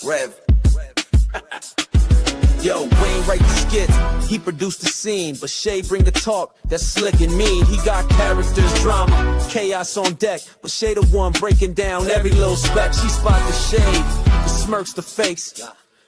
Rev. Yo, Wayne write the skits, he produced the scene, but Shay bring the talk that's slick and mean. He got characters, drama, chaos on deck, but Shay the one breaking down every little speck. She spot the shade, the smirks, the fakes,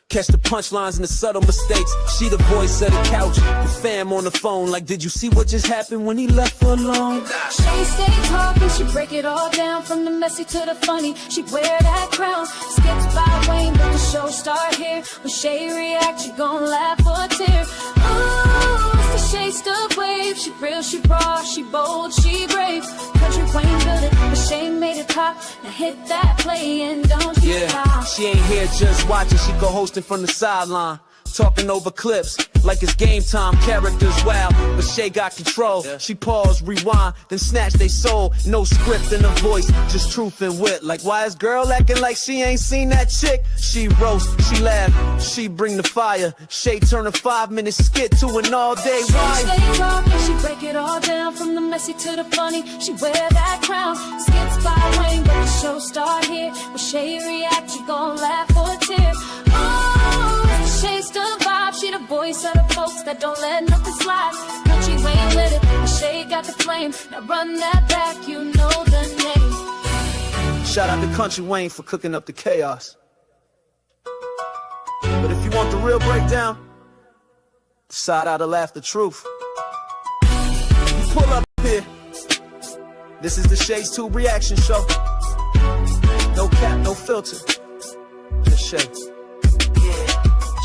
catch the punchlines and the subtle mistakes. She the voice of the couch, the fam on the phone, like, did you see what just happened when he left her alone? She stay talking, she break it all down, from the messy to the funny. She wear that crown, skits by Wayne, but the show start here. When Shay react, you gon' laugh or tear. Ooh, it's the Shay stuff wave. She real, she raw, she bold, she brave. Kountry Wayne built it, but Shay made it pop. Now hit that play and don't you stop. She ain't here just watching, she go hosting from the sideline, talking over clips like it's game time. Characters wild, but Shay got control. She pause, rewind, then snatch they soul. No script in her voice, just truth and wit. Like, why is girl acting like she ain't seen that chick? She roast, she laugh, she bring the fire. Shay turn a 5-minute skit to an all-day ride. She stay talking, she break it all down, from the messy to the funny. She wear that crown, skits by Wayne, but the show start here. When Shay react, you gon' laugh or tear. Oh, Shay's the vibe, she the voice of the folks that don't let nothing slide. Kountry Wayne lit it, and Shay got the flame. Now run that back, you know the name. Shout out to Kountry Wayne for cooking up the chaos. But if you want the real breakdown, decide how to laugh the truth. You pull up here. This is the Shay's 2 reaction show. No cap, no filter. Just Shay.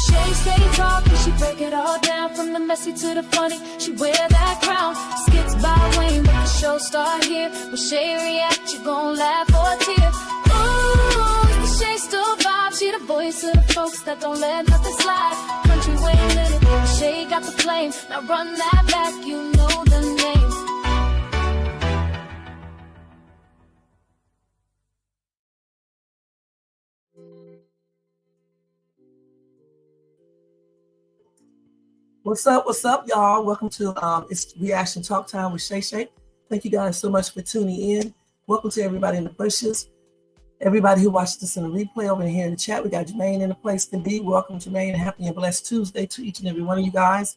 Shay stay talking, she break it all down, from the messy to the funny. She wear that crown, skits by Wayne, but the show start here. When Shay react, you gon' laugh or tear. Ooh, it's the Shay still vibe, she the voice of the folks that don't let nothing slide. Kountry Wayne lit it, and Shay got the flame. Now run that back, you know the name. What's up, y'all? Welcome to it's Reaction Talk Time with Shay Shay. Thank you guys so much for tuning in. Welcome to everybody in the bushes. Everybody who watched this in the replay over here in the chat. We got Jermaine in the place to be. Welcome, Jermaine, and happy and blessed Tuesday to each and every one of you guys.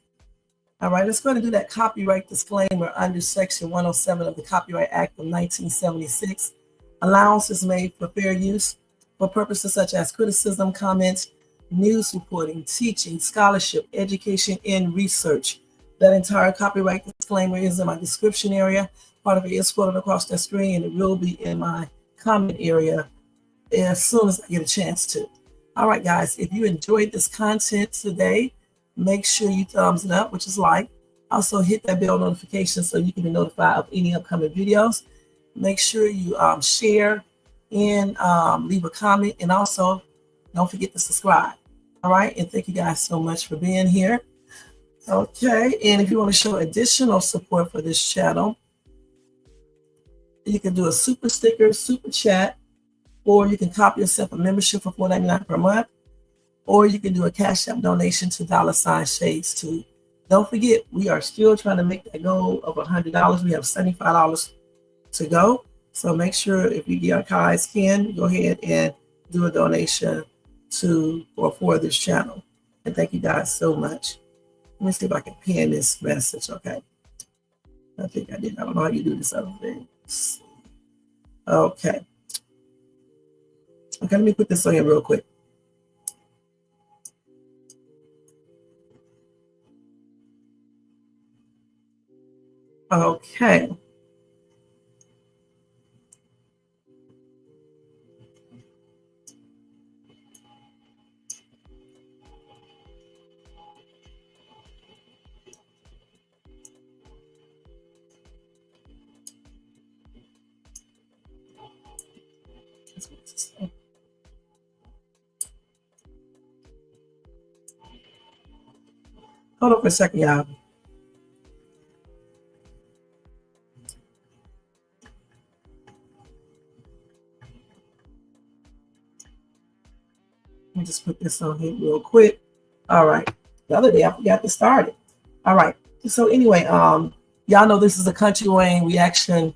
All right, let's go ahead and do that copyright disclaimer under Section 107 of the Copyright Act of 1976. Allowance is made for fair use for purposes such as criticism, comments, news reporting, teaching, scholarship, education, and research. That entire copyright disclaimer is in my description area. Part of it is scrolling across the screen, and it will be in my comment area as soon as I get a chance to. All right, guys, if you enjoyed this content today, make sure you thumbs it up, which is like. Also hit that bell notification so you can be notified of any upcoming videos. Make sure you share and leave a comment, and also don't forget to subscribe. All right, and thank you guys so much for being here. Okay, and if you want to show additional support for this channel, you can do a super sticker, super chat, or you can copy yourself a membership for $4.99 per month, or you can do a Cash App donation to $Shades2. Don't forget, we are still trying to make that goal of $100. We have $75 to go. So make sure, if you guys can, go ahead and do a donation for this channel. And thank you guys so much. Let me see if I can pin this message. Okay, I think I did. I don't know how you do this other thing. Okay, let me put this on here real quick. Okay. Hold on for a second, y'all. Let me just put this on here real quick. All right. The other day I forgot to start it. All right. So anyway, y'all know this is a Kountry Wayne reaction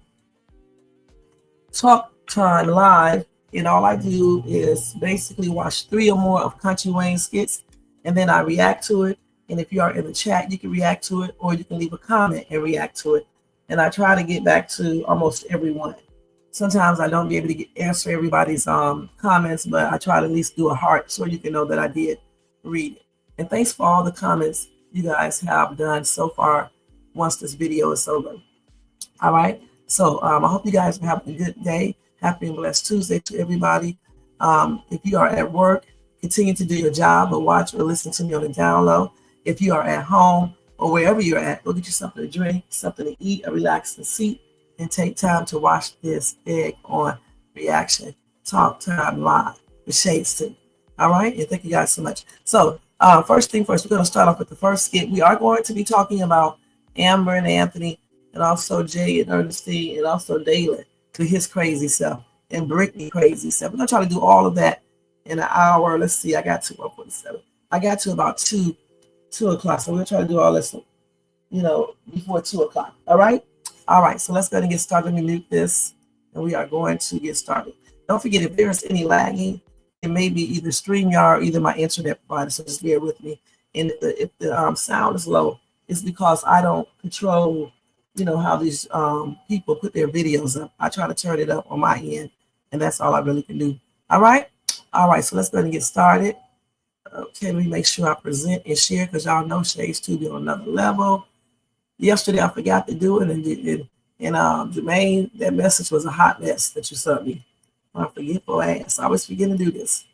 talk time live. And all I do is basically watch 3 or more of Kountry Wayne skits, and then I react to it. And if you are in the chat, you can react to it, or you can leave a comment and react to it. And I try to get back to almost everyone. Sometimes I don't be able to answer everybody's comments, but I try to at least do a heart so you can know that I did read it. And thanks for all the comments you guys have done so far once this video is over. All right. So I hope you guys are having a good day. Happy and blessed Tuesday to everybody. If you are at work, continue to do your job or watch or listen to me on the download. If you are at home or wherever you're at, go get you something to drink, something to eat, a relaxing seat, and take time to watch this egg on Reaction Talk Time Live with Shades too. All right. And thank you guys so much. So first thing first, we're going to start off with the first skit. We are going to be talking about Amber and Anthony, and also Jay and Ernestine, and also Dalen to his crazy self, and Brittany crazy self. We're gonna try to do all of that in an hour. Let's see, I got to 1:47. I got to about 2 o'clock. So we're gonna try to do all this, before 2 o'clock. All right? All right, so let's go ahead and get started. Let me mute this, and we are going to get started. Don't forget, if there's any lagging, it may be either StreamYard or either my internet provider, so just bear with me. And if the sound is low, it's because I don't control how these people put their videos up. I try to turn it up on my end, and that's all I really can do. All right, so let's go ahead and get started. Okay, let me make sure I present and share, because y'all know Shades 2 be on another level. Yesterday I forgot to do it, and Jermaine, that message was a hot mess that you sent me. I'm forgetful ass. I always forget to do this.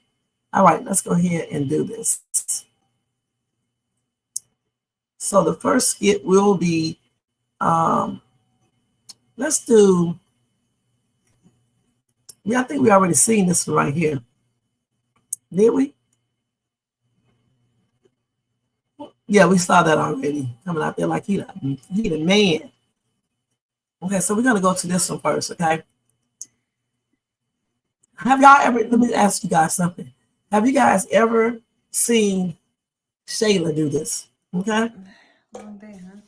All right, let's go ahead and do this. So the first skit will be let's do. Yeah, I think we already seen this one right here. Did we? Yeah, we saw that already. Coming out there like he the man. Okay, so we're gonna go to this one first, okay? Have y'all ever, let me ask you guys something. Have you guys ever seen Shayla do this? Okay? Long day, huh?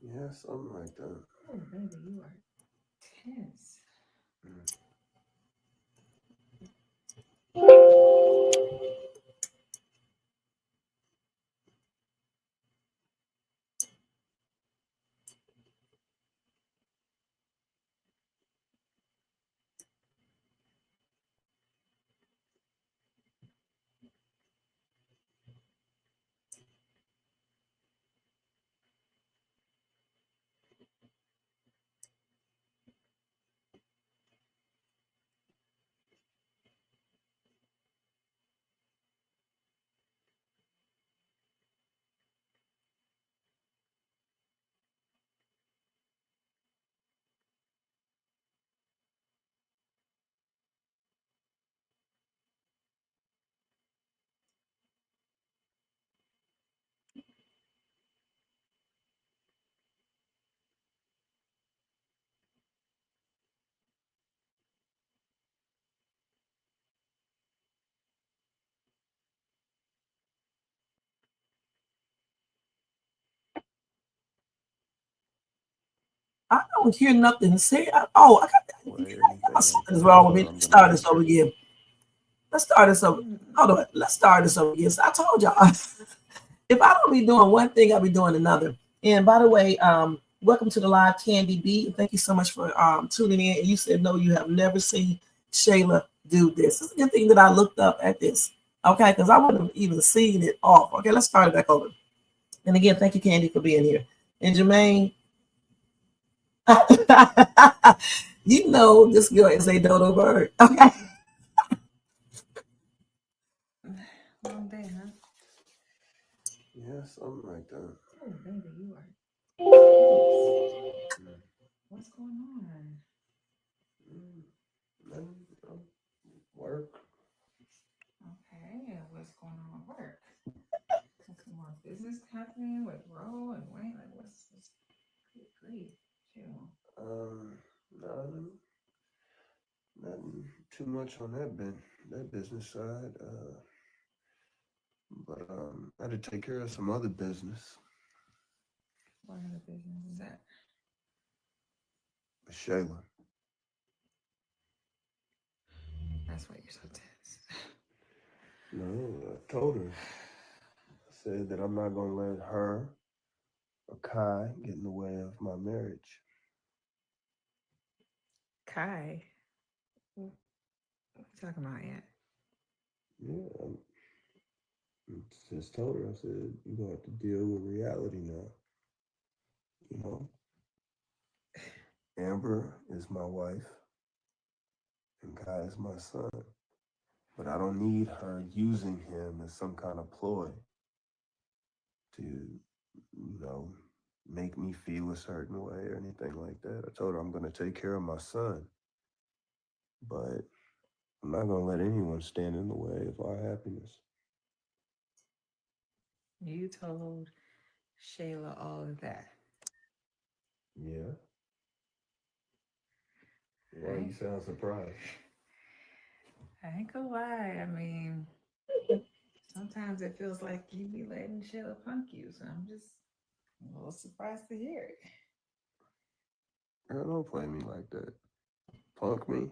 Yeah, something like that. Oh, baby, you are tense. I don't hear nothing. Say, I got something is wrong with me. Let's start this over again. Let's start this over. Hold on. Let's start this over again. So I told y'all, if I don't be doing one thing, I'll be doing another. And by the way, welcome to the live, Candy B. Thank you so much for tuning in. And you said no, you have never seen Shayla do this. It's a good thing that I looked up at this, okay? Because I wouldn't have even seen it off. Okay, let's start it back over. And again, thank you, Candy, for being here. And Jermaine, you know this girl is a dodo bird. Okay. Long day, huh? Yeah, something like that. Oh, baby, you are tense. What's going on? Work. Okay, what's going on at work? What's more business happening with Ro and Wayne? Like, what's good grief? Chill. Nothing too much on that business side. But I had to take care of some other business. What other business is that? Shayla. That's why you're so tense. No, I told her. I said that I'm not gonna let her or Kai get in the way of my marriage. Kai, what you talking about yet? Yeah, I just told her. I said you're gonna have to deal with reality now. You know, Amber is my wife and Kai is my son. But I don't need her using him as some kind of ploy to, make me feel a certain way or anything like that. I told her I'm going to take care of my son, but I'm not going to let anyone stand in the way of our happiness. You told Shayla all of that. Yeah. Why Right? you sound surprised? I ain't gonna lie. I mean, sometimes it feels like you be letting Shayla punk you, so I'm just a little surprised to hear it. Girl, don't play me like that. Punk me?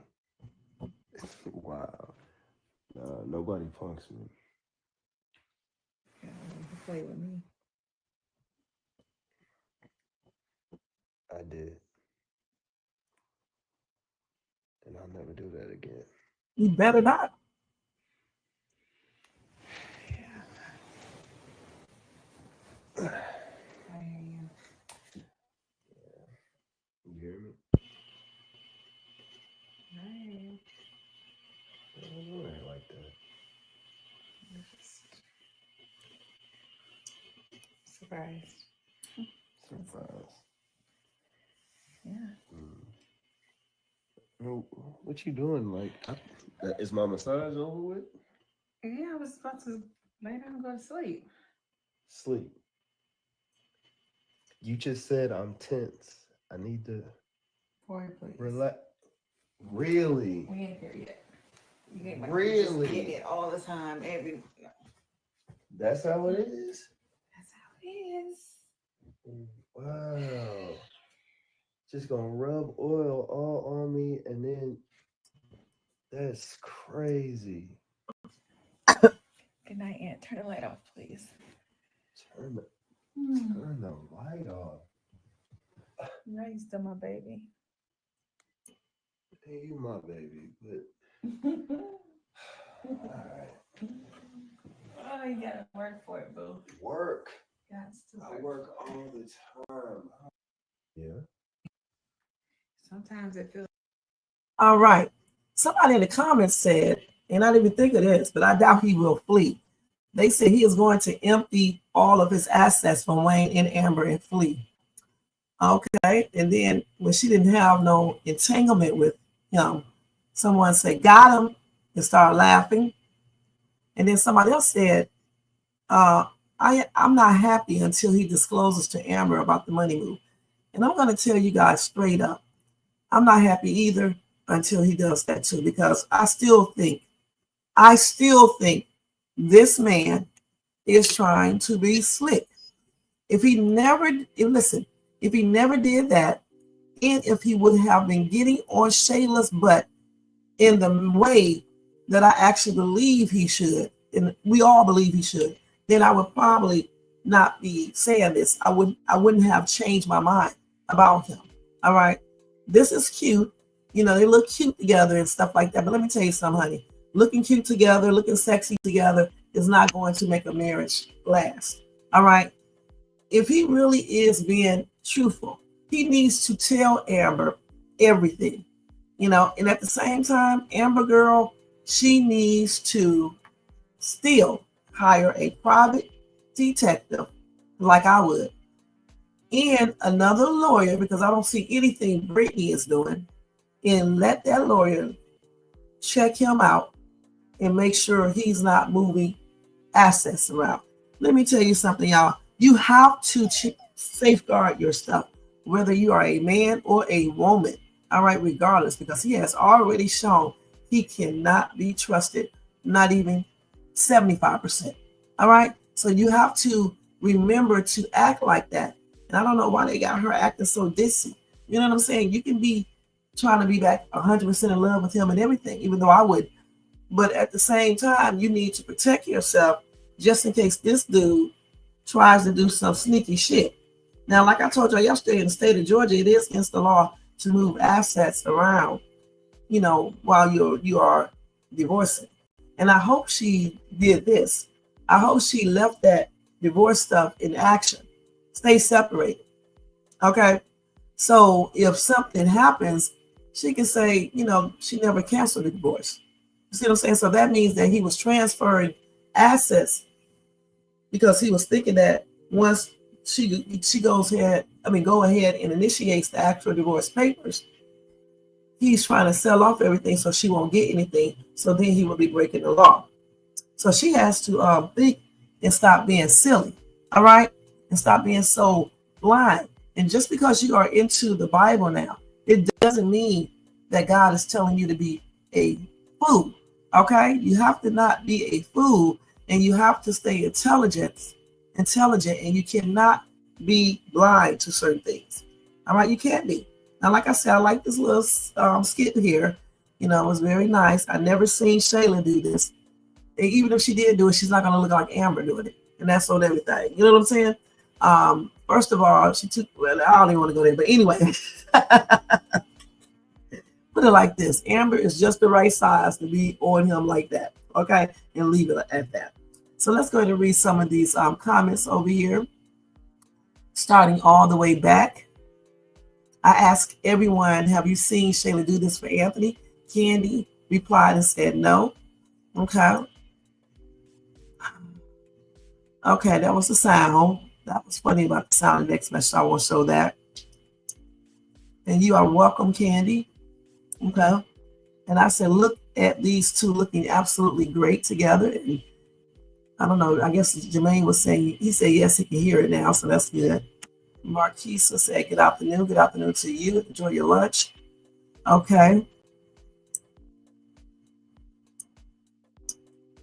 Wow. Nah, nobody punks me. You know, you can play with me. I did. And I'll never do that again. You better not. Yeah. I hear you. You hear me? I hear you. Don't act like that. I'm just surprised. Surprise. Yeah. Well, what you doing? Like, is my massage over with? Yeah, I was about to lay down and go to sleep. Sleep. You just said I'm tense. I need to Boy, please. relax. Really? We ain't there yet. You get Really? Just get it all the time. That's how it is? That's how it is. Wow. Just gonna rub oil all on me and then that's crazy. Good night, Aunt. Turn the light off, please. Turn the light off. You know you still my baby. Hey, you my baby, but alright. Oh, you gotta work for it, boo. Work. I I work all the time. Yeah. Sometimes it feels. All right. Somebody in the comments said, and I didn't even think of this, but I doubt he will flee. They said he is going to empty all of his assets from Wayne and Amber and flee. Okay. And then when she didn't have no entanglement with him, someone said, got him, and started laughing. And then somebody else said, I'm not happy until he discloses to Amber about the money move. And I'm going to tell you guys straight up, I'm not happy either until he does that too, because I still think this man is trying to be slick. If he never did that, and if he would have been getting on Shayla's butt in the way that I actually believe he should, and we all believe he should, then I would probably not be saying this. I wouldn't have changed my mind about him. All right. This is cute. You know, they look cute together and stuff like that. But let me tell you something, honey. Looking cute together, looking sexy together is not going to make a marriage last. All right. If he really is being truthful, he needs to tell Amber everything. You know, and at the same time, Amber girl, she needs to still hire a private detective like I would, and another lawyer, because I don't see anything Brittany is doing, and let that lawyer check him out and make sure he's not moving assets around. Let me tell you something, y'all. You have to safeguard your stuff, whether you are a man or a woman. All right, regardless, because he has already shown he cannot be trusted, not even 75%. All right, so you have to remember to act like that. And I don't know why they got her acting so dissy. You know what I'm saying? You can be trying to be back 100% in love with him and everything, even though I would But at the same time, you need to protect yourself just in case this dude tries to do some sneaky shit. Now, like I told y'all yesterday, in the state of Georgia, it is against the law to move assets around, while you are divorcing. And I hope she did this. I hope she left that divorce stuff in action. Stay separated. Okay. So if something happens, she can say, she never canceled the divorce. You see what I'm saying? So that means that he was transferring assets because he was thinking that once she go ahead and initiates the actual divorce papers, he's trying to sell off everything so she won't get anything. So then he will be breaking the law. So she has to think and stop being silly, all right? And stop being so blind. And just because you are into the Bible now, it doesn't mean that God is telling you to be a fool, okay? You have to not be a fool, and you have to stay intelligent, and you cannot be blind to certain things, all right? You can't be. Now, like I said, I like this little skit here. It was very nice. I never seen Shayla do this. And even if she did do it, she's not going to look like Amber doing it. And that's on everything. You know what I'm saying? First of all, I don't even want to go there. But anyway, put it like this. Amber is just the right size to be on him like that. Okay? And leave it at that. So let's go ahead and read some of these comments over here. Starting all the way back. I asked everyone, have you seen Shayla do this for Anthony? Candy replied and said no. Okay. Okay, that was the sound. That was funny about the sound. Next message, I won't show that. And you are welcome, Candy. Okay. And I said, look at these two looking absolutely great together. And I don't know, I guess Jermaine was saying, he said, yes, he can hear it now, so that's good. Marquisa said, good afternoon to you. Enjoy your lunch. Okay.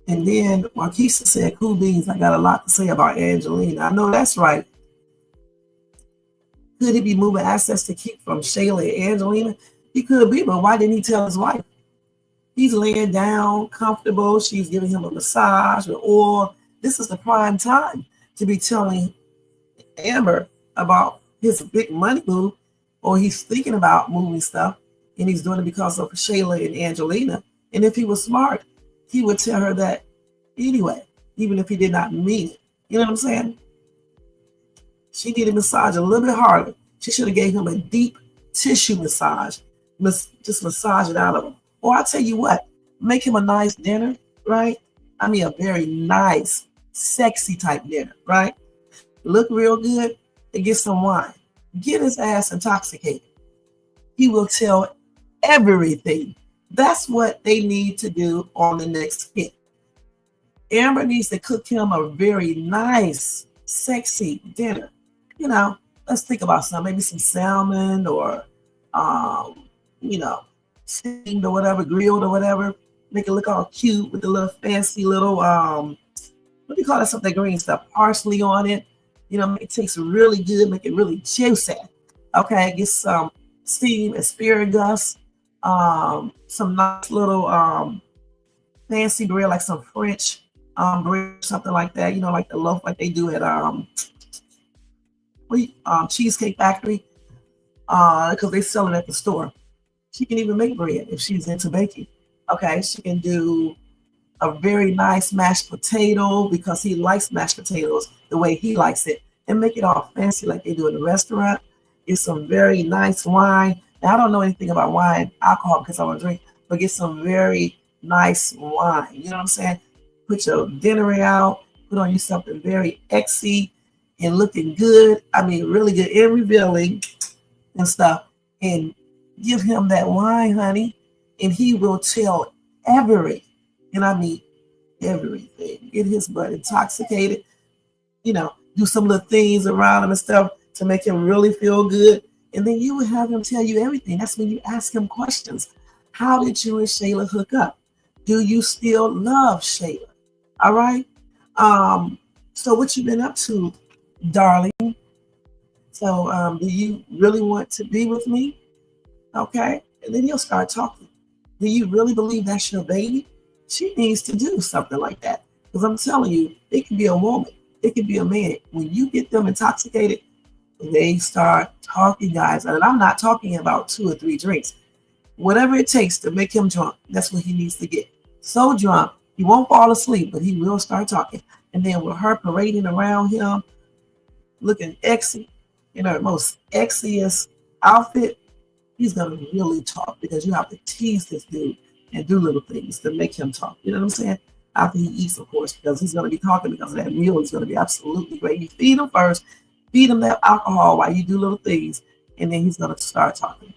And then Marquisa said, cool beans, I got a lot to say about Angelina. I know that's right. Could he be moving assets to keep from Shayla and Angelina? He could be, but why didn't he tell his wife? He's laying down, comfortable. She's giving him a massage with oil. This is the prime time to be telling Amber about his big money move, or he's thinking about moving stuff, and he's doing it because of Shayla and Angelina. And if he was smart, he would tell her that anyway, even if he did not mean it. You know what I'm saying? She needed a massage a little bit harder. She should have gave him a deep tissue massage. Just massage it out of him. Or I'll tell you what, make him a nice dinner, right? I mean, a very nice, sexy type dinner, right? Look real good and get some wine. Get his ass intoxicated. He will tell everything. That's what they need to do on the next hit. Amber needs to cook him a very nice, sexy dinner. Let's think about something. Maybe some salmon or, steamed or whatever, grilled or whatever. Make it look all cute with the little fancy little, what do you call that stuff, that green stuff? Parsley on it. Make it taste really good, make it really juicy. Okay, get some steamed asparagus, some nice little fancy bread, like some French bread, something like that. Like the loaf, like they do at Cheesecake Factory, because they sell it at the store. She can even make bread if she's into baking. Okay, she can do a very nice mashed potato because he likes mashed potatoes the way he likes it, and make it all fancy like they do in the restaurant. Get some very nice wine. Now, I don't know anything about wine, alcohol, because I don't drink, but get some very nice wine. You know what I'm saying? Put your dinner out, put on you something very sexy and looking good. I mean, really good and revealing and stuff. And give him that wine, honey, and he will tell everything. And I mean everything. Get his butt intoxicated, do some little things around him and stuff to make him really feel good. And then you will have him tell you everything. That's when you ask him questions. How did you and Shayla hook up? Do you still love Shayla? All right. So what you been up to, darling? So do you really want to be with me? Okay. And then he'll start talking. Do you really believe that's your baby? she needs to do something like that. Because I'm telling you, it can be a woman, it can be a man. When you get them intoxicated, they start talking, guys. And I'm not talking about 2 or 3 drinks. Whatever it takes to make him drunk, that's what he needs to get. So drunk, he won't fall asleep, but he will start talking. And then with her parading around him, looking exy, in her most exiest outfit, he's gonna really talk, because you have to tease this dude and do little things to make him talk. You know what I'm saying? After he eats, of course, because he's gonna be talking, because that meal is gonna be absolutely great. You feed him first, feed him that alcohol while you do little things, and then he's gonna start talking.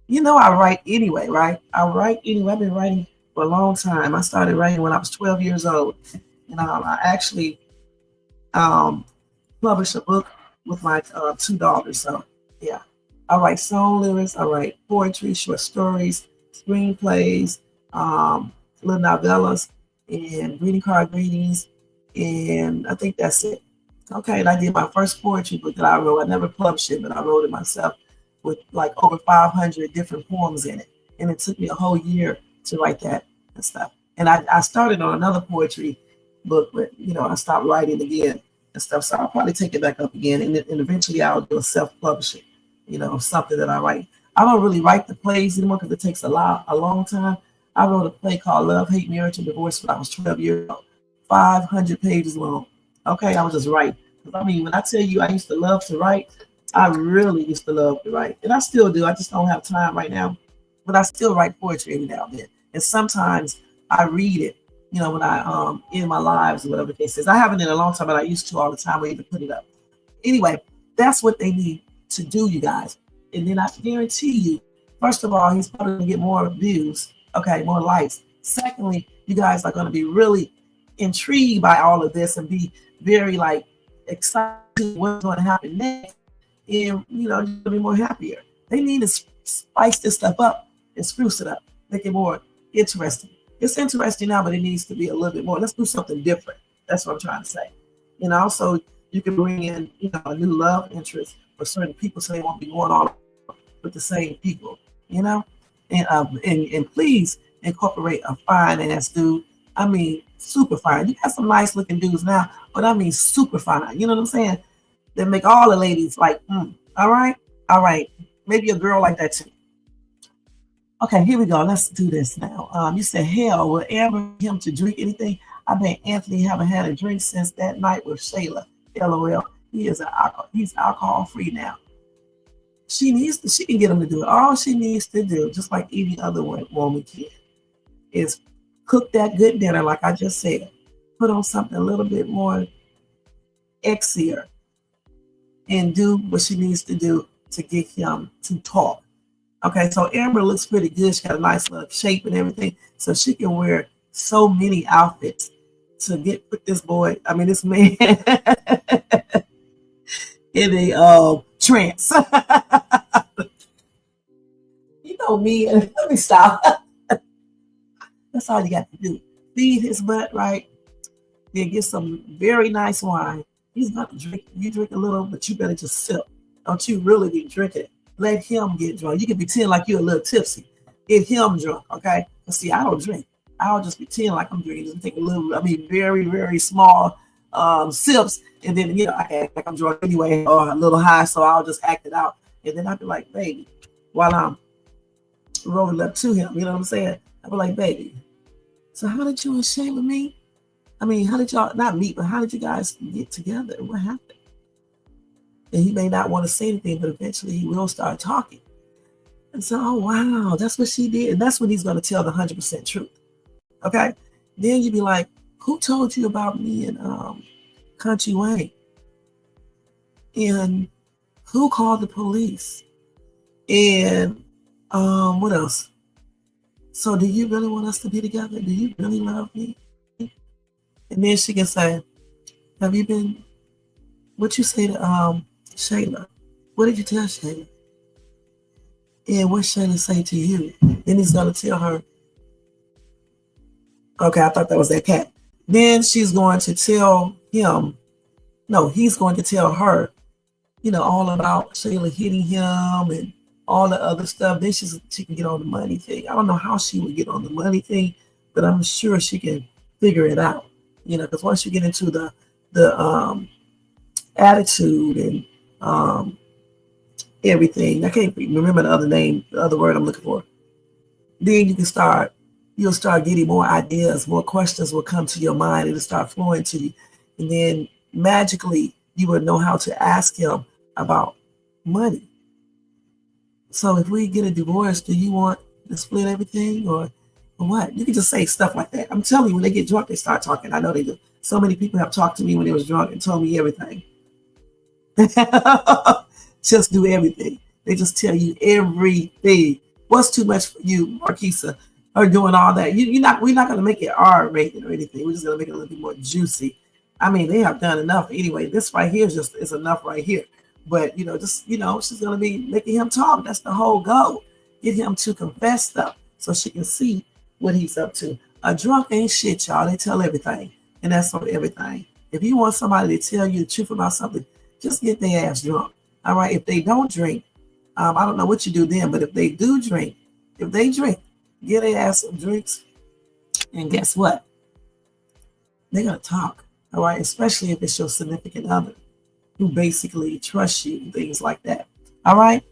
You know, I write anyway, right? I write anyway. I've been writing for a long time. I started writing when I was 12 years old, and I actually published a book with my 2 daughters. So yeah, I write song lyrics, I write poetry, short stories, screenplays, little novellas, and greeting card greetings, and I think that's it. Okay, and I did my first poetry book that I wrote. I never published it, but I wrote it myself with like over 500 different poems in it, and it took me a whole year to write that and stuff. And I started on another poetry book, but you know, I stopped writing again and stuff. So I'll probably take it back up again, and eventually I'll do a self-publishing, you know, something that I write. I don't really write the plays anymore because it takes a long time. I wrote a play called Love, Hate, Marriage, and Divorce when I was 12 years old, 500 pages long. Okay, I was just writing. I mean, when I tell you I used to love to write, I really used to love to write, and I still do. I just don't have time right now, but I still write poetry every now and then. And sometimes I read it, you know, when I in my lives or whatever the case is. I haven't in a long time, but I used to all the time. I even put it up. Anyway, that's what they need to do, you guys. And then I guarantee you, first of all, he's probably gonna get more views, okay, more likes. Secondly, you guys are gonna be really intrigued by all of this and be very like excited what's going to happen next, and you know, you're gonna be more happier. They need to spice this stuff up and spruce it up, make it more interesting. It's interesting now, but it needs to be a little bit more. Let's do something different. That's what I'm trying to say. You know, so you can bring in, you know, a new love interest for certain people, so they won't be going all with the same people. You know, and please incorporate a fine ass dude. I mean, super fine. You got some nice looking dudes now, but I mean super fine. You know what I'm saying? That make all the ladies like, all right, maybe a girl like that too. Okay, here we go. Let's do this now. You said, hell, will ever him to drink anything? I bet Anthony haven't had a drink since that night with Shayla. LOL. He's alcohol free now. She can get him to do it. All she needs to do, just like any other woman can, is cook that good dinner, like I just said. Put on something a little bit more exier, and do what she needs to do to get him to talk. Okay, so Amber looks pretty good. She got a nice little shape and everything, so she can wear so many outfits to put this man in a trance. You know me. Let me stop. That's all you got to do. Feed his butt right. Then get some very nice wine. He's going to drink. You drink a little, but you better just sip. Don't you really be drinking it. Let him get drunk. You can pretend like you're a little tipsy. Get him drunk, okay? But see, I don't drink. I'll just pretend like I'm drinking. Just take a little, very, very small sips. And then, you know, I act like I'm drunk anyway, or a little high, so I'll just act it out. And then I'll be like, baby, while I'm rolling up to him, you know what I'm saying? I'll be like, baby, so how did you and Shayla meet? How did y'all not meet, but how did you guys get together? What happened? And he may not want to say anything, but eventually he will start talking. And so, oh, wow, that's what she did. And that's when he's going to tell the 100% truth. Okay? Then you'd be like, who told you about me and Kountry Wayne? And who called the police? And what else? So do you really want us to be together? Do you really love me? And then she can say, have you been, what you say to Shayla? What did you tell Shayla? And what Shayla say to you? Then he's going to tell her, okay, I thought that was that cat. Then she's going to tell him, no, he's going to tell her, you know, all about Shayla hitting him and all the other stuff. Then she can get on the money thing. I don't know how she would get on the money thing, but I'm sure she can figure it out. Because once you get into the attitude and um, everything, I can't remember the other name, the other word I'm looking for. Then you'll start getting more ideas, more questions will come to your mind, it'll start flowing to you, and then magically you will know how to ask him about money. So if we get a divorce, do you want to split everything or what? You can just say stuff like that. I'm telling you, when they get drunk, they start talking. I know they do. So many people have talked to me when they was drunk and told me everything. Just do everything. They just tell you everything. What's too much for you, Marquisa? Or doing all that? We're not gonna make it R-rated or anything. We're just gonna make it a little bit more juicy. I mean, they have done enough anyway. This right here is enough right here. But she's gonna be making him talk. That's the whole goal. Get him to confess stuff so she can see what he's up to. A drunk ain't shit, y'all. They tell everything, and that's on everything. If you want somebody to tell you the truth about something, just get their ass drunk. All right. If they don't drink, I don't know what you do then, but if they do drink, get their ass some drinks, and guess what? They're gonna talk. All right, especially if it's your significant other who basically trusts you and things like that. All right.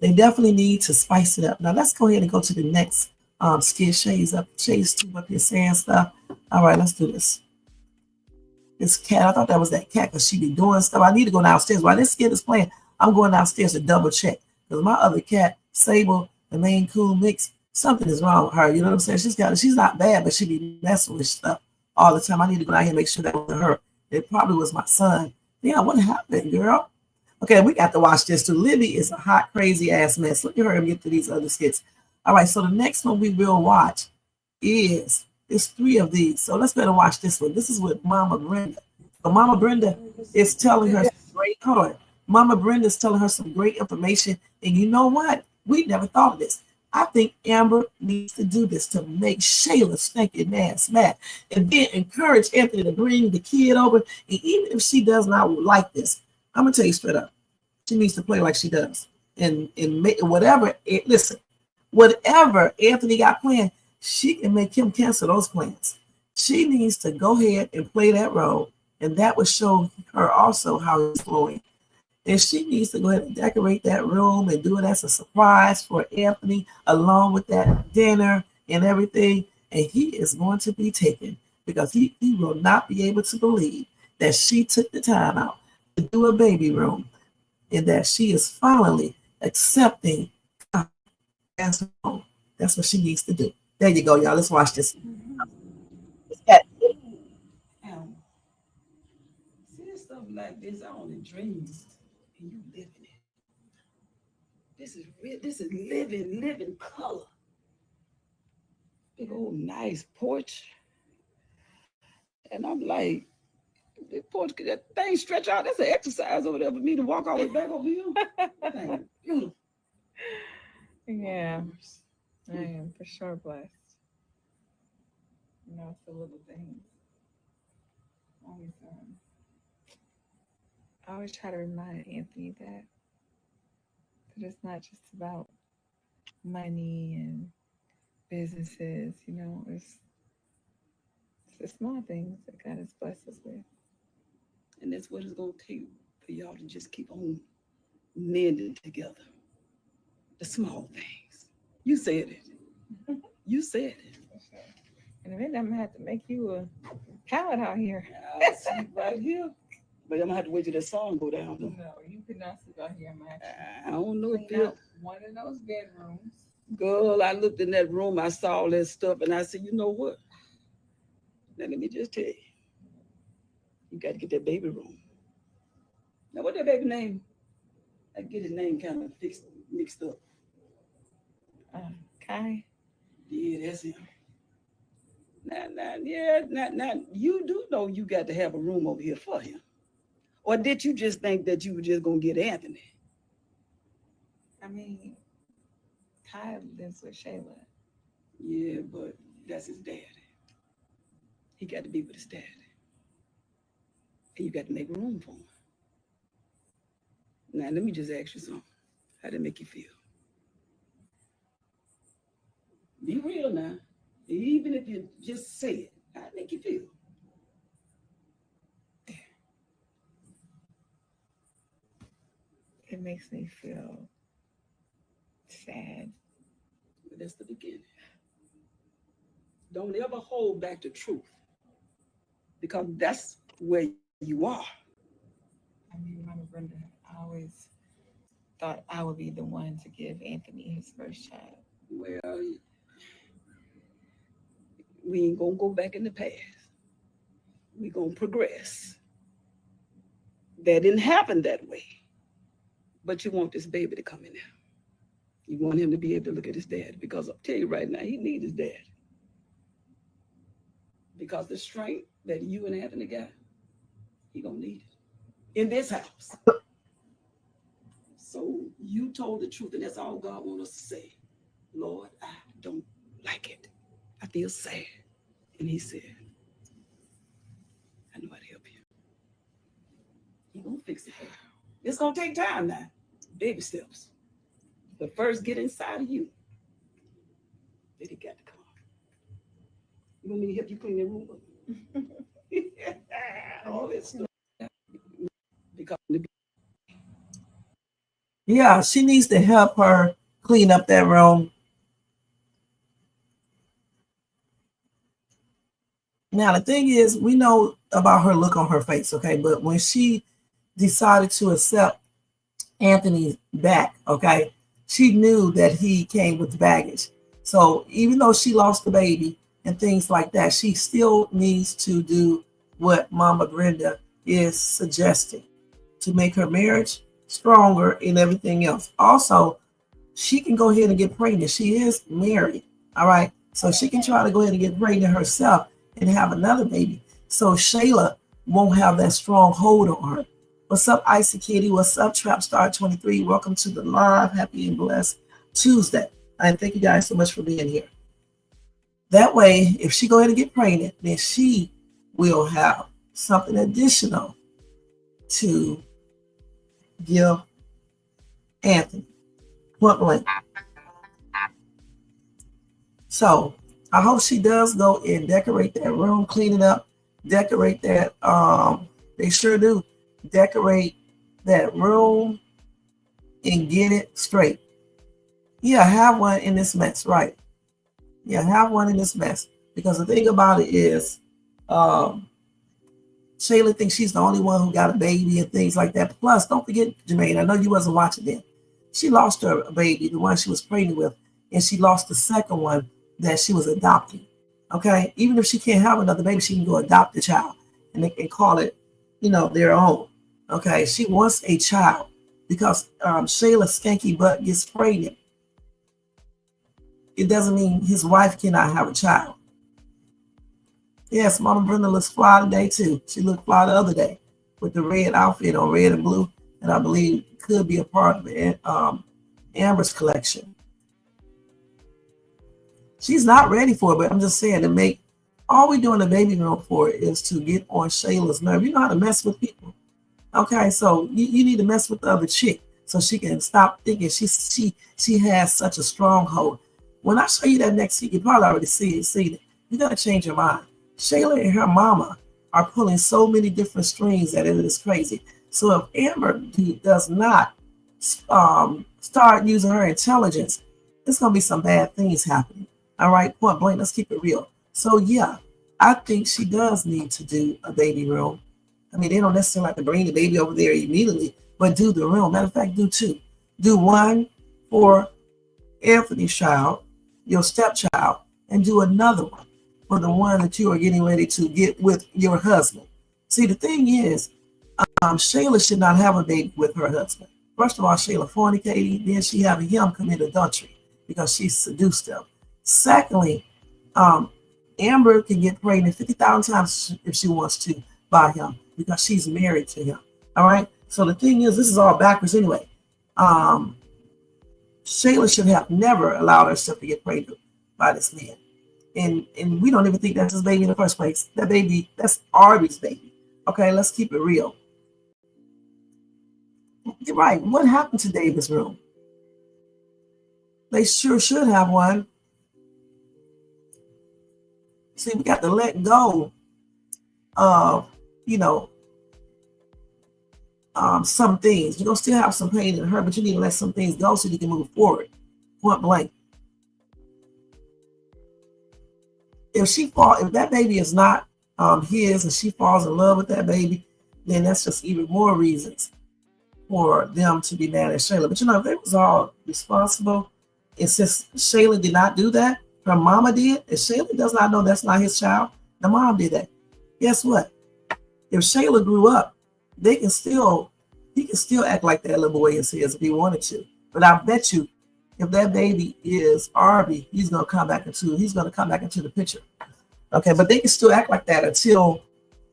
They definitely need to spice it up. Now let's go ahead and go to the next skit. Shay's too up here saying stuff. All right, let's do this. This cat, I thought that was that cat because she be doing stuff. I need to go downstairs. While this skit is playing, I'm going downstairs to double check. Because my other cat, Sable, the Maine Coon mix, something is wrong with her. You know what I'm saying? She's not bad, but she be messing with stuff all the time. I need to go down here and make sure that wasn't her. It probably was my son. Yeah, what happened, girl? Okay, we got to watch this too. Libby is a hot, crazy ass mess. Let me hurry and get to these other skits. All right, so the next one we will watch it's 3 of these. So let's better watch this one. This is with Mama Brenda. So Mama Brenda is telling her some great Mama Brenda is telling her some great information. And you know what? We never thought of this. I think Amber needs to do this to make Shayla stinking ass mad. And then encourage Anthony to bring the kid over. And even if she does not like this, I'm gonna tell you straight up, she needs to play like she does. And make whatever Anthony got planned, she can make him cancel those plans. She needs to go ahead and play that role, and that would show her also how he's flowing. And she needs to go ahead and decorate that room and do it as a surprise for Anthony, along with that dinner and everything. And he is going to be taken because he will not be able to believe that she took the time out to do a baby room and that she is finally accepting as her own. That's what she needs to do. There you go, y'all. Let's watch this. See stuff like this, I only dream, and you living it. This is real. This is living color. Big old nice porch, and I'm like, the porch, that thing stretch out. That's an exercise over there for me to walk all the way back over here. That thing beautiful. Yeah, I am for sure blessed. It's the little things. Always, I always try to remind Anthony that it's not just about money and businesses. It's the small things that God has blessed us with. And that's what it's gonna take for y'all to just keep on mending together. The small things. You said it. You said it. And then I'm gonna have to make you a palette out here. I'll sleep right here. But I'm gonna have to wait till that song go down. Though. No, you cannot sleep out here. I don't know if it. One of those bedrooms. Girl, I looked in that room, I saw all that stuff, and I said, you know what? Now let me just tell you. You got to get that baby room. Now what that baby name? I get his name kind of mixed up. Kai. Yeah, that's him. Now, you do know you got to have a room over here for him. Or did you just think that you were just going to get Anthony? I mean, Kai lives with Shayla. Yeah, but that's his daddy. He got to be with his daddy. And you got to make room for him. Now, let me just ask you something. How did it make you feel? Be real now. Even if you just say it, how it make you feel? It makes me feel sad. But that's the beginning. Don't ever hold back the truth because that's where you are. I mean, Mama Brenda, I always thought I would be the one to give Anthony his first child. Well, we ain't gonna go back in the past. We gonna progress. That didn't happen that way. But you want this baby to come in there. You want him to be able to look at his dad because I'll tell you right now, he needs his dad. Because the strength that you and Anthony got, he gonna need it in this house. So you told the truth, and that's all God wants us to say. Lord, I don't like it. I feel sad. And he said, I know how to help you. He gonna fix it for you. It's gonna take time now. Baby steps. But first get inside of you. Then he got to come. You want me to help you clean that room up? All this stuff. Because Yeah, she needs to help her clean up that room. Now, the thing is, we know about her look on her face, okay? But when she decided to accept Anthony back, okay, she knew that he came with baggage. So even though she lost the baby and things like that, she still needs to do what Mama Brenda is suggesting to make her marriage stronger and everything else. Also, she can go ahead and get pregnant. She is married, all right? So she can try to go ahead and get pregnant herself and have another baby. So Shayla won't have that strong hold on her. What's up, Icy Kitty? What's up, Trapstar23? Welcome to the live. Happy and blessed Tuesday. And thank you guys so much for being here. That way, if she go ahead and get pregnant, then she will have something additional to give Anthony. Point blank. So I hope she does go and decorate that room, clean it up, decorate that. They sure do. Decorate that room and get it straight. Yeah, have one in this mess, right? Yeah, have one in this mess. Because the thing about it is, Shayla thinks she's the only one who got a baby and things like that. Plus, don't forget, Jermaine, I know you wasn't watching then. She lost her baby, the one she was pregnant with, and she lost the second one that she was adopting. Okay? Even if she can't have another baby, she can go adopt the child and they can call it, their own. Okay? She wants a child because Shayla's skanky butt gets pregnant. It doesn't mean his wife cannot have a child. Yes, Mama Brenda looks fly today too. She looked fly the other day with the red outfit on, red and blue, and I believe could be a part of Amber's collection. She's not ready for it, but I'm just saying to make all we do in the baby room for it is to get on Shayla's nerve. You know how to mess with people. Okay, so you need to mess with the other chick so she can stop thinking she has such a stronghold. When I show you that next week, you probably already see it. You gotta change your mind. Shayla and her mama are pulling so many different strings that it is crazy. So if Amber does not start using her intelligence, there's gonna be some bad things happening. All right, point blank, let's keep it real. So yeah, I think she does need to do a baby room. I mean, they don't necessarily have to bring the baby over there immediately, but do the room. Matter of fact, do two. Do one for Anthony's child, your stepchild, and do another one for the one that you are getting ready to get with your husband. See, the thing is, Shayla should not have a baby with her husband. First of all, Shayla fornicating, then she having him commit adultery because she seduced him. Secondly, Amber can get pregnant 50,000 times if she wants to by him because she's married to him. All right. So the thing is, this is all backwards anyway. Shayla should have never allowed herself to get pregnant by this man. And we don't even think that's his baby in the first place. That baby, that's Arby's baby. Okay, let's keep it real. You're right. What happened to David's room? They sure should have one. See, we got to let go of, some things. You're going to still have some pain and hurt, but you need to let some things go so you can move forward. Point blank. If that baby is not his and she falls in love with that baby, then that's just even more reasons for them to be mad at Shayla. But if they was all responsible, and since Shayla did not do that, her mama did, and Shayla does not know that's not his child, the mom did that. Guess what? If Shayla grew up, he can still act like that little boy is his if he wanted to. But I bet you, if that baby is Arby, he's gonna come back into the picture. Okay, but they can still act like that until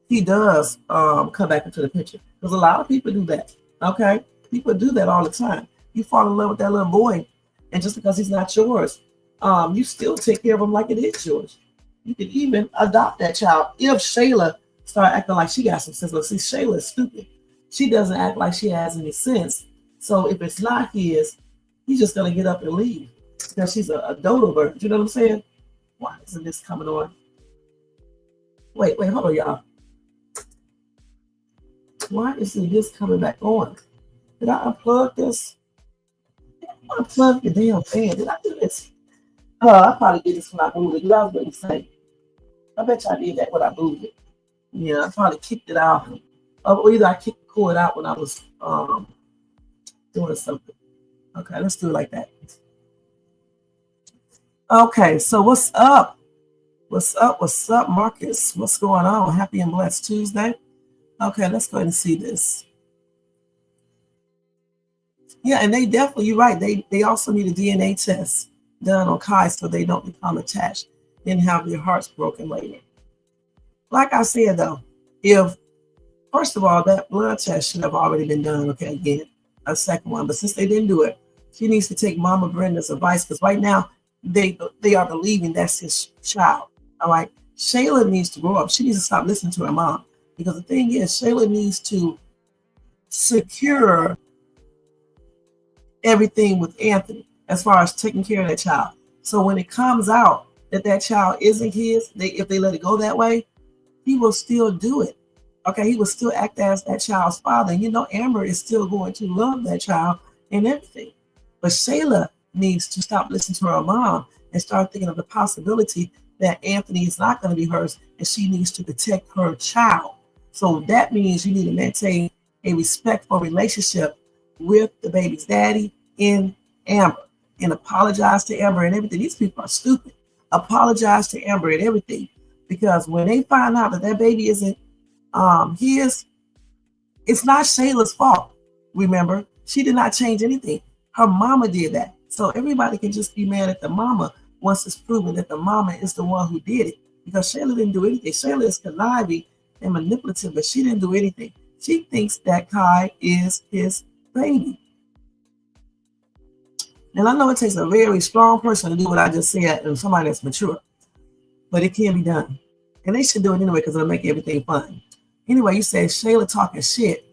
he does come back into the picture. Because a lot of people do that. Okay, people do that all the time. You fall in love with that little boy, and just because he's not yours, you still take care of him like it is yours. You can even adopt that child if Shayla start acting like she got some sense. Look, see, Shayla is stupid. She doesn't act like she has any sense. So if it's not his, he's just gonna get up and leave because she's a dodo bird. You know what I'm saying? Why isn't this coming on? Wait, hold on, y'all. Why isn't this coming back on? Did I unplug this? I unplugged the damn fan. Did I do this? I probably did this when I moved it. I was going to say. I bet you I did that when I moved it. Yeah, I probably kicked it out. Or either I kicked the cord out when I was doing something. Okay, let's do it like that. Okay, so what's up? What's up, Marcus? What's going on? Happy and blessed Tuesday. Okay, let's go ahead and see this. Yeah, and they definitely, you're right. They also need a DNA test done on Kai so they don't become attached and have their hearts broken later. Like I said, though, first of all, that blood test should have already been done. Okay, again, a second one. But since they didn't do it, she needs to take Mama Brenda's advice because right now they are believing that's his child. All right. Shayla needs to grow up. She needs to stop listening to her mom because the thing is, Shayla needs to secure everything with Anthony as far as taking care of that child. So when it comes out that child isn't his, if they let it go that way, he will still do it. Okay, he will still act as that child's father. And Amber is still going to love that child and everything. But Shayla needs to stop listening to her mom and start thinking of the possibility that Anthony is not going to be hers and she needs to protect her child. So that means you need to maintain a respectful relationship with the baby's daddy and Amber and apologize to Amber and everything. These people are stupid. Apologize to Amber and everything because when they find out that baby isn't his, it's not Shayla's fault. Remember, she did not change anything. Her mama did that. So everybody can just be mad at the mama once it's proven that the mama is the one who did it because Shayla didn't do anything. Shayla is conniving and manipulative, but she didn't do anything. She thinks that Kai is his baby. And I know it takes a very strong person to do what I just said and somebody that's mature, but it can be done. And they should do it anyway because it'll make everything fun. Anyway, you said Shayla talking shit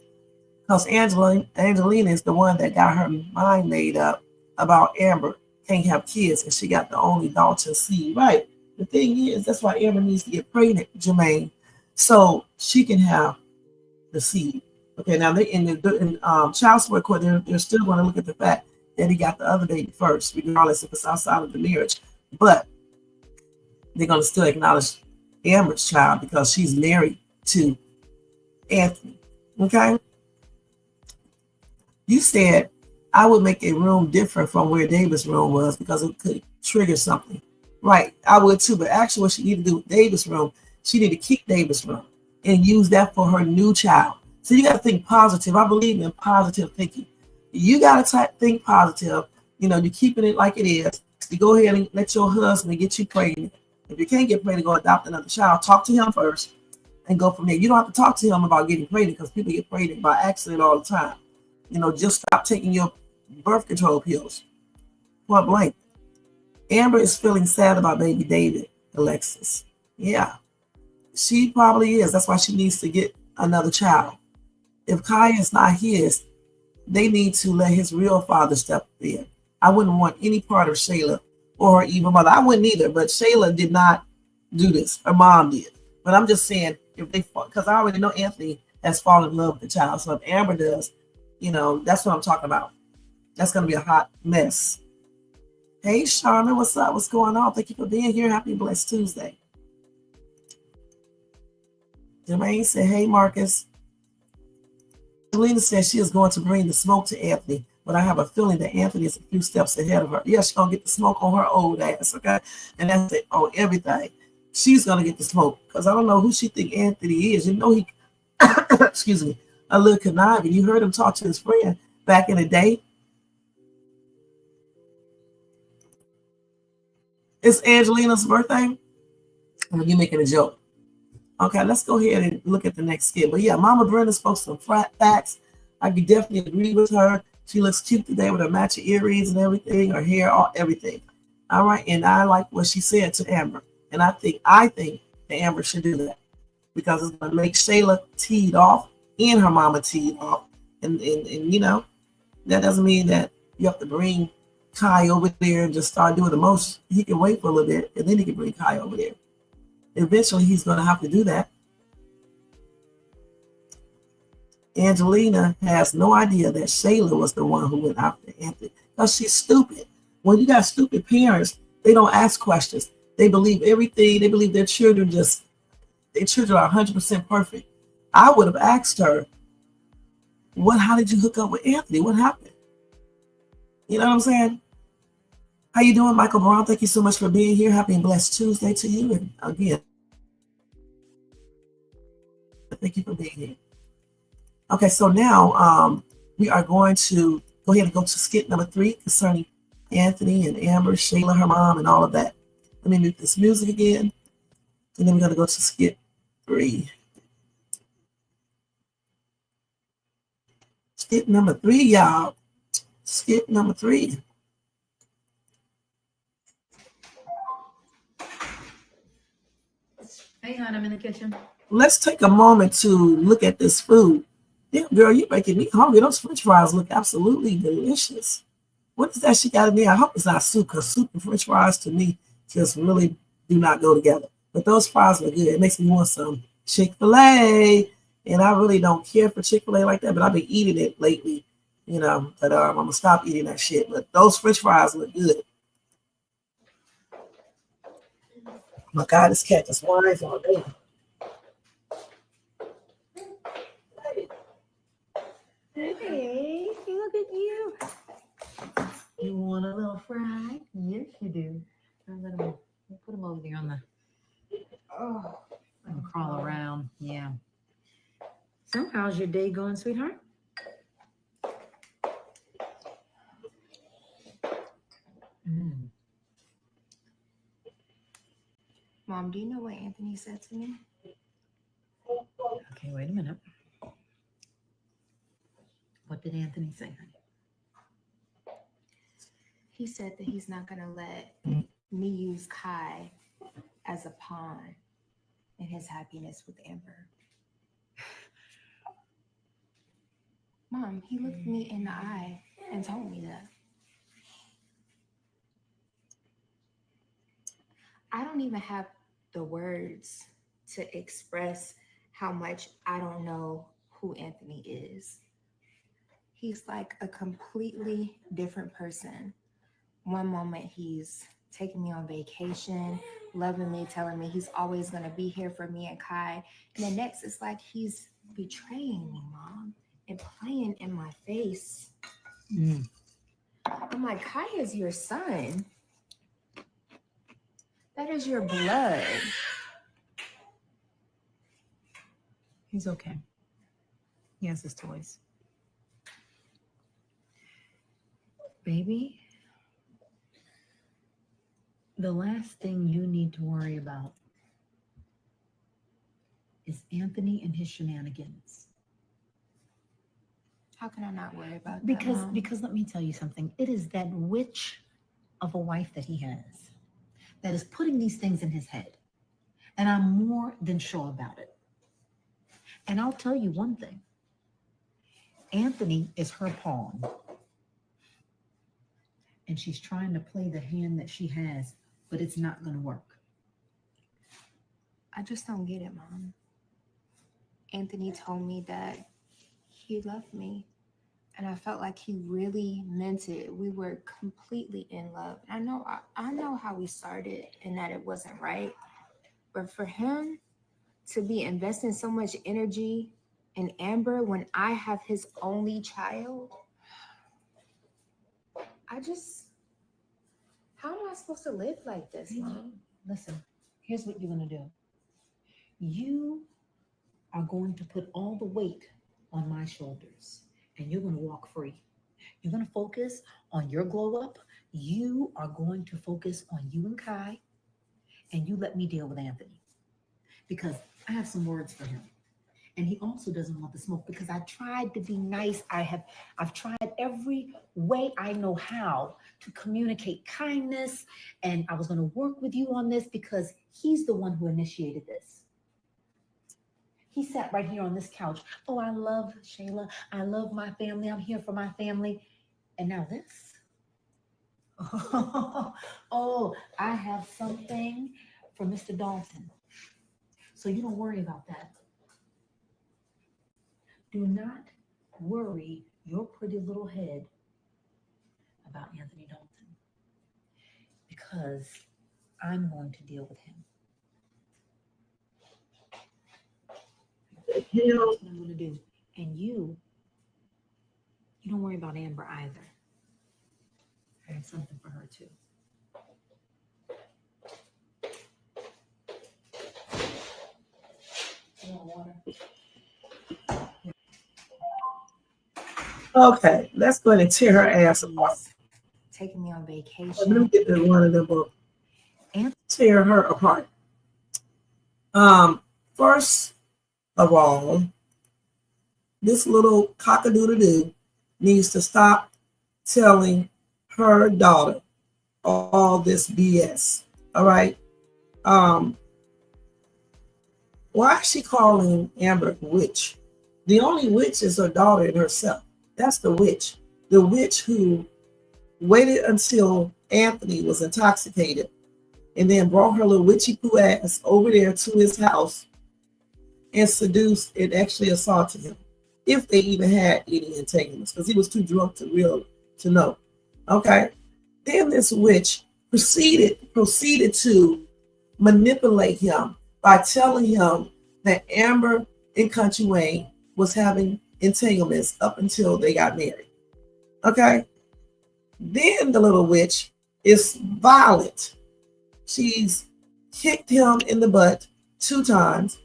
because Angelina is the one that got her mind made up about Amber can't have kids and she got the only daughter seed. Right. The thing is, that's why Amber needs to get pregnant, Jermaine, so she can have the seed. Okay, now in child support court, they're still going to look at the fact that he got the other baby first, regardless if it's outside of the marriage. But they're going to still acknowledge Amber's child because she's married to Anthony. Okay? You said I would make a room different from where David's room was because it could trigger something. Right, I would too. But actually what she needed to do with David's room, she needed to keep David's room and use that for her new child. So you got to think positive. I believe in positive thinking. You got to think positive. You're keeping it like it is. You go ahead and let your husband get you pregnant. If you can't get pregnant, go adopt another child. Talk to him first and go from there. You don't have to talk to him about getting pregnant because people get pregnant by accident all the time. Just stop taking your birth control pills. Point blank. Amber is feeling sad about baby David, Alexis. Yeah, she probably is. That's why she needs to get another child. If Kai is not his, they need to let his real father step in. I wouldn't want any part of Shayla or her evil mother. I wouldn't either, but Shayla did not do this. Her mom did. But I'm just saying, if they, because I already know Anthony has fallen in love with the child. So if Amber does, that's what I'm talking about. That's going to be a hot mess. Hey, Charmin, what's up? What's going on? Thank you for being here. Happy Blessed Tuesday. Jermaine said, hey, Marcus. Selena says she is going to bring the smoke to Anthony, but I have a feeling that Anthony is a few steps ahead of her. Yeah, she's going to get the smoke on her old ass, okay? And that's it, on everything. She's going to get the smoke, because I don't know who she think Anthony is. He, excuse me, a little conniving. You heard him talk to his friend back in the day. It's Angelina's birthday. You making a joke. Okay, let's go ahead and look at the next skit. But yeah, Mama Brenda spoke some facts. I could definitely agree with her. She looks cute today with her matching earrings and everything, her hair, everything. All right, and I like what she said to Amber. And I think that Amber should do that, because it's gonna make Shayla teed off and her mama teed off. And that doesn't mean that you have to bring Kai over there and just start doing the most. He can wait for a little bit, and then he can bring Kai over there. Eventually, he's going to have to do that. Angelina has no idea that Shayla was the one who went after Anthony, because she's stupid. When you got stupid parents, they don't ask questions. They believe everything. They believe their children are 100% perfect. I would have asked her, how did you hook up with Anthony? What happened? You know what I'm saying? How you doing, Michael Brown? Thank you so much for being here. Happy and blessed Tuesday to you. And again, thank you for being here. Okay, so now we are going to go ahead and go to skit number 3 concerning Anthony and Amber, Shayla, her mom, and all of that. Let me mute this music again. And then we're going to go to skit 3. Skit number 3, y'all. Skit number 3. Hang on, I'm in the kitchen. Let's take a moment to look at this food. Damn, girl, you're making me hungry. Those French fries look absolutely delicious. What is that she got in there? I hope it's not soup, because soup and French fries to me just really do not go together. But those fries look good. It makes me want some Chick-fil-A. And I really don't care for Chick-fil-A like that, but I've been eating it lately, but I'm going to stop eating that shit. But those French fries look good. Oh my God, this cat just whines all day. Hey, look at you. You want a little fry? Yes, you do. I'm gonna put them over there on the. Oh, and crawl around. Yeah. So, how's your day going, sweetheart? Mom, do you know what Anthony said to me? Okay, wait a minute. What did Anthony say, honey? He said that he's not going to let me use Kai as a pawn in his happiness with Amber. Mom, he looked me in the eye and told me that. I don't even have the words to express how much I don't know who Anthony is. He's like a completely different person. One moment he's taking me on vacation, loving me, telling me he's always going to be here for me and Kai. And the next, it's like he's betraying me, Mom, and playing in my face. I'm like, Kai is your son. That is your blood. He's okay. He has his toys. Baby, the last thing you need to worry about is Anthony and his shenanigans. How can I not worry about that, Because let me tell you something. It is that witch of a wife that he has that is putting these things in his head. And I'm more than sure about it. And I'll tell you one thing. Anthony is her pawn. And she's trying to play the hand that she has, but it's not going to work. I just don't get it, Mom. Anthony told me that he loved me, and I felt like he really meant it. We were completely in love. I know how we started and that it wasn't right, but for him to be investing so much energy in Amber when I have his only child, how am I supposed to live like this, Mom? Listen, here's what you're going to do. You are going to put all the weight on my shoulders, and you're going to walk free. You're going to focus on your glow up. You are going to focus on you and Kai, and you let me deal with Anthony, because I have some words for him. And he also doesn't want the smoke, because I tried to be nice. I've tried every way I know how to communicate kindness, and I was going to work with you on this because he's the one who initiated this. He sat right here on this couch. Oh, I love Shayla. I love my family. I'm here for my family. And now this. Oh, I have something for Mr. Dalton. So you don't worry about that. Do not worry your pretty little head about Anthony Dalton, because I'm going to deal with him. That's what I'm going to do. And you don't worry about Amber either. I have something for her too. You want water? Okay, let's go ahead and tear her ass apart. Taking me on Let me vacation. get to one of them books. And Tear her apart. First of all, this little cockadoodle-doo needs to stop telling her daughter all this BS. All right. Why is she calling Amber a witch? The only witch is her daughter and herself. That's the witch. The witch who waited until Anthony was intoxicated and then brought her little witchy poo ass over there to his house and seduced and actually assaulted him, if they even had any entanglements, because he was too drunk to know. Okay. Then this witch proceeded to manipulate him by telling him that Amber and Kountry Wayne was having entanglements up until they got married. Okay. Then the little witch is violent. She's kicked him in the butt 2 times.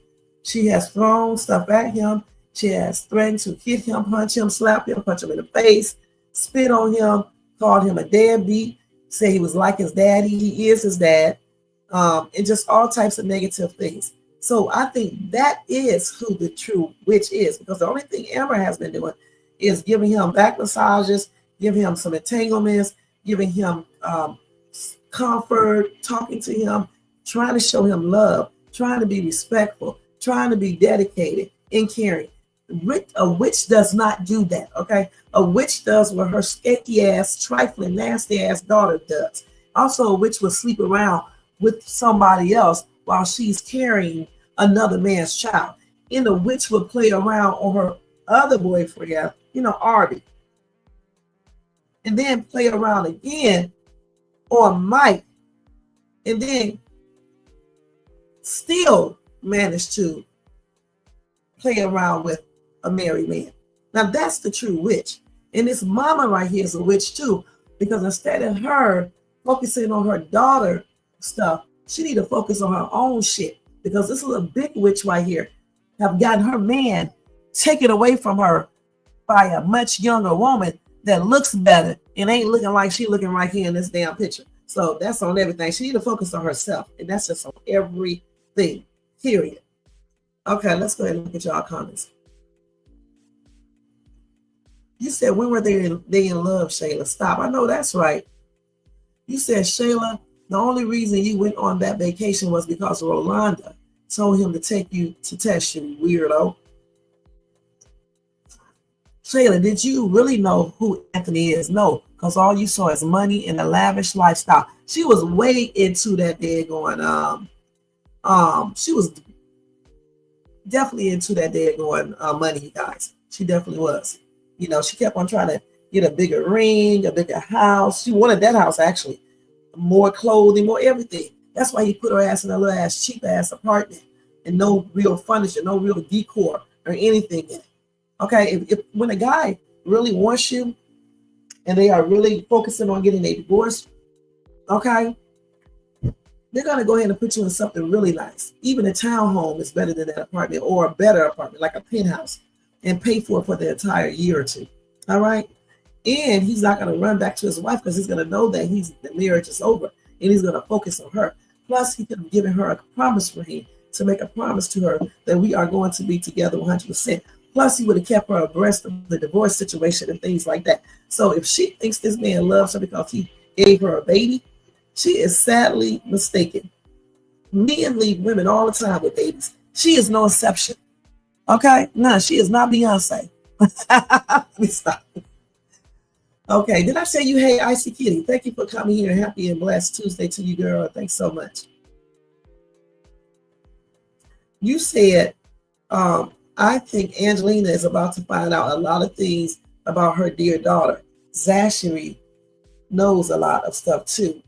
She has thrown stuff at him. She has threatened to hit him, punch him, slap him, punch him in the face, spit on him, called him a deadbeat, say he was like his daddy. He is his dad, and just all types of negative things. So I think that is who the true witch is, because the only thing Amber has been doing is giving him back massages, giving him some entanglements, giving him comfort, talking to him, trying to show him love, trying to be respectful, trying to be dedicated and caring. A witch does not do that, okay? A witch does what her skanky ass, trifling, nasty ass daughter does. Also, a witch will sleep around with somebody else while she's carrying another man's child. And the witch will play around on her other boyfriend, Artie. And then play around again on Mike. And then still manage to play around with a married man. Now that's the true witch. And this mama right here is a witch too, because instead of her focusing on her daughter stuff, she need to focus on her own shit, because this little big witch right here have gotten her man taken away from her by a much younger woman that looks better and ain't looking like she looking right here in this damn picture. So that's on everything. She need to focus on herself, and that's just on everything, period. Okay, let's go ahead and look at y'all comments. You said, when were they in love, Shayla? Stop. I know that's right. You said, Shayla, the only reason you went on that vacation was because Rolanda told him to take you to test you, weirdo. Shayla, did you really know who Anthony is? No, because all you saw is money and a lavish lifestyle. She was way into that daggone She was definitely into that daggone money, you guys. She definitely was. You know, she kept on trying to get a bigger ring, a bigger house. She wanted that house actually. More clothing, more everything. That's why he put her ass in a little ass cheap ass apartment and no real furniture, no real decor or anything in it. Okay, if when a guy really wants you and they are really focusing on getting a divorce, okay, they're gonna go ahead and put you in something really nice. Even a townhome is better than that apartment or a better apartment, like a penthouse, and pay for it for the entire year or two. All right. And he's not gonna run back to his wife because he's gonna know that the marriage is over and he's gonna focus on her. Plus, he could have given her a promise ring to make a promise to her that we are going to be together 100%. Plus, he would have kept her abreast of the divorce situation and things like that. So if she thinks this man loves her because he gave her a baby, she is sadly mistaken. Men leave women all the time with babies. She is no exception. Okay? No, she is not Beyonce. Let me stop. Okay, did I say you hate Icy Kitty? Thank you for coming here. Happy and blessed Tuesday to you, girl. Thanks so much. You said, I think Angelina is about to find out a lot of things about her dear daughter. Zachary knows a lot of stuff too.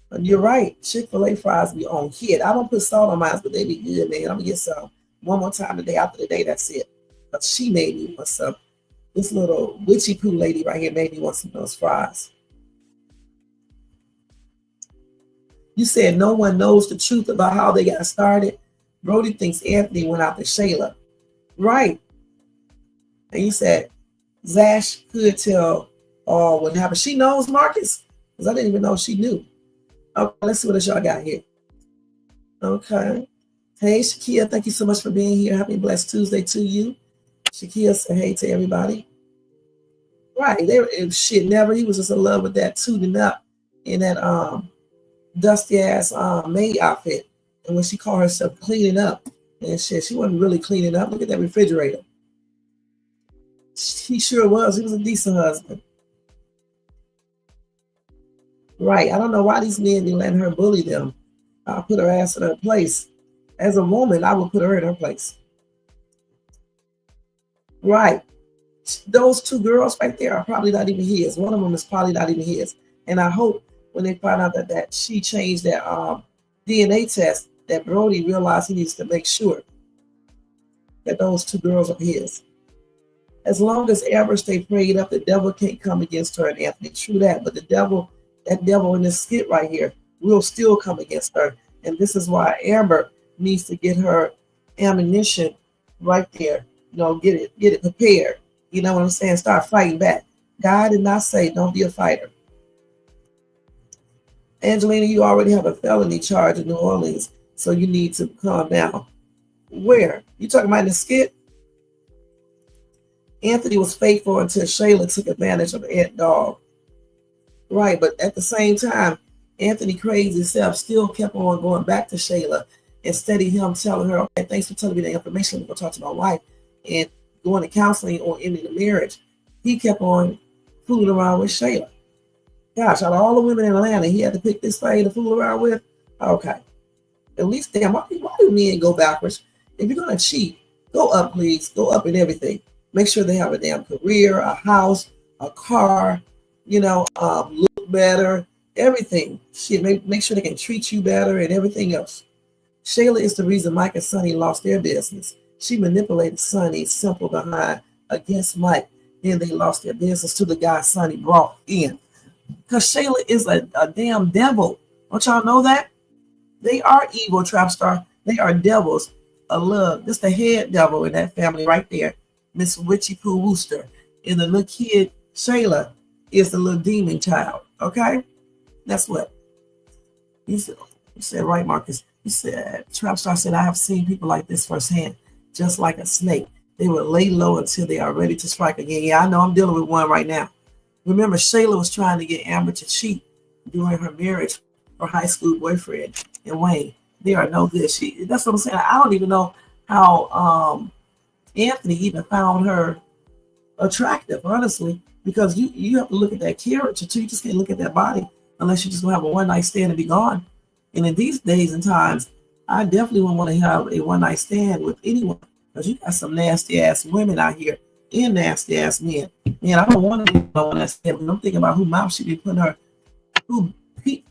And you're right. Chick-fil-A fries be on hit. I don't put salt on mine, but they be good, man. I'm gonna get some one more time today. After the day, that's it. But she made me want some. This little witchy poo lady right here made me want some of those fries. You said no one knows the truth about how they got started. Brody thinks Anthony went out to Shayla. Right. And you said Zash could tell all what happened. She knows Marcus? Because I didn't even know she knew. Okay, let's see what else y'all got here. Okay. Hey, Shakia, thank you so much for being here. Happy blessed Tuesday to you. Shakia said hey to everybody. Right. He was just in love with that tooting up in that dusty ass maid outfit. And when she called herself cleaning up and shit, she wasn't really cleaning up. Look at that refrigerator. He sure was. He was a decent husband. Right. I don't know why these men didn't let her bully them. I'll put her ass in her place. As a woman, I would put her in her place. Right. Those two girls right there are probably not even his. One of them is probably not even his. And I hope when they find out that she changed that DNA test, that Brody realized he needs to make sure that those two girls are his. As long as Amber stay prayed up, the devil can't come against her and Anthony. True that. But that devil in this skit right here will still come against her. And this is why Amber needs to get her ammunition right there. You know, get it prepared. You know what I'm saying? Start fighting back. God did not say don't be a fighter. Angelina, you already have a felony charge in New Orleans, so you need to calm down. Where? You talking about in the skit? Anthony was faithful until Shayla took advantage of Aunt Dog. Right, but at the same time, Anthony crazy self still kept on going back to Shayla instead of him telling her, okay, thanks for telling me the information. I'm going to talk to my wife and going to counseling or ending the marriage. He kept on fooling around with Shayla. Gosh, out of all the women in Atlanta, he had to pick this thing to fool around with. Okay. At least, damn, why do men go backwards? If you're going to cheat, go up, please. Go up in everything. Make sure they have a damn career, a house, a car, look better, everything. Shit, make sure they can treat you better and everything else. Shayla is the reason Mike and Sonny lost their business. She manipulated Sonny's simple behind against Mike. Then they lost their business to the guy Sonny brought in. Because Shayla is a damn devil. Don't y'all know that? They are evil, Trap Star. They are devils. Love. This the head devil in that family right there. Miss Witchy Poo Wooster. And the little kid, Shayla, is the little demon child. Okay? That's what. You said right, Marcus. He said, Trap Star said, I have seen people like this firsthand, just like a snake. They will lay low until they are ready to strike again. Yeah, I know I'm dealing with one right now. Remember, Shayla was trying to get Amber to cheat during her marriage, her high school boyfriend, and Wayne. They are no good. That's what I'm saying. I don't even know how Anthony even found her attractive, honestly, because you have to look at that character too. You just can't look at that body unless you just gonna have a one night stand and be gone. And in these days and times, I definitely wouldn't want to have a one night stand with anyone because you got some nasty ass women out here and nasty ass men. Man, I don't want to be a one night stand. I'm thinking about who mouth she be putting her, who pee,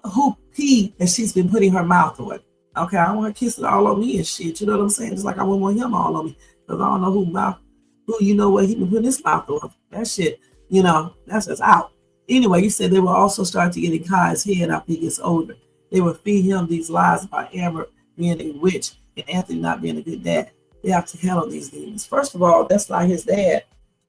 who pee that she's been putting her mouth on. Okay, I don't want her kissing all on me and shit. You know what I'm saying? Just like I wouldn't want him all on me because I don't know who you know what he been putting his mouth on. That shit, that's just out. Anyway, you said they will also start to get in Kai's head after he gets older. They will feed him these lies about Amber being a witch and Anthony not being a good dad. They have to handle these demons. First of all, that's not his dad,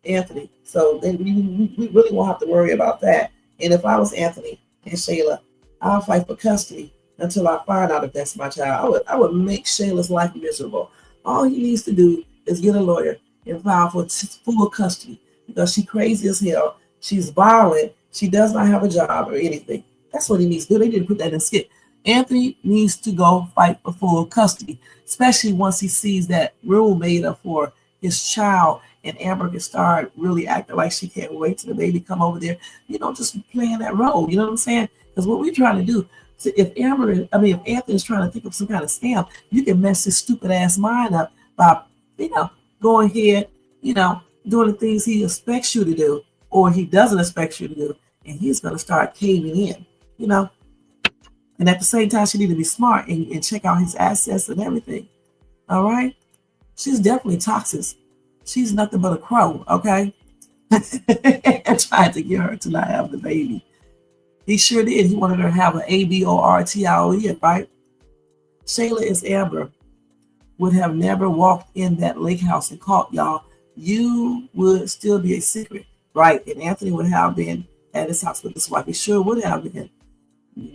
Anthony. So we really won't have to worry about that. And if I was Anthony and Shayla, I'll fight for custody until I find out if that's my child. I would make Shayla's life miserable. All he needs to do is get a lawyer and file for full custody because she's crazy as hell. She's violent. She does not have a job or anything. That's what he needs to do. They need to put that in skit. Anthony needs to go fight for full custody, especially once he sees that room made up for his child and Amber can start really acting like she can't wait till the baby come over there. Just playing that role. You know what I'm saying? Because what we're trying to do, so if Anthony's trying to think of some kind of scam, you can mess his stupid ass mind up by, going ahead, doing the things he expects you to do or he doesn't expect you to do. And he's going to start caving in, And at the same time, she need to be smart and check out his assets and everything. All right? She's definitely toxic. She's nothing but a crow, okay? And tried to get her to not have the baby. He sure did. He wanted her to have an ABORTIOE, right? Shayla is Amber would have never walked in that lake house and caught y'all. You would still be a secret, right? And Anthony would have been at his house with his wife. He sure would have been.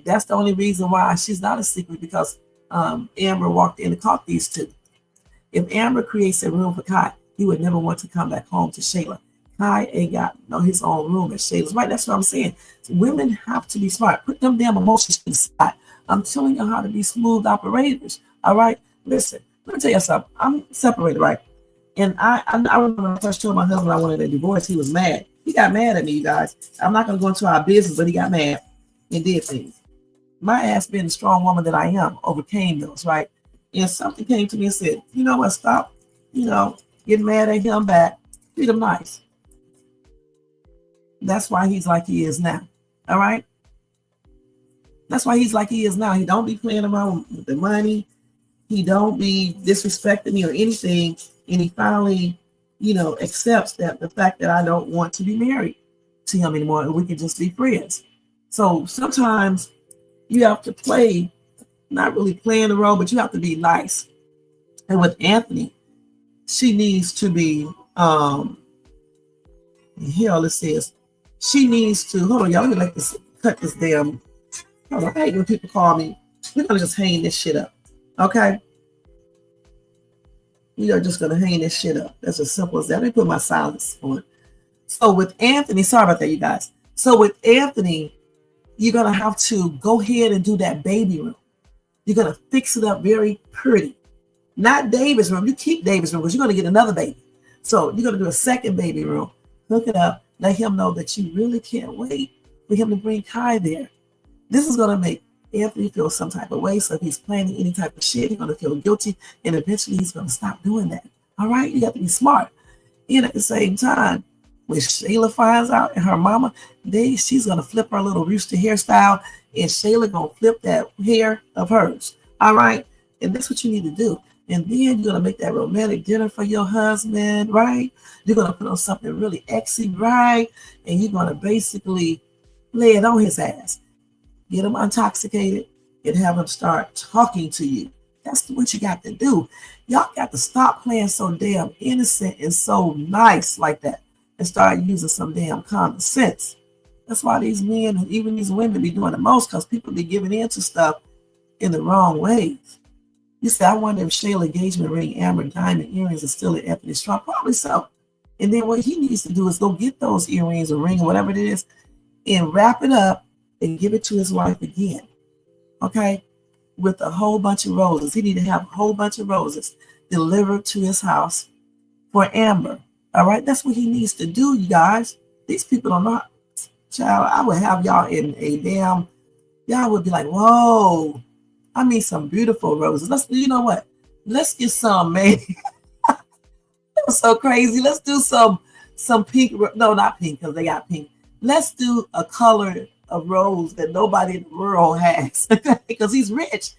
That's the only reason why she's not a secret, because Amber walked in and caught these two. If Amber creates a room for Kai, he would never want to come back home to Shayla. Kai ain't got his own room at Shayla's. Right, that's what I'm saying. So women have to be smart. Put them damn emotions to the side. I'm telling you how to be smooth operators. All right? Listen, let me tell you something. I'm separated, right? And I remember when I first told my husband I wanted a divorce, he was mad. He got mad at me, you guys. I'm not going to go into our business, but he got mad and did things. My ass, being the strong woman that I am, overcame those, right? And something came to me and said, you know what, stop, getting mad at him back. Treat him nice. That's why he's like he is now. All right? That's why he's like he is now. He don't be playing around with the money. He don't be disrespecting me or anything. And he finally, accepts that the fact that I don't want to be married to him anymore and we can just be friends. So sometimes you have to play, not really playing the role, but you have to be nice. And with Anthony, she needs to be, here it says, she needs to, hold on, y'all, let me cut this damn, hold on, I hate when people call me. We're going to just hang this shit up, okay? We are just going to hang this shit up. That's as simple as that. Let me put my silence on. So with Anthony, sorry about that, you guys. So with Anthony, you're going to have to go ahead and do that baby room. You're going to fix it up very pretty. Not David's room. You keep David's room because you're going to get another baby. So you're going to do a second baby room. Hook it up. Let him know that you really can't wait for him to bring Kai there. This is going to make Anthony feel some type of way. So if he's planning any type of shit, he's going to feel guilty. And eventually he's going to stop doing that. All right? You have to be smart. And at the same time, when Shayla finds out and her mama, she's going to flip her little rooster hairstyle. And Shayla going to flip that hair of hers. All right? And that's what you need to do. And then you're going to make that romantic dinner for your husband, right? You're going to put on something really exy, right? And you're going to basically lay it on his ass. Get him intoxicated and have him start talking to you. That's what you got to do. Y'all got to stop playing so damn innocent and so nice like that and start using some damn common sense. That's why these men and even these women be doing the most, because people be giving into stuff in the wrong ways. You say, I wonder if Shayla engagement ring, Amber diamond earrings are still at Anthony's trunk. Probably so. And then what he needs to do is go get those earrings or ring or whatever it is and wrap it up and give it to his wife again. Okay? With a whole bunch of roses. He need to have a whole bunch of roses delivered to his house for Amber. All right? That's what he needs to do, you guys. These people don't know. Child, I would have y'all in a damn, y'all would be like, whoa. I mean, some beautiful roses. You know what? Let's get some made. It was so crazy. Let's do some pink. No, not pink because they got pink. Let's do a color of rose that nobody in the world has because he's rich.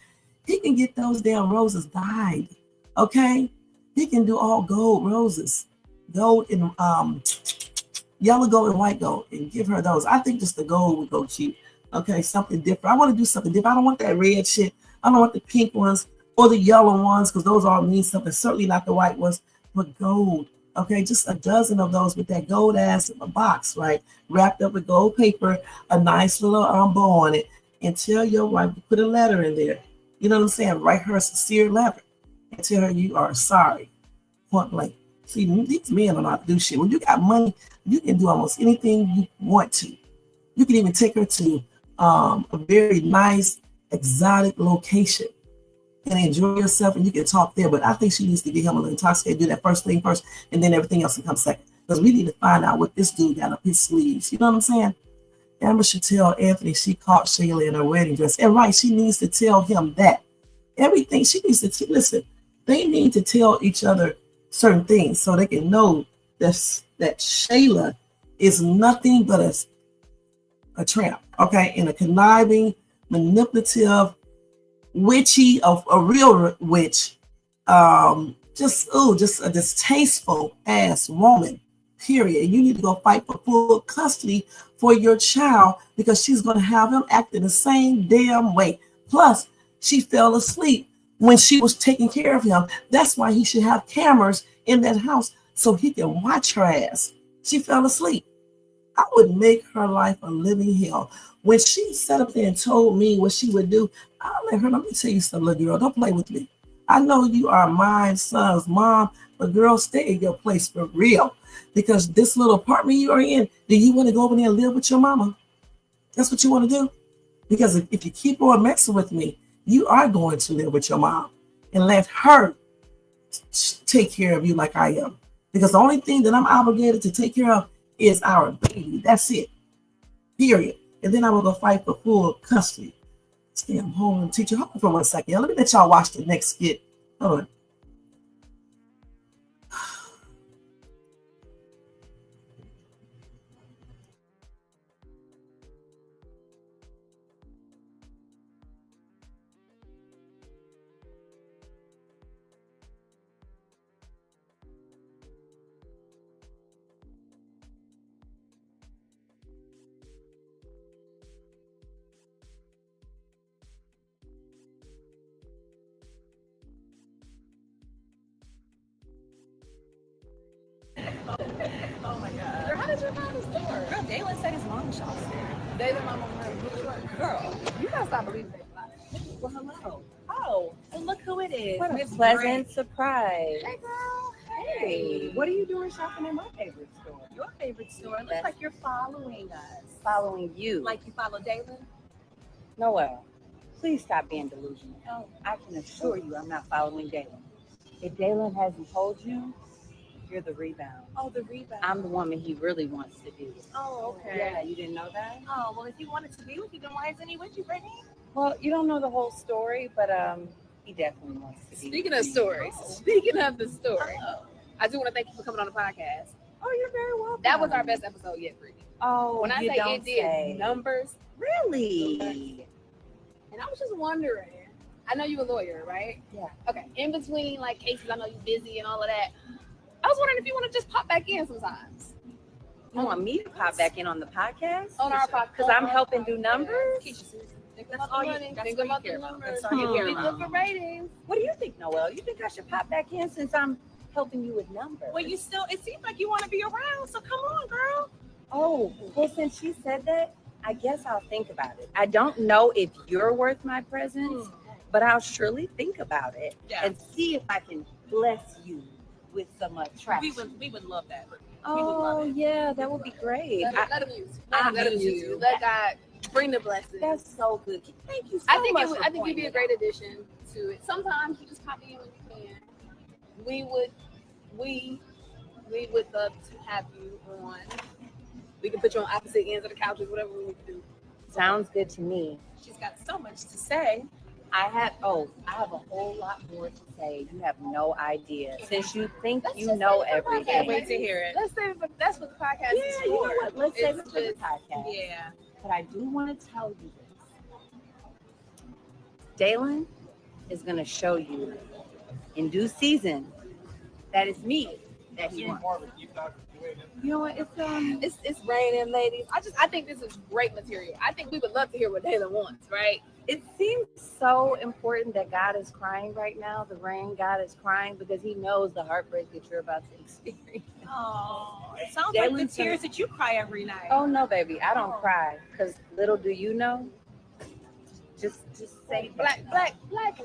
He can get those damn roses dyed. Okay, he can do all gold roses, gold and yellow gold and white gold, and give her those. I think just the gold would go cheap. Okay, something different. I want to do something different. I don't want that red shit. I don't want the pink ones or the yellow ones because those all mean something. Certainly not the white ones, but gold. Okay, just a dozen of those with that gold ass in a box, right? Wrapped up with gold paper, a nice little bow on it, and tell your wife to put a letter in there. You know what I'm saying? Write her a sincere letter and tell her you are sorry. Point blank. See, these men don't know how to do shit. When you got money, you can do almost anything you want to. You can even take her to a very nice, exotic location and enjoy yourself, and you can talk there. But I think she needs to get him a little intoxicated, do that first thing first, and then everything else can come second. Because we need to find out what this dude got up his sleeves. You know what I'm saying? Amber should tell Anthony she caught Shayla in her wedding dress. And right, she needs to tell him that. Everything she needs to listen. They need to tell each other certain things so they can know that Shayla is nothing but a tramp, okay, and a conniving, manipulative, witchy, of a real witch, just a distasteful ass woman. Period. You need to go fight for full custody for your child because she's going to have him acting the same damn way. Plus, she fell asleep when she was taking care of him. That's why he should have cameras in that house so he can watch her ass. She fell asleep. I would make her life a living hell. When she sat up there and told me what she would do, I'll let her, let me tell you something, little girl, don't play with me. I know you are my son's mom, but girl, stay in your place for real. Because this little apartment you are in, do you want to go over there and live with your mama? That's what you want to do? Because if you keep on messing with me, you are going to live with your mom and let her take care of you like I am. Because the only thing that I'm obligated to take care of is our baby. That's it. Period. And then I will go fight for full custody. Stay home and teacher. Hold on for 1 second. Let me let y'all watch the next skit. Hold on. Oh my God. Girl, how did you find the store? Girl, Jalen said his mom shops there. David, mama, girl, you gotta stop believing that. Well, hello. Oh, and look who it is. What a Miss pleasant Grace. surprise. Hey, girl. Hey, what are you doing shopping in my favorite store? Your favorite store. It looks like you're following us. Following you. Like you follow Jalen? Noelle, please stop being delusional. No, I can assure you I'm not following Dalen. If Dalen hasn't told you, you're the rebound. Oh, the rebound. I'm the woman he really wants to be with. Oh, okay. Yeah, you didn't know that? Oh, well, if he wanted to be with you, then why isn't he with you, Brittany? Well, you don't know the whole story, but he definitely wants to be Speaking with of you. stories, speaking of the story, I do want to thank you for coming on the podcast. Oh, you're very welcome. That was our best episode yet, Brittany. Oh, When I you say don't it did say. numbers, Really? and I was just wondering. I know you're a lawyer, right? Yeah. Okay. In between like cases, I know you're busy and all of that. I was wondering if you want to just pop back in sometimes. You want me to pop back in on the podcast? On our podcast. Because I'm helping do numbers? That's all you care about. That's all you care We about. good for ratings. What do you think, Noelle? You think I should pop back in since I'm helping you with numbers? Well, you still, it seems like you want to be around, so come on, girl. Oh, well, since she said that, I guess I'll think about it. I don't know if you're worth my presence, but I'll surely think about it and see if I can bless you with some attraction. We would love that. Oh, yeah, that would be great. Let him use you. Let him use you. Let God bring the blessing. That's so good. Thank you so I think much. I think you'd be a great addition to it. Sometimes you just pop in when you can. We would love to have you on. We can put you on opposite ends of the couches, whatever we need to do. Sounds good to me. She's got so much to say. I have a whole lot more to say. You have no idea. Since you think you know everything. Can't wait to hear it. Let's say that's what the podcast is for. You know what? Let's save it for the It's podcast. Yeah. But I do want to tell you this. Dalen is going to show you in due season that it's me that he wants. You know what? It's raining, ladies. I think this is great material. I think we would love to hear what Dalen wants, right? It seems so important that God is crying right now. The rain God is crying because he knows the heartbreak that you're about to experience. Oh, it sounds like the tears that you cry every night. Oh no, baby, I don't cry. Because little do you know. Just say black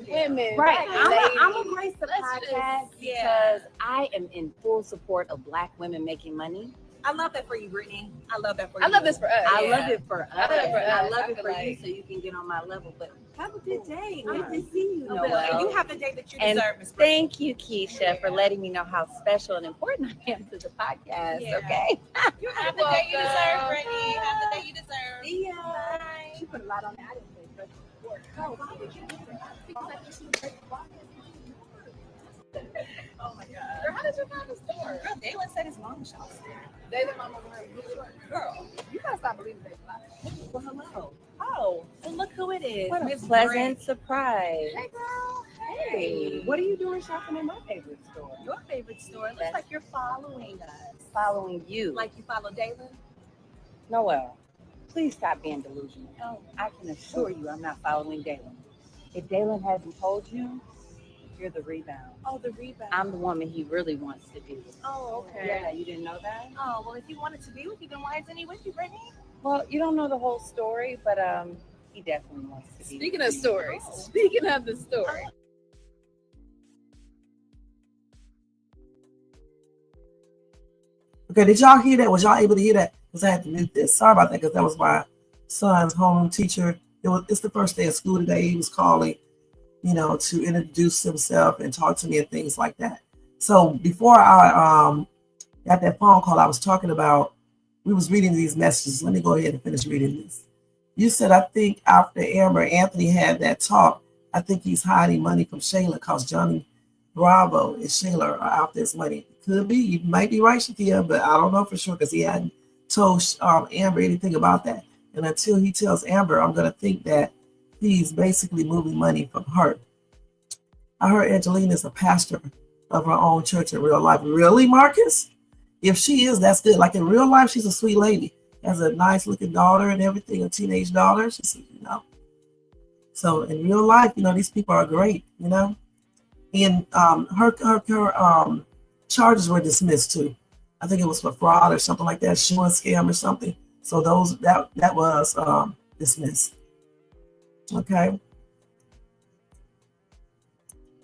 women. Right. Black I'm gonna grace the podcast yeah. because I am in full support of Black women making money. I love that for you, Brittany. I love that for you. I love this for us. I love it for us. I love it for like you so you can get on my level. But have a good day. Good to see you, Noel. And you have the day that you And deserve, Miss Brittany. thank you, Keisha, for letting me know how special and important I am to the podcast. Yeah. Okay. You have the day you deserve, Brittany. Have the day you deserve. See ya. Bye. She put a lot on that. I didn't say but Oh, why would you do that? Because I just oh my God. Girl, how did you find the store? Girl, Dalen said his mom shops there. Dalen mama wearing blue shorts. Girl, you gotta stop believing they lie. Well, hello. Oh, well, look who it is. what a Miss pleasant Brett. surprise. Hey, girl. Hey, what are you doing shopping in my favorite store? Your favorite store. Looks That's- like you're following us. Following you. Like you follow Dalen? Noel, please stop being delusional. Oh, I can assure you I'm not following Dalen. If Dalen hasn't told you, you're the rebound. Oh, the rebound. I'm the woman he really wants to be with. Oh, okay. Yeah, you didn't know that? Oh, well, if he wanted to be with you, then why isn't he with you, Brittany? Well, you don't know the whole story, but he definitely wants to be. Speaking of stories, speaking of the story. Okay, did y'all hear that? Was y'all able to hear that? Because I had to mute this. Sorry about that, because that was my son's homeroom teacher. It's the first day of school today. He was calling, to introduce himself and talk to me and things like that. So before I got that phone call, I was talking about, we was reading these messages. Let me go ahead and finish reading this. You said, I think after Amber, Anthony had that talk, I think he's hiding money from Shayla because Johnny Bravo and Shayla are out this money. Could be. You might be right, Shakia, but I don't know for sure because he hadn't told Amber anything about that. And until he tells Amber, I'm going to think that he's basically moving money from her. I heard Angelina is a pastor of her own church in real life. Really, Marcus? If she is, that's good. Like in real life, she's a sweet lady. Has a nice looking daughter and everything, a teenage daughter. She's, So in real life, these people are great, And her charges were dismissed too. I think it was for fraud or something like that, insurance scam or something. So that was dismissed. Okay.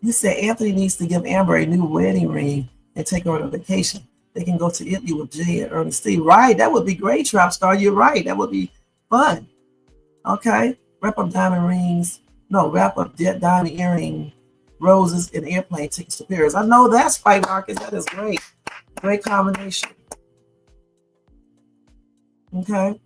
You said Anthony needs to give Amber a new wedding ring and take her on a vacation. They can go to Italy with Jay and Ernestine. Right, that would be great, Trap Star. You're right. That would be fun. Okay. Wrap up diamond rings. No, wrap up diamond earring, roses, and airplane tickets to Paris. I know that's right, Marcus. That is great. Great combination. Okay.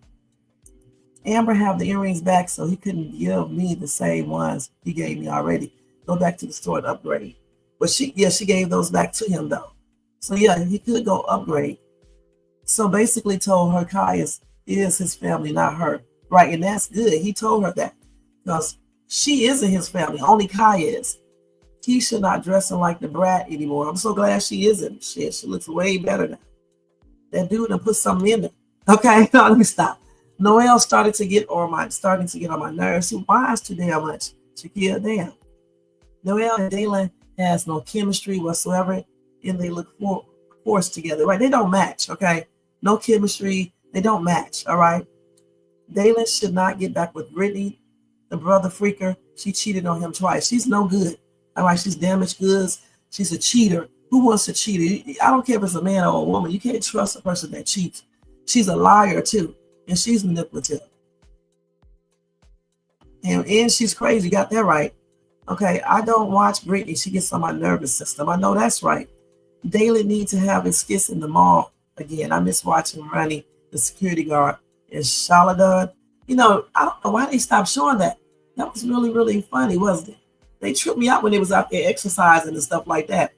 Amber have the earrings back, so he couldn't give me the same ones he gave me already. Go back to the store and upgrade. But she gave those back to him though. So yeah, he could go upgrade. So basically told her Kai is his family, not her. Right, and that's good. He told her that because she isn't his family. Only Kai is. Keisha not dressing like the brat anymore. I'm so glad she isn't. Shit, she looks way better now. That dude done put something in it. Okay, no, let me stop. Noelle starting to get on my nerves. She whines too damn much. Shakia, damn. Noelle and Dalen has no chemistry whatsoever, and they look forced together. Right? They don't match. Okay, no chemistry. They don't match. All right. Dalen should not get back with Brittany, the brother freaker. She cheated on him twice. She's no good. All right, she's damaged goods. She's a cheater. Who wants to cheat? I don't care if it's a man or a woman. You can't trust a person that cheats. She's a liar too, and she's manipulative. And she's crazy. Got that right. Okay, I don't watch Brittany. She gets on my nervous system. I know that's right. Dalen needs to have his skits in the mall again. I miss watching Ronnie, the security guard, and Shayla. I don't know why they stopped showing that. That was really, really funny, wasn't it? They tripped me out when they was out there exercising and stuff like that.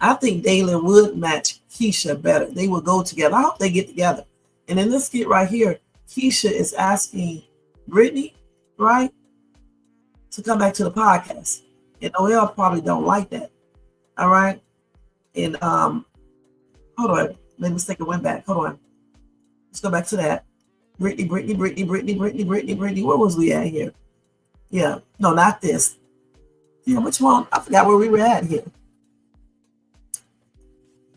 I think Dalen would match Keisha better. They would go together. I hope they get together. And in this skit right here, Keisha is asking Brittany, right, to come back to the podcast. And Noelle probably don't like that. All right. And hold on. Made a mistake and went back. Hold on. Let's go back to that. Brittany. Where was we at here? Yeah. No, not this. Yeah, which one? I forgot where we were at here.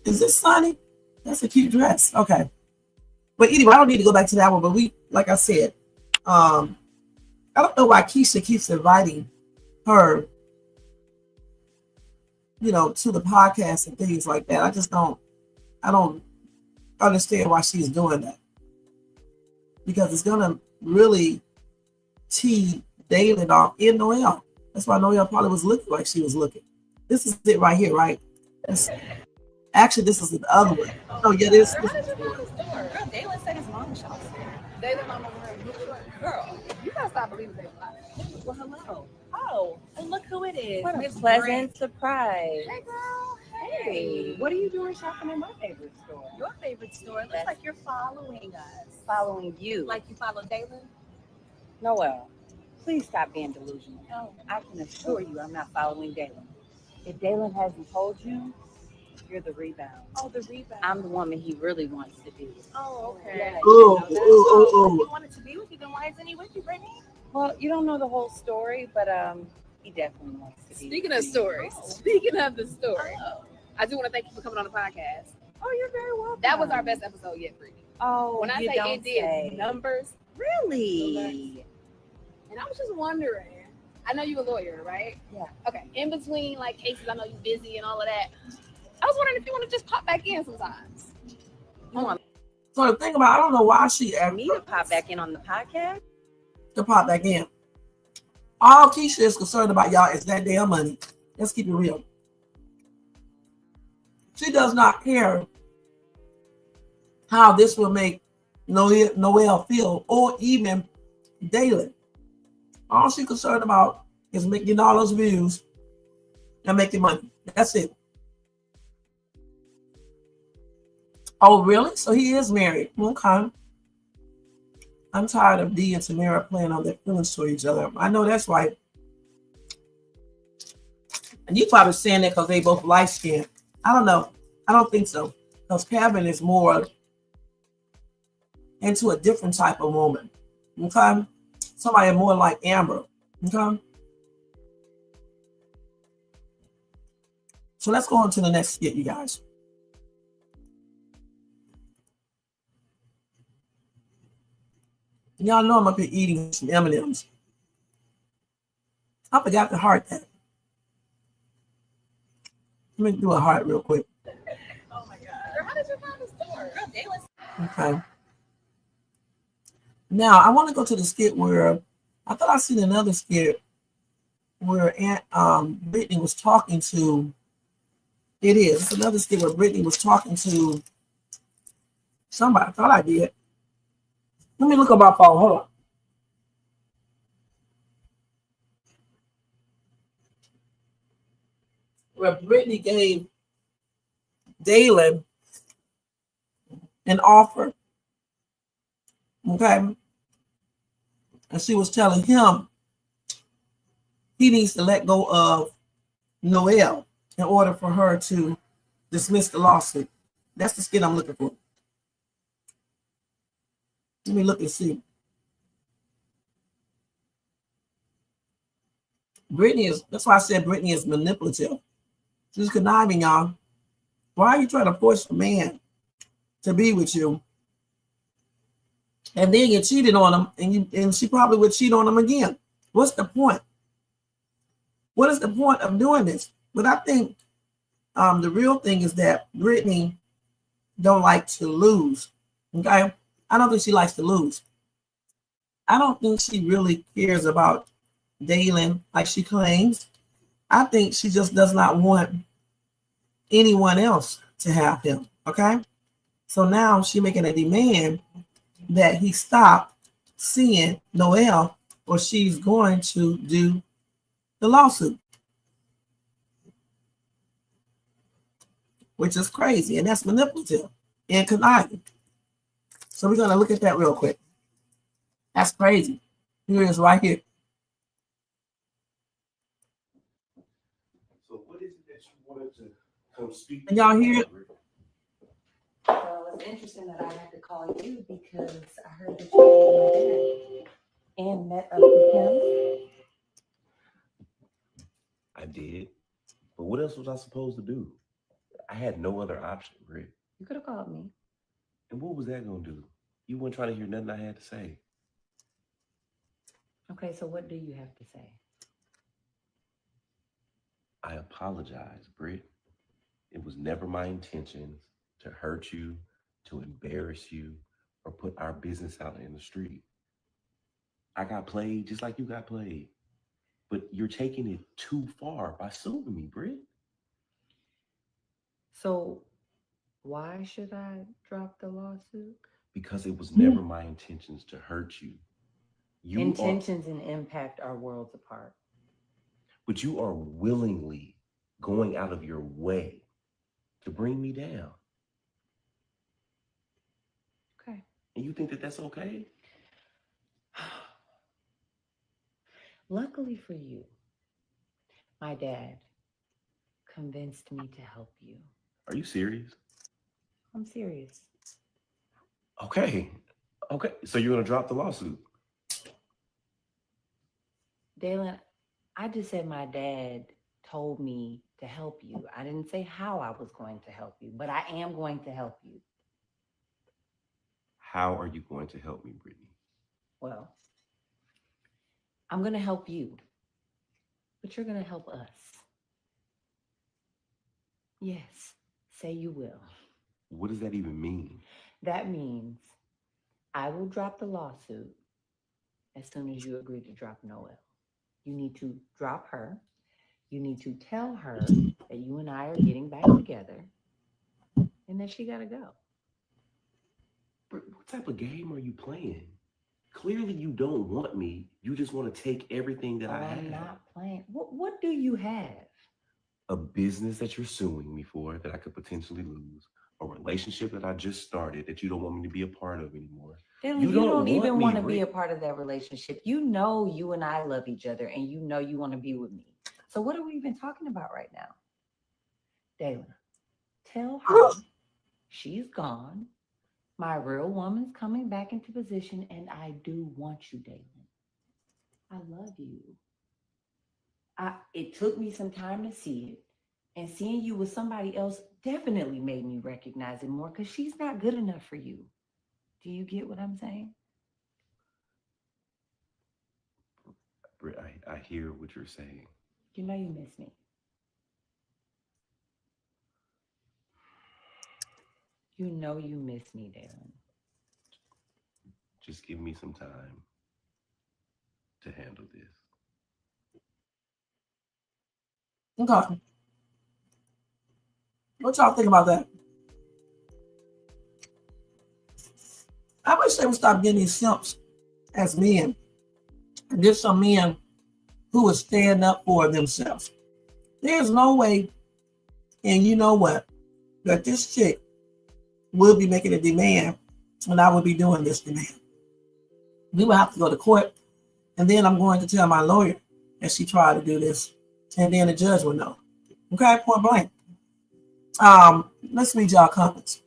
Is this Sunny? That's a cute dress. Okay. But anyway, I don't need to go back to that one. But we, like I said, I don't know why Keisha keeps inviting her, you know, to the podcast and things like that. I don't understand why she's doing that. Because it's gonna really tee Dalen off in Noelle. That's why Noelle probably was looking like she was looking. This is it right here, right? Actually, this is the other one. Oh, yeah, this. How did you find the store? Girl, Dalen said his mom shops there. Dalen mama wearing blue shorts. Girl, you gotta stop believing they lie. Well, hello. Oh, and look who it is. What a Miss pleasant Brent. surprise. Hey, girl. Hey, what are you doing shopping in my favorite store? Your favorite store. It looks like you're following us. Following you. Like you follow Dalen? Noelle, please stop being delusional. No, I can assure you I'm not following Dalen. If Dalen hasn't told you, you're the rebound. Oh, the rebound. I'm the woman he really wants to be with. Oh, okay. Yeah. Ooh. If he wanted to be with you, then why isn't he with you, Brittany? Well, you don't know the whole story, but he definitely wants to be. Speaking with of me. stories, speaking of the story, I do want to thank you for coming on the podcast. Oh, you're very welcome. That was our best episode yet, Brittany. Oh, When I you say don't it did say. numbers, Really? and I was just wondering. I know you a lawyer, right? Yeah. Okay. In between like cases, I know you busy and all of that. I was wondering if you want to just pop back in sometimes. You want So the thing about, I don't know why she asked me to pop back in on the podcast? to pop back in. All Keisha is concerned about, y'all, is that damn money. Let's keep it real. She does not care how this will make Noelle feel, or even Dalen. All she's concerned about is making all those views and making money. That's it. Oh, really? So he is married. Okay. I'm tired of Dee and Tamara playing on their feelings to each other. I know that's right. And you probably saying that because they both light skinned. I don't know. I don't think so. Because Kevin is more into a different type of woman. Okay? Somebody more like Amber. Okay? So let's go on to the next skit, you guys. Y'all know I'm up here eating some M&Ms. I forgot to heart that. Let me do a heart real quick. Oh my God. Girl, how did you find the store? Girl, Dalen. Okay. Now, I want to go to the skit where I thought I seen another skit where Brittany was talking to, it is. It's another skit where Brittany was talking to somebody. I thought I did. Let me look at my phone. Hold on. Where Brittany gave Dalen an offer. Okay. And she was telling him he needs to let go of Noelle in order for her to dismiss the lawsuit. That's the skit I'm looking for. Let me look and see. Brittany is, that's why I said Brittany is manipulative. She's conniving, y'all. Why are you trying to force a man to be with you? And then you cheated on him, and she probably would cheat on him again. What's the point? What is the point of doing this? But I think the real thing is that Brittany don't like to lose. Okay? I don't think she likes to lose. I don't think she really cares about Dalen like she claims. I think she just does not want anyone else to have him. Okay? So now she's making a demand that he stop seeing Noelle or she's going to do the lawsuit, which is crazy, and that's manipulative and conniving. So we're going to look at that real quick. That's crazy. Here it is right here. So what is it that you wanted to come speak? Can y'all hear it? Well, it's interesting that I had to call you because I heard that you called my dad and met up with him. I did. But what else was I supposed to do? I had no other option, Rick. You could have called me. And what was that going to do? You weren't trying to hear nothing I had to say. Okay, so what do you have to say? I apologize, Britt. It was never my intentions to hurt you, to embarrass you, or put our business out in the street. I got played just like you got played. But you're taking it too far by suing me, Britt. So why should I drop the lawsuit? Because it was never my intentions to hurt you. Intentions and impact are worlds apart. But you are willingly going out of your way to bring me down. Okay. And you think that that's okay? Luckily for you, my dad convinced me to help you. Are you serious? I'm serious. Okay. So you're going to drop the lawsuit? Dalen, I just said my dad told me to help you. I didn't say how I was going to help you, but I am going to help you. How are you going to help me, Brittany? Well, I'm going to help you, but you're going to help us. Yes, say you will. What does that even mean? That means I will drop the lawsuit as soon as you agree to drop Noelle. You need to drop her. You need to tell her that you and I are getting back together and that she got to go. What type of game are you playing? Clearly you don't want me. You just want to take everything that I have. I'm not playing. What do you have? A business that you're suing me for that I could potentially lose. A relationship that I just started that you don't want me to be a part of anymore. Dylan, you don't even want to be a part of that relationship. You know you and I love each other and you know you want to be with me. So what are we even talking about right now? Dalen, tell her she's gone. My real woman's coming back into position and I do want you, Dalen. I love you. It took me some time to see it. And seeing you with somebody else definitely made me recognize it more because she's not good enough for you. Do you get what I'm saying? Britt, I hear what you're saying. You know you miss me. You know you miss me, Darren. Just give me some time to handle this. Okay. What y'all think about that? I wish they would stop getting these simps as men. And there's some men who would stand up for themselves. There's no way, and you know what, that this chick will be making a demand and I will be doing this demand. We will have to go to court, and then I'm going to tell my lawyer that she tried to do this, and then the judge will know. Okay, point blank. Let's read y'all comments.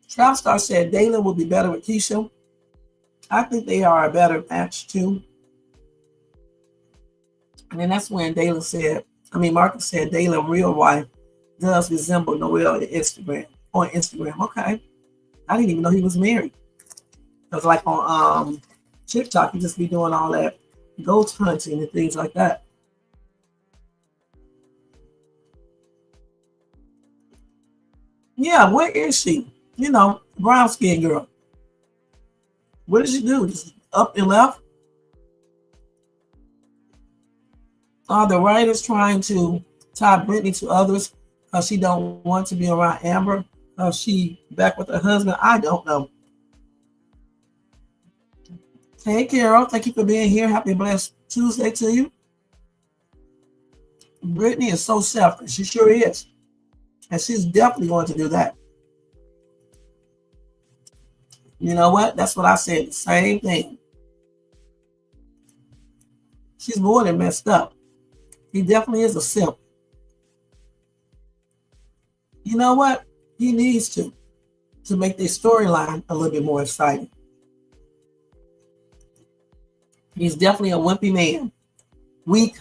Trapstar said Dalen will be better with Keisha. I think they are a better match too. And then that's when Marcus said Dalen real wife does resemble Noelle on Instagram. Okay. I didn't even know he was married. Because like on TikTok, he just be doing all that ghost hunting and things like that. Yeah, where is she? You know, brown skin girl. What did she do? Just up and left? Are the writers trying to tie Brittany to others because she don't want to be around Amber she back with her husband? I don't know. Hey, Carol, thank you for being here. Happy blessed Tuesday to you. Brittany is so selfish. She sure is. And she's definitely going to do that. You know what? That's what I said. The same thing. She's more than messed up. He definitely is a simp. You know what? He needs to make their storyline a little bit more exciting. He's definitely a wimpy man. Weak.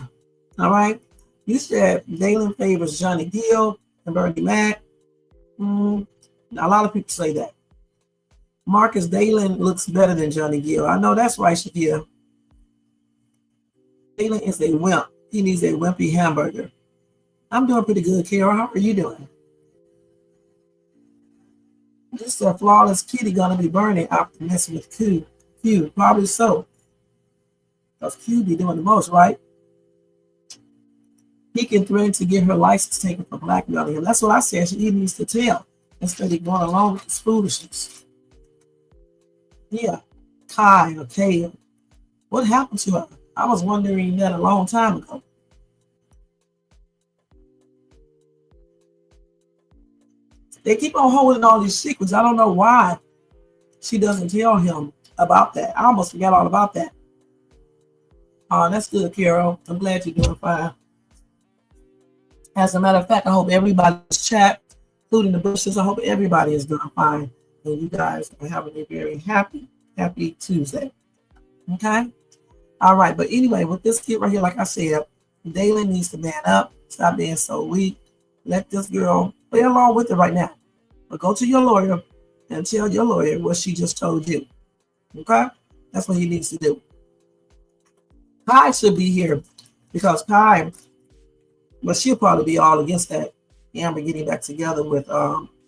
All right. You said Dalen favors Johnny Gill and Bernie Mac. A lot of people say that. Marcus Dalen looks better than Johnny Gill. I know that's right, Shakia. Dalen is a wimp. He needs a wimpy hamburger. I'm doing pretty good, Carol. How are you doing? This flawless kitty gonna be burning after messing with Q. Probably so. Because Q be doing the most, right? He can threaten to get her license taken for blackmailing him. That's what I said. He needs to tell instead of going along with this foolishness. Yeah. Kai or Kale. What happened to her? I was wondering that a long time ago. They keep on holding all these secrets. I don't know why she doesn't tell him about that. I almost forgot all about that. Oh, that's good, Carol. I'm glad you're doing fine. As a matter of fact, I hope everybody's chat, including the Bushes, I hope everybody is doing fine. And you guys are having a very happy Tuesday. Okay? All right. But anyway, with this kid right here, like I said, Dalen needs to man up. Stop being so weak. Let this girl play along with it right now. But go to your lawyer and tell your lawyer what she just told you. Okay? That's what he needs to do. Kai should be here because Kai, but she'll probably be all against that Amber getting back together with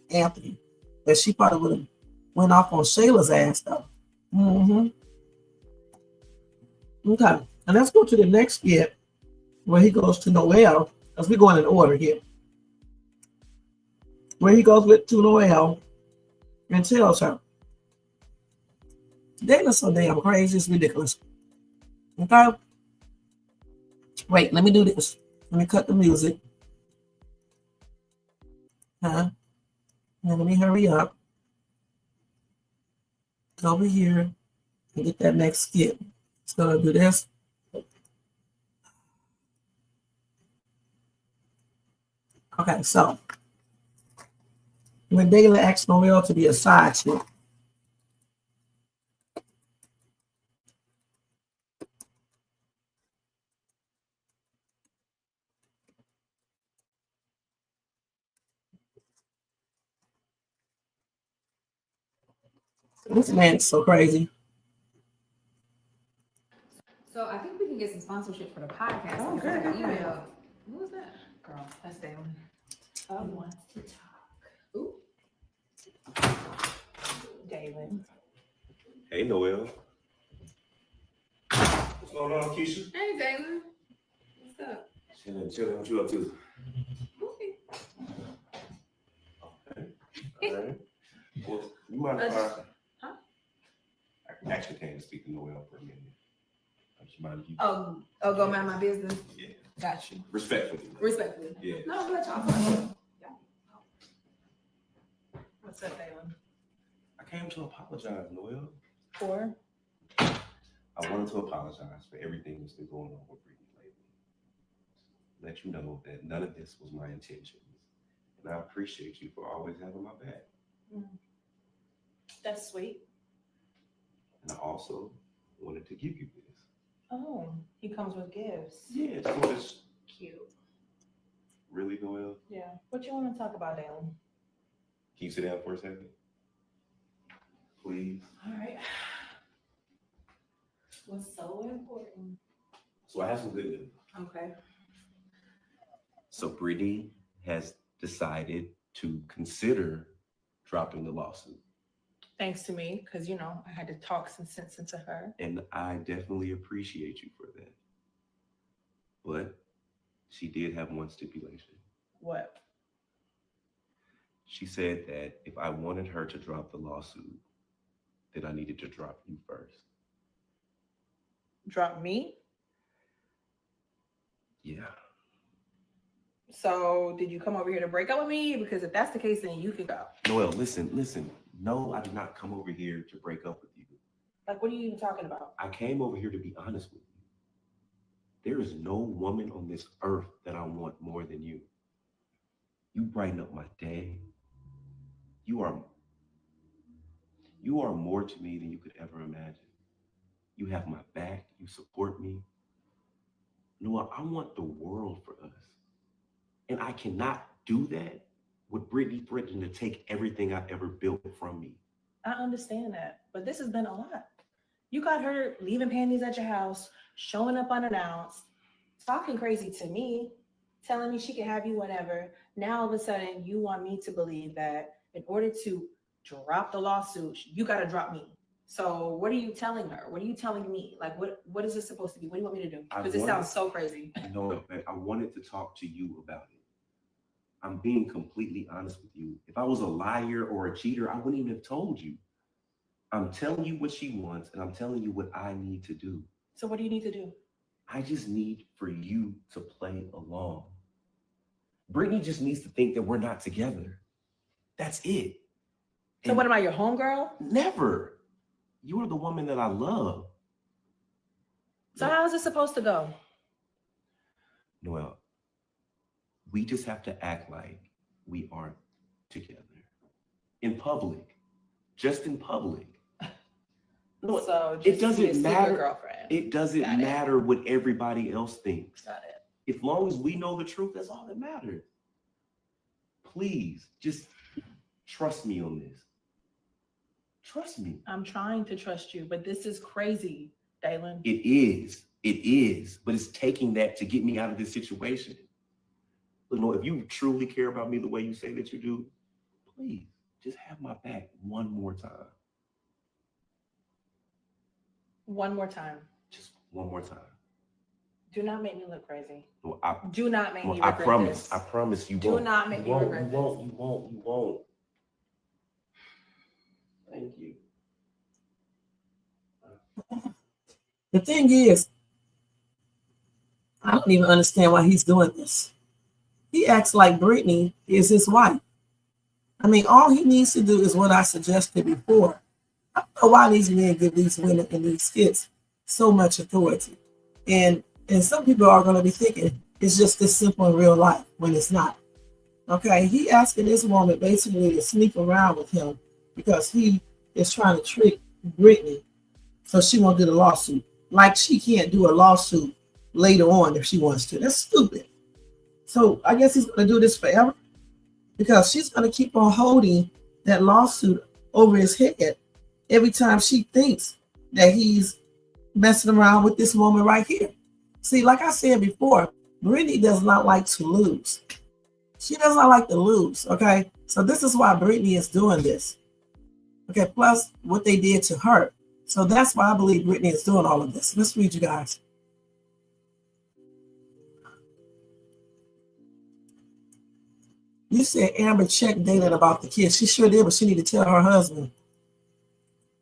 Anthony. But she probably would have went off on Shayla's ass though. Okay, and let's go to the next skit where he goes to Noelle, because we're going in order here. Where he goes to Noelle and tells her, Dana's so damn crazy, it's ridiculous. Okay? Wait, let me do this. Let me cut the music. Now let me hurry up. Go over here and get that next skit. It's gonna do this. Okay, so when Dayla asked Noelle to be a side chick, this man is so crazy. So I think we can get some sponsorship for the podcast. Oh, because I good. got an email. Who was that? Girl, that's Dalen. I want to talk. Ooh. Dalen. Hey, Noelle. What's going on, Keisha? Hey, Dalen. What's up? Chilling. What you up to? Okay. Okay. All right. Well, you mind if Huh? I actually can't speak to Noelle for a minute. You mind if you? Oh, go mind my business. Yeah. Got you. Respectfully. Yeah. No, I'm glad y'all. What's up, Dalen? I came to apologize, Noelle. For? I wanted to apologize for everything that's been going on with Brittany lately. Let you know that none of this was my intentions. And I appreciate you for always having my back. That's sweet. And I also wanted to give you this. Oh, he comes with gifts. Yeah, it's for this. Cute. Really, Noelle? Yeah. What you want to talk about, Dalen? Can you sit down for a second? Please. All right. What's so important? So I have some good news. Okay. So Brittany has decided to consider dropping the lawsuit. Thanks to me, because, I had to talk some sense into her. And I definitely appreciate you for that. But she did have one stipulation. What? She said that if I wanted her to drop the lawsuit, then I needed to drop you first. Drop me? Yeah. So did you come over here to break up with me? Because if that's the case, then you can go. Noel, listen. No, I did not come over here to break up with you. Like, what are you even talking about? I came over here to be honest with you. There is no woman on this earth that I want more than you. You brighten up my day. You are more to me than you could ever imagine. You have my back. You support me. Noah, I want the world for us. And I cannot do that with Brittany threatening to take everything I've ever built from me. I understand that, but this has been a lot. You got her leaving panties at your house, showing up unannounced, talking crazy to me, telling me she can have you whenever. Now all of a sudden you want me to believe that in order to drop the lawsuit, you got to drop me. So what are you telling her? What are you telling me? Like, what is this supposed to be? What do you want me to do? Because it sounds so crazy. No, I wanted to talk to you about it. I'm being completely honest with you. If I was a liar or a cheater, I wouldn't even have told you. I'm telling you what she wants, and I'm telling you what I need to do. So what do you need to do? I just need for you to play along. Brittany just needs to think that we're not together. That's it. So And what am I, your homegirl? never. You are the woman that I love. So how is this supposed to go? Noel, we just have to act like we aren't together. In public. Just in public. No, So it just be a doesn't secret matter. girlfriend. It doesn't Got it. matter what everybody else thinks. Got it. As long as we know the truth, that's all that matters. Please, just trust me on this. Trust me. I'm trying to trust you, but this is crazy, Dalen. It is, but it's taking that to get me out of this situation. You know, if you truly care about me the way you say that you do, please just have my back one more time. One more time. Just one more time. Do not make me look crazy. No, Do not make me I regret promise. this. I promise you Do won't. not make me regret this. You won't. Thank you. The thing is, I don't even understand why he's doing this. He acts like Brittany is his wife. I mean, all he needs to do is what I suggested before. I don't know why these men give these women in these skits so much authority. And some people are going to be thinking it's just this simple in real life when it's not. Okay, he asking this woman basically to sneak around with him because he is trying to trick Brittany so she won't get a lawsuit. Like she can't do a lawsuit later on if she wants to. That's stupid. So I guess he's going to do this forever because she's going to keep on holding that lawsuit over his head every time she thinks that he's messing around with this woman right here. See, like I said before, Brittany does not like to lose. She does not like to lose, okay? So this is why Brittany is doing this. Okay, plus what they did to her. So that's why I believe Brittany is doing all of this. Let's read you guys. You said Amber checked Dalen about the kids. She sure did, but she need to tell her husband.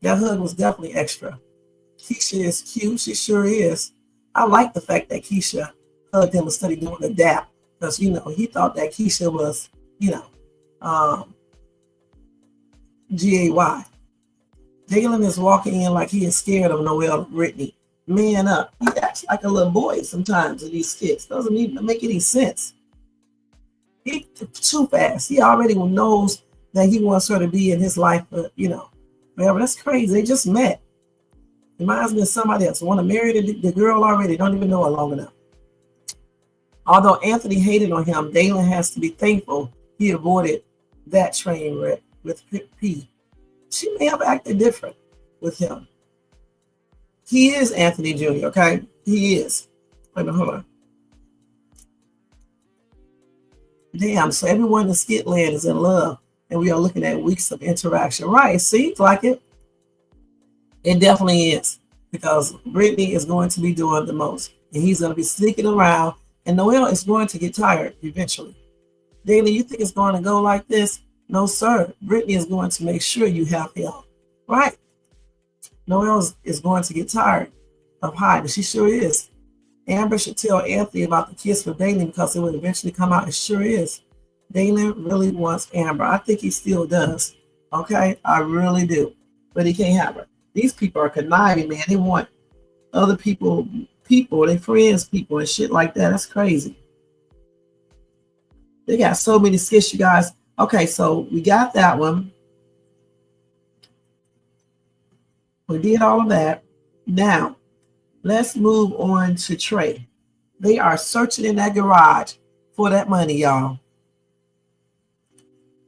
That hug was definitely extra. Keisha is cute. She sure is. I like the fact that Keisha hugged him instead of doing the dap. Because, you know, he thought that Keisha was, you know, G-A-Y. Dalen is walking in like he is scared of Noel Brittany. Man up. He acts like a little boy sometimes in these skits. Doesn't even make any sense. He too fast. He already knows that he wants her to be in his life, you know, whatever. That's crazy. They just met. Reminds me of somebody else. Want to marry the girl already. Don't even know her long enough. Although Anthony hated on him, Dalen has to be thankful he avoided that train wreck with P. She may have acted different with him. He is Anthony Jr., okay? He is. Wait a minute, hold on. Damn, so everyone in Skitland is in love, and we are looking at weeks of interaction. Right, it seems like it. It definitely is, because Brittany is going to be doing the most, and he's going to be sneaking around, and Noel is going to get tired eventually. Daily, you think it's going to go like this? No, sir. Brittany is going to make sure you have help. Right? Noelle is going to get tired of hiding. She sure is. Amber should tell Anthony about the kiss for Dalen because it would eventually come out. It sure is. Dalen really wants Amber. I think he still does. Okay? I really do. But he can't have her. These people are conniving, man. They want other people, their friends, people, and shit like that. That's crazy. They got so many skits, you guys. Okay, so we got that one. We did all of that. Now, let's move on to Trey. They are searching in that garage for that money, y'all.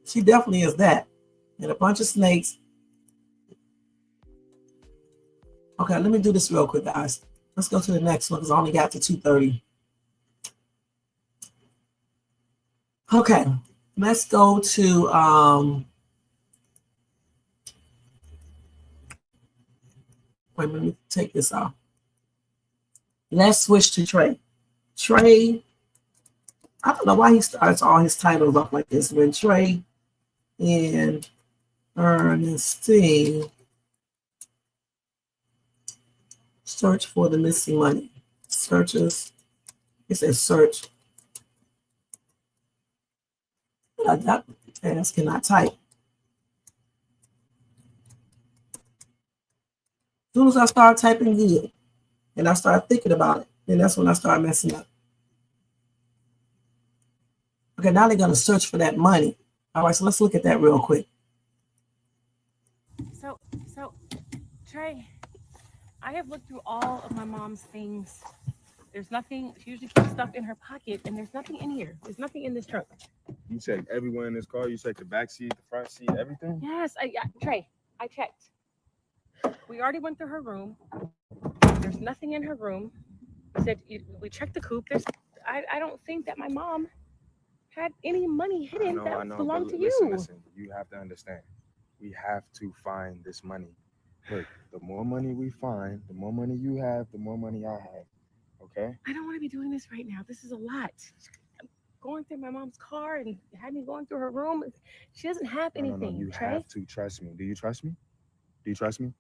She definitely is that. And a bunch of snakes. Okay, let me do this real quick, guys. Let's go to the next one because I only got to 2:30. Okay, let's go to wait, let me take this off. Let's switch to Trey. Trey, I don't know why he starts all his titles off like this. When Trey and Ernestine search for the missing money. Searches. It says search. But I got task cannot type. As soon as I start typing good and I start thinking about it, then that's when I start messing up. Okay, now they're going to search for that money. All right, so let's look at that real quick. So, Trey, I have looked through all of my mom's things. There's nothing. She usually puts stuff in her pocket, and there's nothing in here. There's nothing in this trunk. You checked everywhere in this car? You checked the back seat, the front seat, everything? Yes, Trey, I checked. We already went through her room. There's nothing in her room. We said we checked the coupe. I don't think that my mom had any money hidden that belonged to you. Listen, you have to understand. We have to find this money. Look, the more money we find, the more money you have, the more money I have. Okay? I don't want to be doing this right now. This is a lot. I'm going through my mom's car and had me going through her room. She doesn't have anything. No, you Trey. have to trust me. Do you trust me? Do you trust me?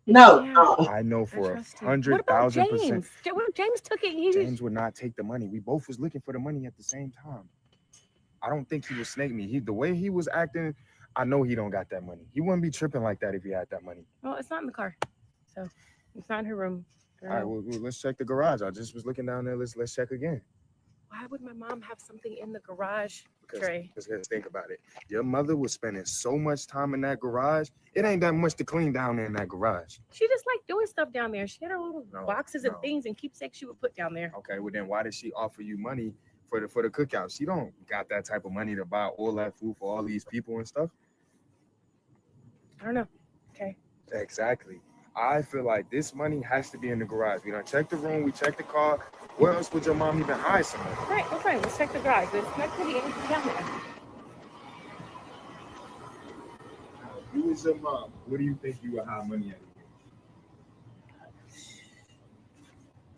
No. Yeah, I know for 100,000%. What if James took it? James would not take the money. We both was looking for the money at the same time. I don't think he would snake me. The way he was acting, I know he don't got that money. He wouldn't be tripping like that if he had that money. Well, it's not in the car, so it's not in her room. All right, well, let's check the garage. I just was looking down there. Let's check again. Why would my mom have something in the garage, Trey? Because think about it. Your mother was spending so much time in that garage. It ain't that much to clean down there in that garage. She just liked doing stuff down there. She had her little boxes and things and keepsakes she would put down there. Okay, well then why did she offer you money for the cookout? She don't got that type of money to buy all that food for all these people and stuff. I don't know. Okay. Exactly. I feel like this money has to be in the garage. We done checked the room, we checked the car. Where else would your mom even hide something? Right, well, fine. Let's check the garage. There's not going to be anything down there. You as your mom, what do you think you would hide money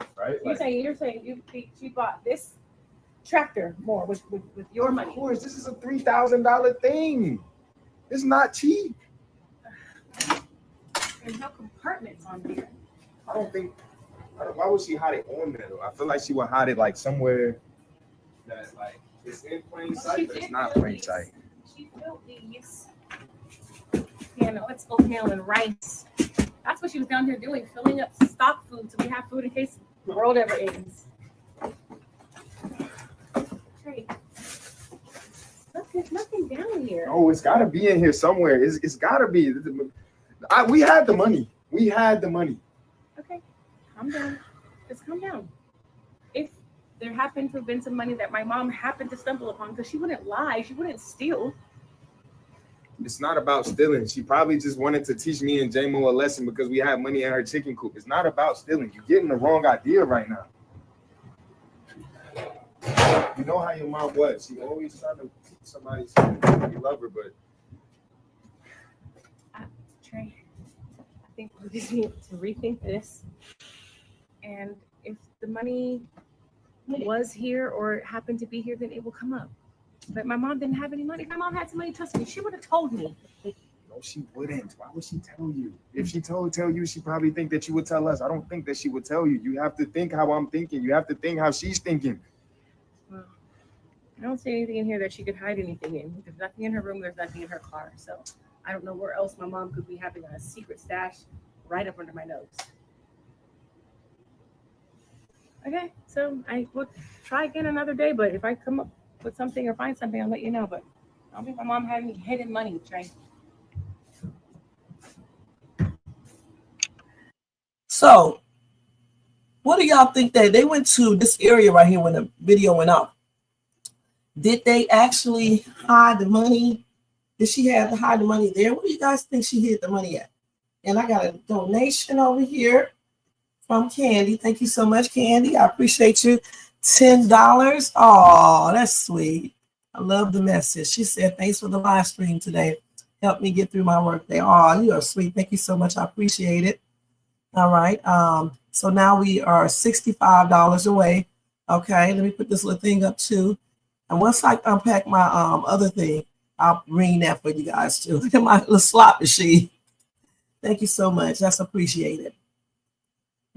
at? Right? You're saying she bought this tractor more with your money. Of course, this is a $3,000 thing. It's not cheap. There's no compartments on here. Why would she hide it on there though? I feel like she would hide it like somewhere that like it's in plain sight, but it's not plain sight. She filled these. Yeah, no, it's oatmeal and rice. That's what she was down here doing, filling up stock food so we have food in case the world ever ends. Trey, there's nothing down here. Oh, it's gotta be in here somewhere. It's gotta be. We had the money. We had the money. Okay, calm down. Just calm down. If there happened to have been some money that my mom happened to stumble upon, because she wouldn't lie, she wouldn't steal. It's not about stealing. She probably just wanted to teach me and J-Mo a lesson because we had money in her chicken coop. It's not about stealing. You're getting the wrong idea right now. You know how your mom was. She always trying to teach somebody something. You love her, but Trey, I think we just need to rethink this. And if the money was here or happened to be here, then it will come up. But my mom didn't have any money. If my mom had some money, trust me, she would have told me. No, she wouldn't. Why would she tell you? If she tell you, she probably think that you would tell us. I don't think that she would tell you. You have to think how I'm thinking. You have to think how she's thinking. Well, I don't see anything in here that she could hide anything in. There's nothing in her room. There's nothing in her car. So I don't know where else my mom could be having a secret stash right up under my nose. Okay, so I will try again another day. But if I come up with something or find something, I'll let you know. But I don't think my mom had any hidden money, Trey. So, what do y'all think that they went to this area right here when the video went off? Did they actually hide the money? Did she have to hide the money there? Where do you guys think she hid the money at? And I got a donation over here from Candy. Thank you so much, Candy. I appreciate you. $10. Oh, that's sweet. I love the message. She said, thanks for the live stream today. Help me get through my workday. Oh, you are sweet. Thank you so much. I appreciate it. All right. So now we are $65 away. Okay, let me put this little thing up too. And once I unpack my other thing, I'll bring that for you guys too. Look at my little slot machine. Thank you so much. That's appreciated.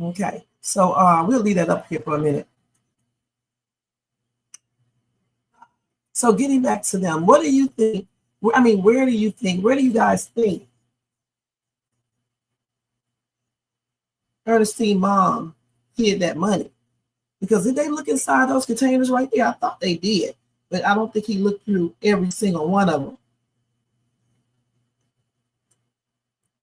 Okay, so we'll leave that up here for a minute. So getting back to them, what do you think? I mean, where do you guys think Ernestine mom hid that money? Because did they look inside those containers right there? I thought they did, but I don't think he looked through every single one of them.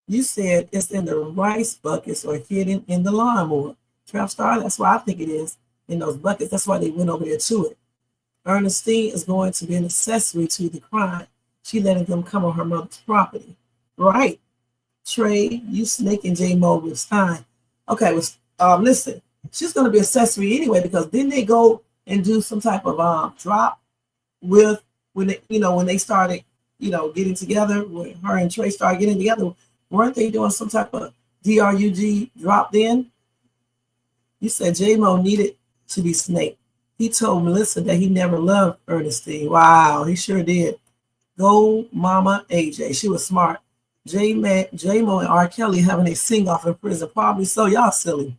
You said it's in the rice buckets or hidden in the lawnmower. Trap Star, that's why I think it is in those buckets. That's why they went over there to it. Ernestine is going to be an accessory to the crime. She letting them come on her mother's property. Right. Trey, you snaking J-Mo with time. Okay, well, listen, she's going to be accessory anyway, because didn't they go and do some type of drop with when they started, getting together, when her and Trey started getting together, weren't they doing some type of DRUG drop then? You said J-Mo needed to be snaked. He told Melissa that he never loved Ernestine. Wow, he sure did. Go Mama AJ. She was smart. J-Mo and R. Kelly having a sing-off in prison. Probably so. Y'all silly.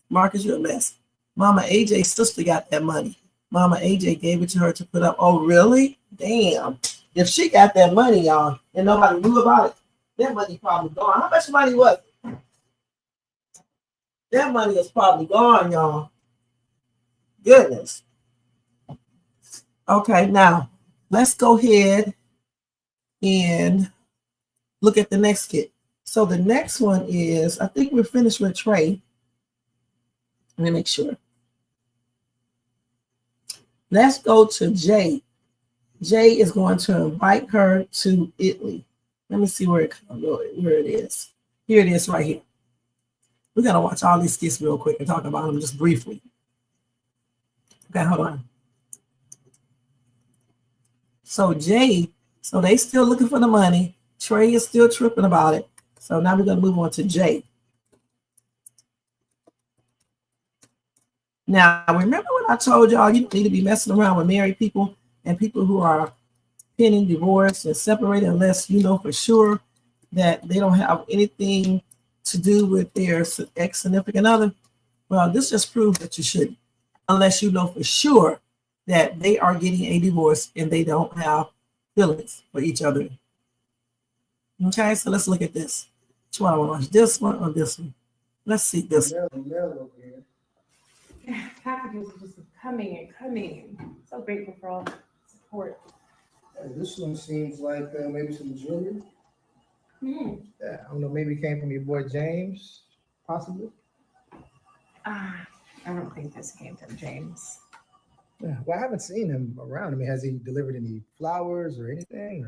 Marcus, you're a mess. Mama AJ's sister got that money. Mama AJ gave it to her to put up. Oh, really? Damn. If she got that money, y'all, and nobody knew about it, that money probably gone. How much money was it? That money is probably gone, y'all. Goodness. Okay, now let's go ahead and look at the next skit. So the next one is, I think we're finished with Trey. Let me make sure. Let's go to Jay. Jay is going to invite her to Italy. Let me see where it is. Here it is right here. We're going to watch all these skits real quick and talk about them just briefly. Okay, hold on. So Jay, so they still looking for the money. Trey is still tripping about it. So now we're going to move on to Jay. Now, remember when I told y'all you don't need to be messing around with married people and people who are pending divorce and separated unless you know for sure that they don't have anything to do with their ex-significant other? Well, this just proves that you shouldn't, unless you know for sure that they are getting a divorce and they don't have feelings for each other. Okay, so let's look at this. Which one I want to watch? This one or this one? Let's see this one. Packages are just coming and coming. So grateful for all the support. This one seems like maybe some jewelry. Mm. Yeah, I don't know. Maybe it came from your boy James, possibly. I don't think this came from James. Yeah, well, I haven't seen him around. I mean, has he delivered any flowers or anything?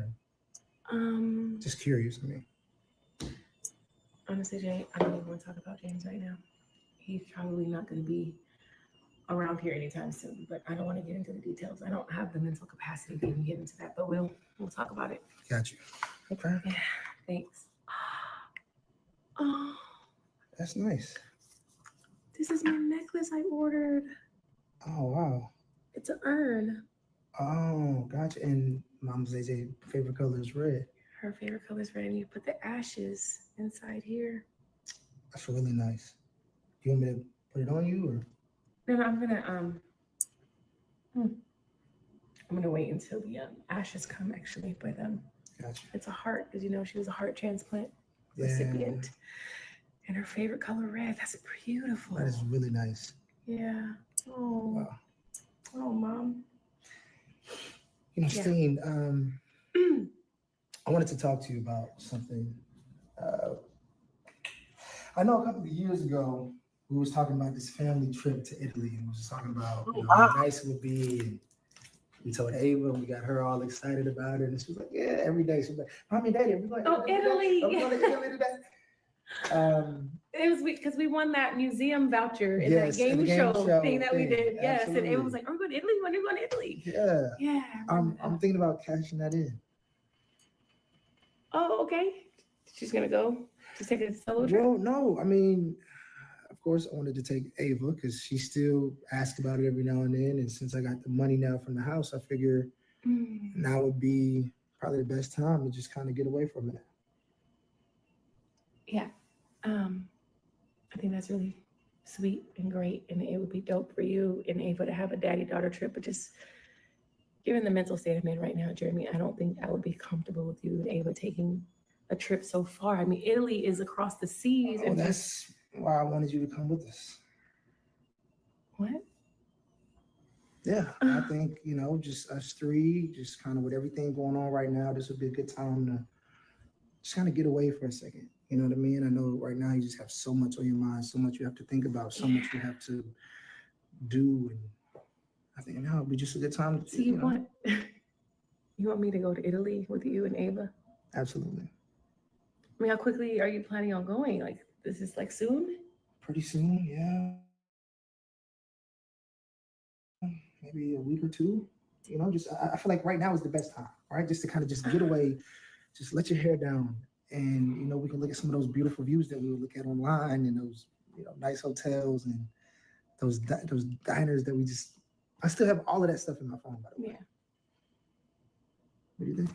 Or? Just curious. I mean, honestly, Jay, I don't even want to talk about James right now. He's probably not going to be around here anytime soon, but I don't want to get into the details. I don't have the mental capacity to even get into that, but we'll talk about it. got you. Okay. Yeah, thanks. Oh, That's nice. this is my necklace I ordered. Oh, wow. It's an urn. Oh, gotcha. And Mom JJ favorite color is red. Her favorite color is red, and you put the ashes inside here. That's really nice. You want me to put it on you or? No, I'm gonna wait until the ashes come actually, but Gotcha. it's a heart because she was a heart transplant Yeah. recipient, and her favorite color red. That's beautiful. That is really nice. Yeah. Oh. Wow. Oh, Mom. Ernestine, I wanted to talk to you about something. I know a couple of years ago we was talking about this family trip to Italy, and we was talking about how nice it would be. And we told Ava, we got her all excited about it, and she was like, "Yeah, every day." She was like, "Mommy, Daddy, are we going? Oh, Italy! Are we going to Italy today?" It was because we won that museum voucher in Yes, that in the game game show show thing that we thing. did. Yes, Absolutely. and Ava was like, "Are we going to Italy? When are we going to Italy?" Yeah. Yeah. I'm thinking about cashing that in. Oh, okay. She's gonna go. Just take a solo trip. Well, no, I mean, of course, I wanted to take Ava because she still asks about it every now and then. And since I got the money now from the house, I figure now would be probably the best time to just kind of get away from it. Yeah. I think that's really sweet and great, and it would be dope for you and Ava to have a daddy-daughter trip. But just given the mental state I'm in right now, Jeremy, I don't think I would be comfortable with you and Ava taking a trip so far. I mean, Italy is across the seas. Oh, that's why I wanted you to come with us. What? Yeah, I think, just us three, just kind of with everything going on right now, this would be a good time to just kind of get away for a second. You know what I mean? I know right now you just have so much on your mind, so much you have to think about, so much you have to do. And I think now it'd be just a good time. So you want me to go to Italy with you and Ava? Absolutely. I mean, how quickly are you planning on going? Like, this is like soon? Pretty soon, yeah. Maybe a week or two. I feel like right now is the best time, right? Just to kind of just get away, just let your hair down. And, we can look at some of those beautiful views that we would look at online and those, nice hotels and those diners that I still have all of that stuff in my phone, by the way. Yeah. What do you think?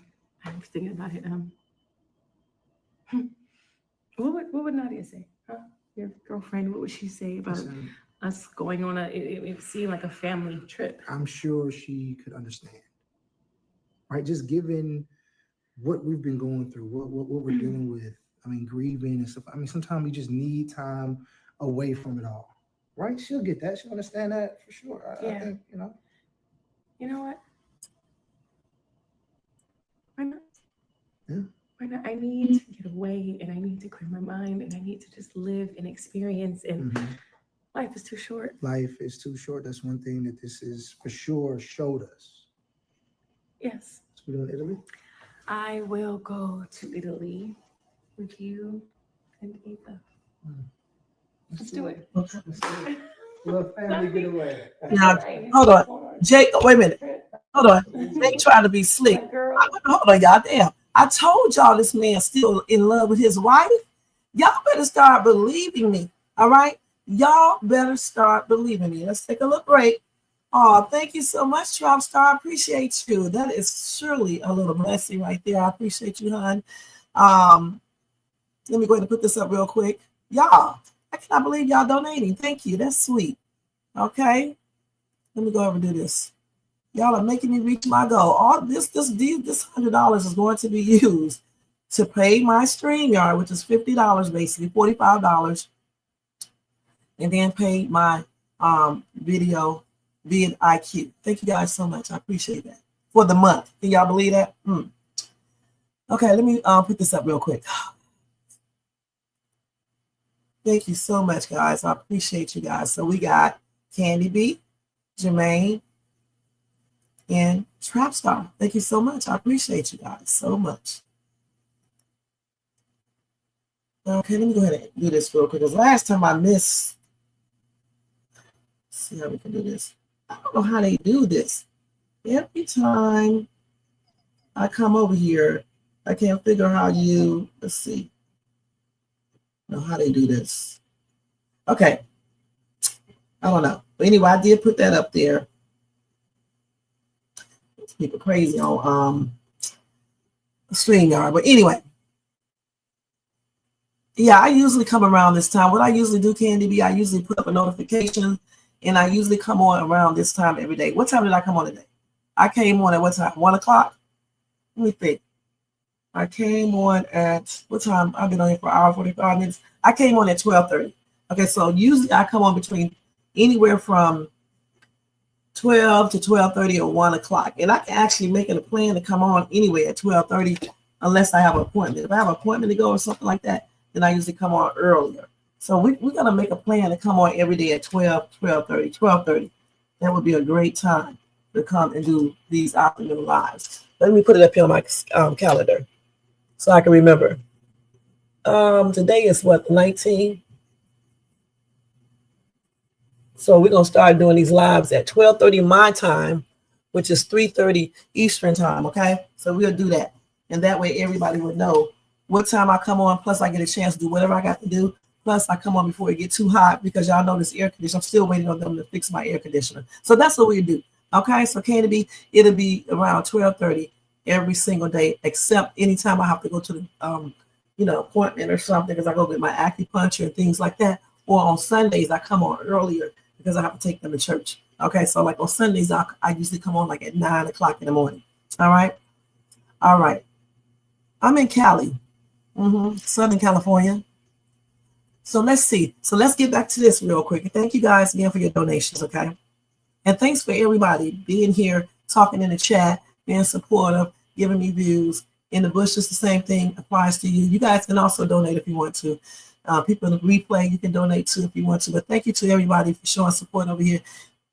I was thinking about it. What would Nadia say? Huh? Your girlfriend, what would she say about us going on it seemed like a family trip? I'm sure she could understand. Right? Just given what we've been going through, what we're dealing with. I mean, grieving and stuff. I mean, sometimes we just need time away from it all. Right? She'll get that. She'll understand that for sure. I think, You know what? Why not? Yeah. Why not? I need to get away, and I need to clear my mind, and I need to just live and experience. And life is too short. Life is too short. That's one thing that this is for sure showed us. Yes. So we're doing Italy? I will go to Italy with you and Ava. Let's do it. Okay. Let's do it. Little family getaway. Now, hold on. Jake, wait a minute. Hold on. They trying to be slick. Hold on, y'all. Damn. I told y'all this man's still in love with his wife. Y'all better start believing me. All right? Y'all better start believing me. Let's take a little break. Oh, thank you so much, Trap Star. I appreciate you. That is surely a little blessing right there. I appreciate you, hon. Let me go ahead and put this up real quick. Y'all, I cannot believe y'all donating. Thank you. That's sweet. Okay. Let me go over and do this. Y'all are making me reach my goal. All this $100 is going to be used to pay my StreamYard, which is $50, basically $45, and then pay my video vid IQ. Thank you guys so much. I appreciate that for the month. Can y'all believe that? Okay, let me put this up real quick. Thank you so much, guys. I appreciate you guys. So we got Candy B, Jermaine, and Trap Star. Thank you so much. I appreciate you guys so much. Okay, let me go ahead and do this real quick, because last time I missed. Let's see how we can do this. I don't know how they do this. Every time I come over here, I can't figure out how you, let's see. I don't know how they do this. Okay. I don't know. But anyway, I did put that up there. People crazy on StreamYard. But anyway, yeah, I usually come around this time. What I usually do, Candy B, I usually put up a notification, and I usually come on around this time every day. What time did I come on today? I came on at what time? 1 o'clock? Let me think. I came on at what time? I've been on here for an hour, 45 minutes. I came on at 12:30. Okay, so usually I come on between anywhere from 12 to 12:30 or 1 o'clock. And I can actually make it a plan to come on anyway at 12:30 unless I have an appointment. If I have an appointment to go or something like that, then I usually come on earlier. So we're going to make a plan to come on every day at 12:30. That would be a great time to come and do these afternoon lives. Let me put it up here on my calendar so I can remember. Today is what, the 19th? So we're going to start doing these lives at 12:30 my time, which is 3:30 Eastern time, okay? So we'll do that. And that way everybody would know what time I come on, plus I get a chance to do whatever I got to do. Plus I come on before it get too hot because y'all know this air conditioner. I'm still waiting on them to fix my air conditioner. So that's what we do, okay? So it'll be around 12:30 every single day, except anytime I have to go to the appointment or something because I go get my acupuncture and things like that. Or on Sundays I come on earlier because I have to take them to church. Okay, so like on Sundays, I usually come on like at 9 o'clock in the morning. All right. I'm in Cali, Southern California. So let's see. So let's get back to this real quick. Thank you guys again for your donations, okay? And thanks for everybody being here, talking in the chat, being supportive, giving me views. In the bushes, the same thing applies to you. You guys can also donate if you want to. People in the replay, you can donate to if you want to. But thank you to everybody for showing support over here.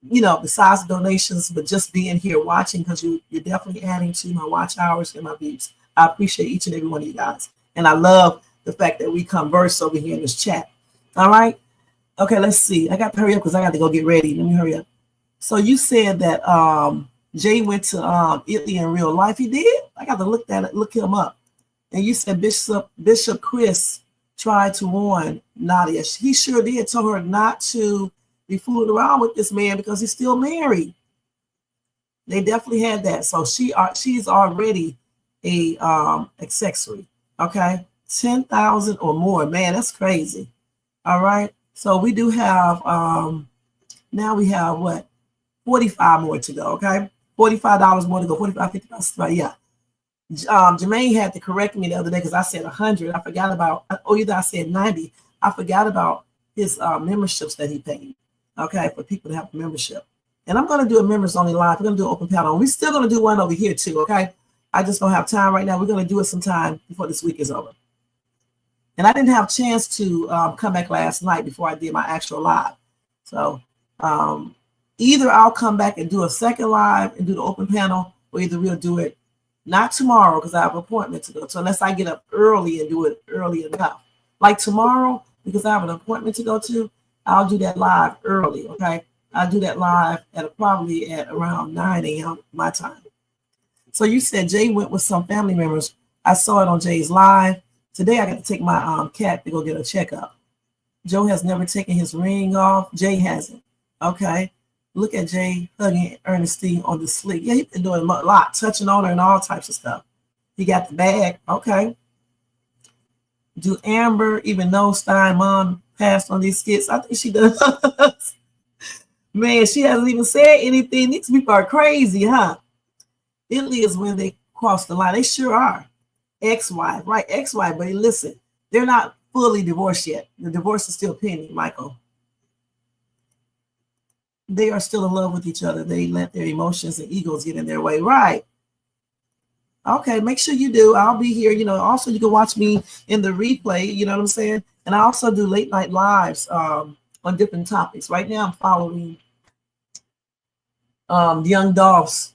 Besides the donations, but just being here watching, because you're definitely adding to my watch hours and my views. I appreciate each and every one of you guys. And I love the fact that we converse over here in this chat. All right. Okay, let's see. I got to hurry up because I got to go get ready. Let me hurry up. So you said that Jay went to Italy in real life. He did? I got to look him up. And you said Bishop Chris tried to warn Nadia. He sure did. Told her not to be fooling around with this man because he's still married. They definitely had that. So she's already a accessory. Okay, 10,000 or more. Man, that's crazy. All right. So we do have now we have what, 45 more to go. Okay, $45 more to go. 45, 55. Yeah. Jermaine had to correct me the other day because I said 100. I forgot about. Either I said 90. I forgot about his memberships that he paid. Okay, for people to have a membership. And I'm going to do a members only live. We're going to do an open panel. We're still going to do one over here too. Okay, I just don't have time right now. We're going to do it sometime before this week is over. And I didn't have a chance to come back last night before I did my actual live. So either I'll come back and do a second live and do the open panel, or either we'll do it not tomorrow because I have an appointment to go. So unless I get up early and do it early enough, like tomorrow, because I have an appointment to go to, I'll do that live early. Okay, I'll do that live probably at around 9 a.m. my time. So you said Jay went with some family members. I saw it on Jay's live. Today I got to take my cat to go get a checkup. Joe has never taken his ring off. Jay hasn't. Okay. Look at Jay hugging Ernestine on the slick. Yeah, he's been doing a lot, touching on her and all types of stuff. He got the bag. Okay. Do Amber even know Stein mom passed on these skits? I think she does. Man, she hasn't even said anything. These people are crazy, huh? Italy is when they cross the line. They sure are. Ex-wife, right? Ex-wife, but listen, they're not fully divorced yet. The divorce is still pending, Michael. They are still in love with each other. They let their emotions and egos get in their way, right? Okay, make sure you do. I'll be here. Also you can watch me in the replay. You know what I'm saying? And I also do late night lives on different topics. Right now, I'm following Young Dolph's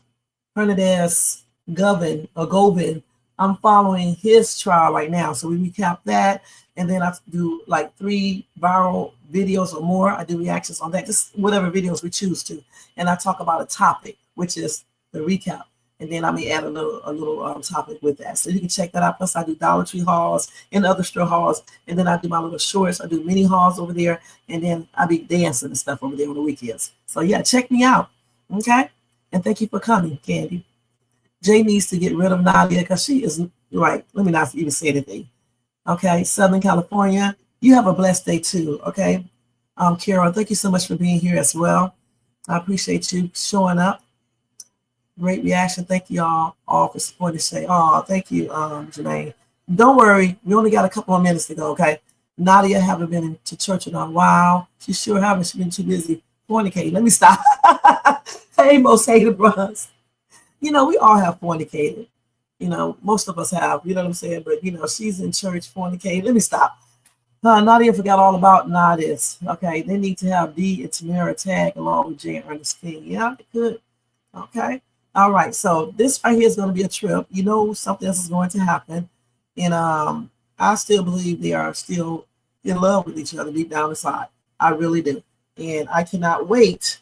Hernandez Govin. I'm following his trial right now. So we recap that. And then I do like 3 viral videos or more. I do reactions on that, just whatever videos we choose to. And I talk about a topic, which is the recap. And then I may add a little topic with that. So you can check that out. Plus I do Dollar Tree hauls and other store hauls. And then I do my little shorts. I do mini hauls over there. And then I be dancing and stuff over there on the weekends. So yeah, check me out. Okay. And thank you for coming, Candy. Jay needs to get rid of Nadia because she is right. Let me not even say anything. Okay, Southern California, you have a blessed day too. Okay, Carol, thank you so much for being here as well. I appreciate you showing up. Great reaction. Thank you all for supporting Shay. Oh, thank you, Jermaine. Don't worry, we only got a couple of minutes to go. Okay, Nadia haven't been to church in a while. She sure haven't. She's been too busy fornicating. Let me stop. Hey, most hated bros. You know, we all have fornicated. You know, most of us have. You know what I'm saying? But you know, she's in church fornicating. Let me stop. Nadia forgot all about Nadia's. Okay, they need to have Dee and Tamara tag along with Jay and Ernestine. Yeah, they could. Okay. All right. So this right here is going to be a trip. You know, something else is going to happen. And I still believe they are still in love with each other deep down inside. I really do. And I cannot wait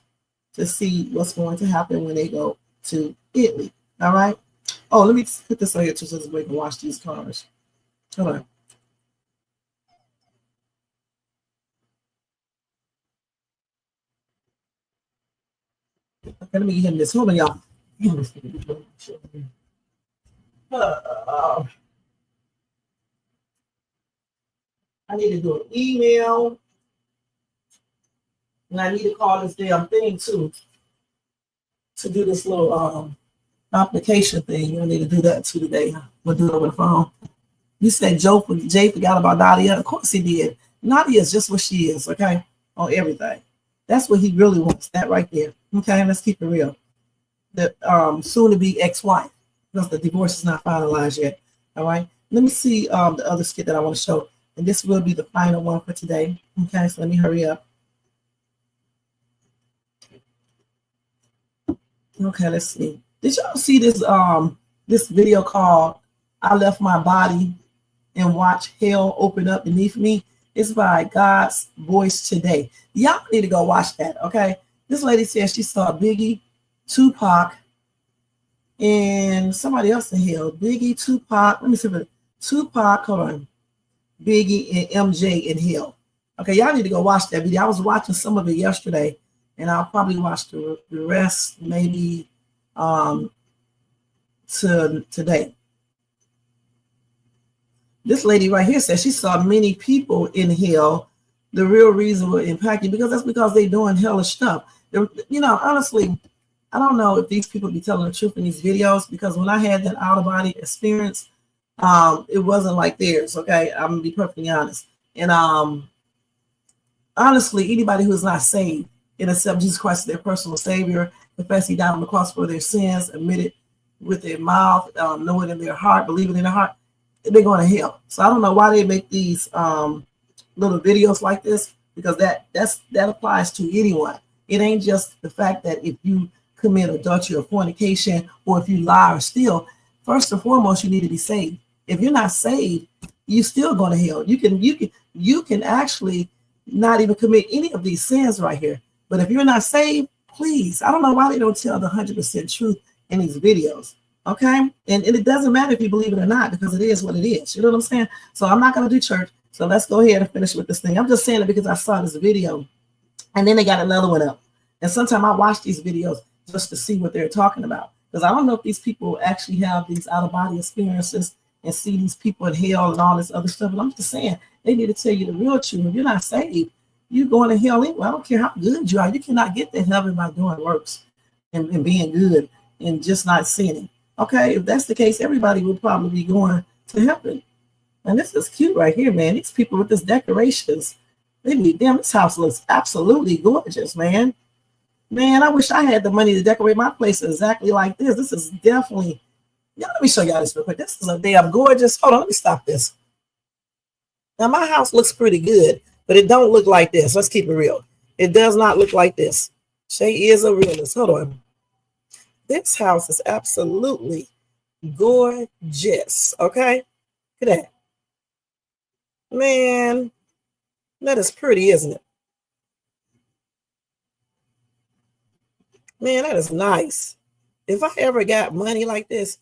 to see what's going to happen when they go to Italy. All right. Oh, let me put this on here so we can watch these cars. Hold on. Okay, let me get him this. Hold on, y'all. I need to do an email. And I need to call this damn thing too. To do this little application thing. I need to do that too today. We'll do it over the phone. You said Jay forgot about Nadia. Of course he did. Nadia is just what she is, okay? On everything. That's what he really wants. That right there. Okay, let's keep it real. The soon to be ex-wife. Because the divorce is not finalized yet. All right. Let me see the other skit that I want to show. And this will be the final one for today. Okay, so let me hurry up. Okay, let's see. Did y'all see this this video called I Left My Body and Watch Hell Open Up Beneath Me? It's by God's Voice Today. Y'all need to go watch that, okay? This lady said she saw Biggie, Tupac, and somebody else in hell. Biggie, Tupac, let me see if it Tupac, hold on. Biggie and MJ in hell. Okay, y'all need to go watch that video. I was watching some of it yesterday, and I'll probably watch the rest maybe today. This lady right here says she saw many people in hell. The real reason we're impacted because they're doing hellish stuff. You know, honestly, I don't know if these people be telling the truth in these videos because when I had that out of body experience, it wasn't like theirs. Okay, I'm gonna be perfectly honest. And honestly, anybody who is not saved and accept Jesus Christ as their personal Savior, confess He died on the cross for their sins, admit it with their mouth, know it in their heart, believe it in their heart, they're going to hell. So I don't know why they make these little videos like this because that applies to anyone. It ain't just the fact that if you commit adultery or fornication or if you lie or steal. First and foremost, you need to be saved. If you're not saved, you still going to hell. You can actually not even commit any of these sins right here. But if you're not saved, please, I don't know why they don't tell the 100% truth in these videos. Okay, and it doesn't matter if you believe it or not because it is what it is. You know what I'm saying? So I'm not going to do church. So let's go ahead and finish with this thing. I'm just saying it because I saw this video, and then they got another one up. And sometimes I watch these videos just to see what they're talking about because I don't know if these people actually have these out of body experiences and see these people in hell and all this other stuff. But I'm just saying they need to tell you the real truth. If you're not saved, you're going to hell anyway. I don't care how good you are. You cannot get to heaven by doing works and being good and just not sinning. Okay, if that's the case, everybody would probably be going to heaven. And this is cute right here, man. These people with these decorations, damn, this house looks absolutely gorgeous, man. Man, I wish I had the money to decorate my place exactly like this. This is definitely, let me show y'all this real quick. This is a damn gorgeous, hold on, let me stop this. Now, my house looks pretty good, but it don't look like this. Let's keep it real. It does not look like this. Shay is a realist. Hold on. This house is absolutely gorgeous. Okay, look at that. Man, that is pretty, isn't it? Man, that is nice. If I ever got money like this,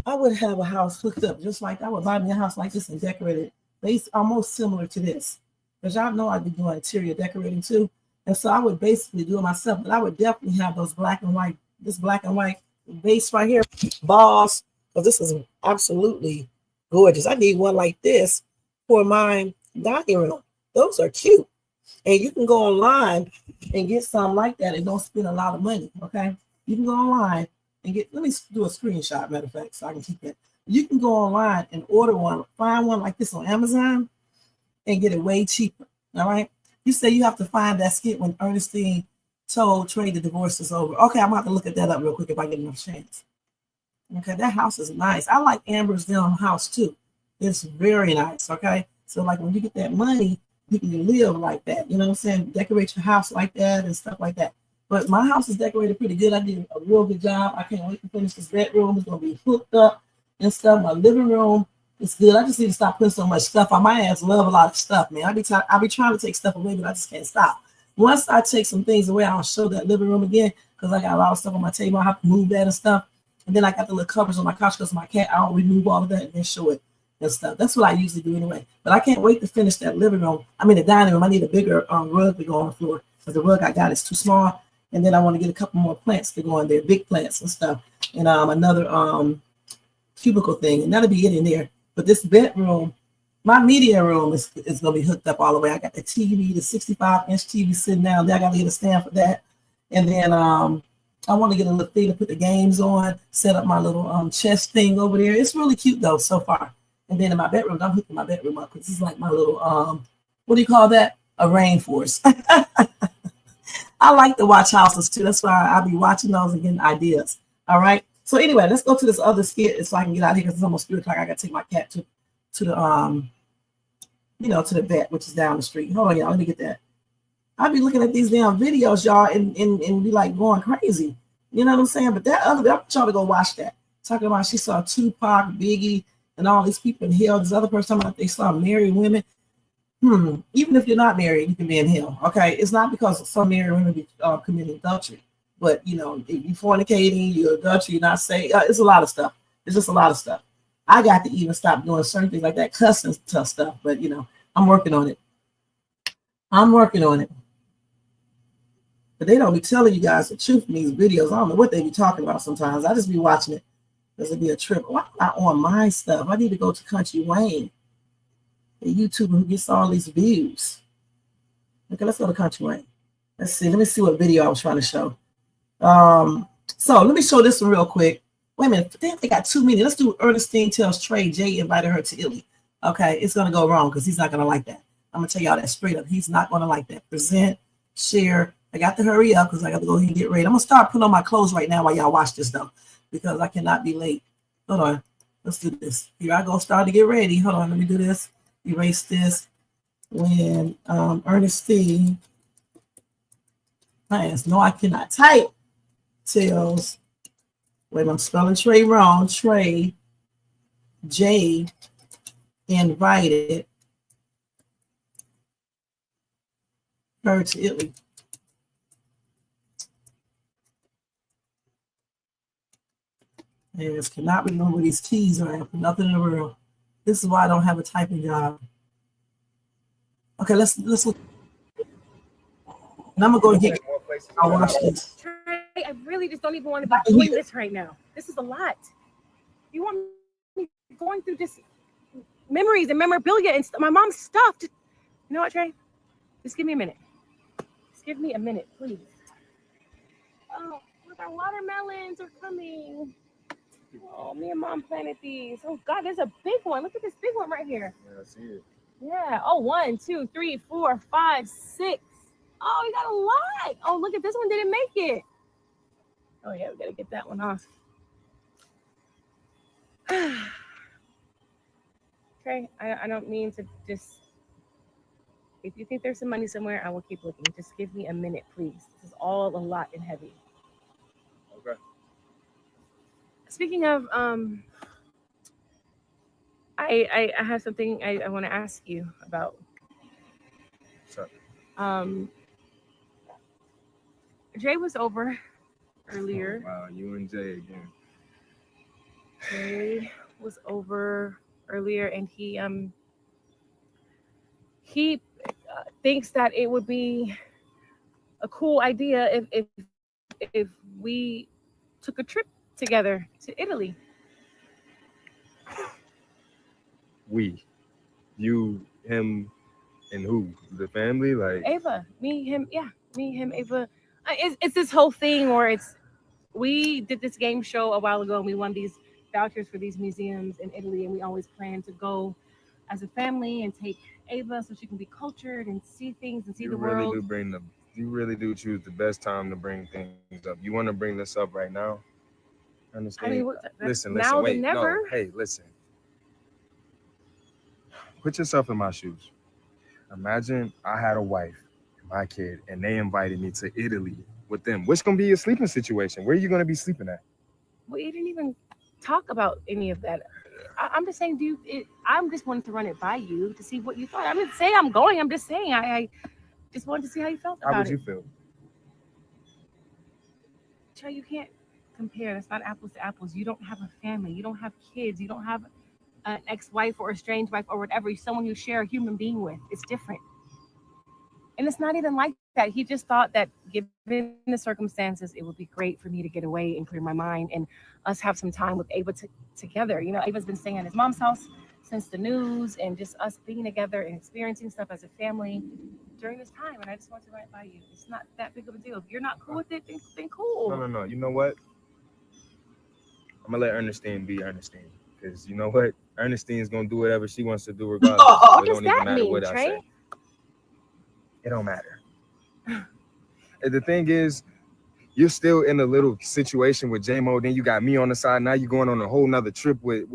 I would have a house hooked up just like I would buy me a house like this and decorate it. Based almost similar to this. Because y'all know I'd be doing interior decorating too. And so I would basically do it myself, but I would definitely have those black and white, this black and white vase right here, balls, because this is absolutely gorgeous. I need one like this for my dining room. Those are cute. And you can go online and get some like that and don't spend a lot of money, okay? You can go online and get, let me do a screenshot, matter of fact, so I can keep that. You can go online and order one, find one like this on Amazon and get it way cheaper, all right? You say you have to find that skit when Ernestine told Trey the divorce is over. Okay, I'm about to look at that up real quick if I get enough chance. Okay, that house is nice. I like Amber's down house too. It's very nice, okay? So like when you get that money, you can live like that. You know what I'm saying? Decorate your house like that and stuff like that. But my house is decorated pretty good. I did a real good job. I can't wait to finish this bedroom. It's gonna be hooked up and stuff. My living room is good. I just need to stop putting so much stuff. I might ass love a lot of stuff, man. I be trying to take stuff away, but I just can't stop. Once I take some things away, I'll show that living room again because I got a lot of stuff on my table. I have to move that and stuff. And then I got the little covers on my couch because my cat. I'll remove all of that and then show it and stuff. That's what I usually do anyway. But I can't wait to finish that living room. I mean, the dining room. I need a bigger rug to go on the floor because the rug I got is too small. And then I want to get a couple more plants to go in there, big plants and stuff. And another cubicle thing, and that'll be it in there. But this bedroom, my media room is gonna be hooked up all the way. I got the TV, the 65-inch TV sitting down there. I gotta get a stand for that. And then I want to get a little thing to put the games on, set up my little chess thing over there. It's really cute though so far. And then in my bedroom, I'm hooking my bedroom up because it's like my little what do you call that? A rainforest. I like to watch houses too. That's why I'll be watching those and getting ideas. All right. So anyway, let's go to this other skit so I can get out of here because it's almost 3 o'clock. I gotta take my cat to the to the vet, which is down the street. Hold on, y'all. Let me get that. I'll be looking at these damn videos, y'all, and be like going crazy. You know what I'm saying? But that other, I want y'all to go watch that. Talking about she saw Tupac, Biggie, and all these people in hell. This other person talking about they saw married women. Even if you're not married, you can be in hell. Okay, it's not because some married women be committing adultery, but you know, if you fornicating, you're adultery, you're not saying. It's a lot of stuff. It's just a lot of stuff. I got to even stop doing certain things like that, cussing tough stuff. But you know, I'm working on it. I'm working on it. But they don't be telling you guys the truth in these videos. I don't know what they be talking about sometimes. I just be watching it because it'd be a trip. Why am I on my stuff? I need to go to Kountry Wayne, the YouTuber who gets all these views. Okay, let's go to Kountry Wayne. Let's see. Let me see what video I was trying to show. So let me show this one real quick. Wait a minute. Damn, they got too many. Let's do Ernestine tells Trey Jay invited her to Italy. Okay, it's going to go wrong because he's not going to like that. I'm going to tell y'all that straight up. He's not going to like that. Present, share. I got to hurry up because I got to go ahead and get ready. I'm going to start putting on my clothes right now while y'all watch this, though, because I cannot be late. Hold on. Let's do this. Here I go. Start to get ready. Hold on. Let me do this. Erase this. When Ernestine, no, I cannot type, tells, wait, I'm spelling Trey wrong. Trey J invited her to Italy. Yes, cannot remember where these keys are at, nothing in the world. This is why I don't have a typing job. Okay, let's look. And I'm gonna go and get. I'll watch this. Trey, I really just don't even want to be doing this right now. This is a lot. You want me going through just memories and memorabilia and my mom's stuff. You know what, Trey? Just give me a minute. Just give me a minute, please. Oh, look, our watermelons are coming. Oh, me and mom planted these. Oh God, there's a big one. Look at this big one right here. Yeah, I see it. Yeah. Oh, 1, 2, 3, 4, 5, 6. Oh, we got a lot. Oh, look at this one. Didn't make it. Oh yeah, we gotta get that one off. Okay, I don't mean to just. If you think there's some money somewhere, I will keep looking. Just give me a minute, please. This is all a lot and heavy. Okay. Speaking of, I have something I want to ask you about. Sorry. Jay was over earlier. Oh, wow, you and Jay again. Jay was over earlier, and he thinks that it would be a cool idea if we took a trip together to Italy. We, you, him, and who? The family? Like, Ava, me, him, yeah, me, him, Ava. It's this whole thing where we did this game show a while ago and we won these vouchers for these museums in Italy, and we always plan to go as a family and take Ava so she can be cultured and see things and see you the really world. you really do choose the best time to bring things up. You want to bring this up right now? I Understand? mean, Listen, now wait, than no, never. hey, listen. Put yourself in my shoes. Imagine I had a wife and my kid, and they invited me to Italy with them. What's gonna be your sleeping situation? Where are you gonna be sleeping at? We didn't even talk about any of that. I'm just saying, I'm just wanting to run it by you to see what you thought. I didn't say I'm going. I'm just saying I just wanted to see how you felt How about would it. you feel? Trey, you can't compare. That's not apples to apples. You don't have a family. You don't have kids. You don't have an ex-wife or a strange wife or whatever. You're someone you share a human being with. It's different. And it's not even like that. He just thought that given the circumstances, it would be great for me to get away and clear my mind and us have some time with Ava together. You know, Ava's been staying at his mom's house since the news and just us being together and experiencing stuff as a family during this time. And I just want to run it by you. It's not that big of a deal. If you're not cool with it, then cool. No. You know what? I'm gonna let Ernestine be Ernestine, because you know what? Ernestine's gonna do whatever she wants to do regardless. What It does don't even that matter mean, what I Trey? say. It don't matter. And the thing is, you're still in a little situation with J-Mo, then you got me on the side. Now you're going on a whole nother trip with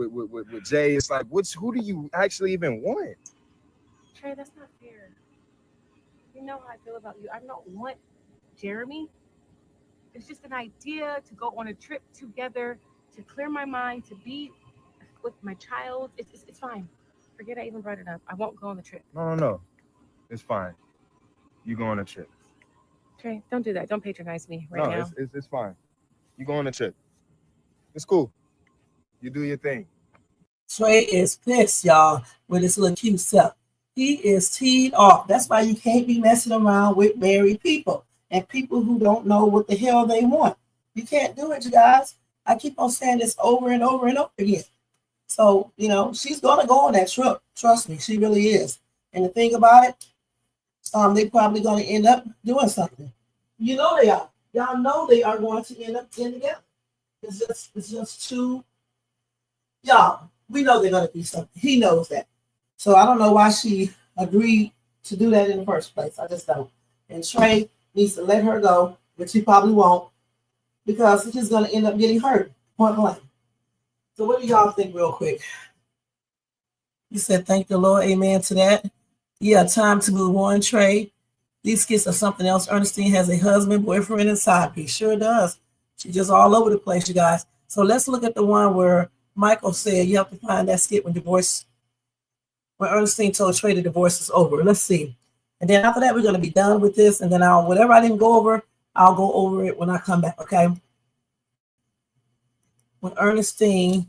Jay. It's like, who do you actually even want? Trey, that's not fair. You know how I feel about you. I don't want Jeremy. It's just an idea to go on a trip together, to clear my mind, to be with my child. It's fine. Forget I even brought it up. I won't go on the trip. No. It's fine. You go on a trip. Trey, don't do that. Don't patronize me right now. It's fine. You go on a trip. It's cool. You do your thing. Trey is pissed, y'all, with his little cute self. He is teed off. That's why you can't be messing around with married people and people who don't know what the hell they want. You can't do it, you guys. I keep on saying this over and over and over again. So, you know, she's going to go on that trip. Trust me, she really is. And the thing about it, they probably going to end up doing something. You know they are. Y'all know they are going to end up getting together. It's just too, y'all, we know they're going to do something. He knows that. So I don't know why she agreed to do that in the first place. I just don't. And Trey needs to let her go, which he probably won't, because he's going to end up getting hurt, point blank. So what do y'all think real quick? You said, thank the Lord, amen to that. Yeah, time to move on, Trey. These skits are something else. Ernestine has a husband, boyfriend, and side piece. Sure does. She's just all over the place, you guys. So let's look at the one where Michael said you have to find that skit when Ernestine told Trey the divorce is over. Let's see. And then after that, we're going to be done with this. And then whatever I didn't go over, I'll go over it when I come back, okay? When Ernestine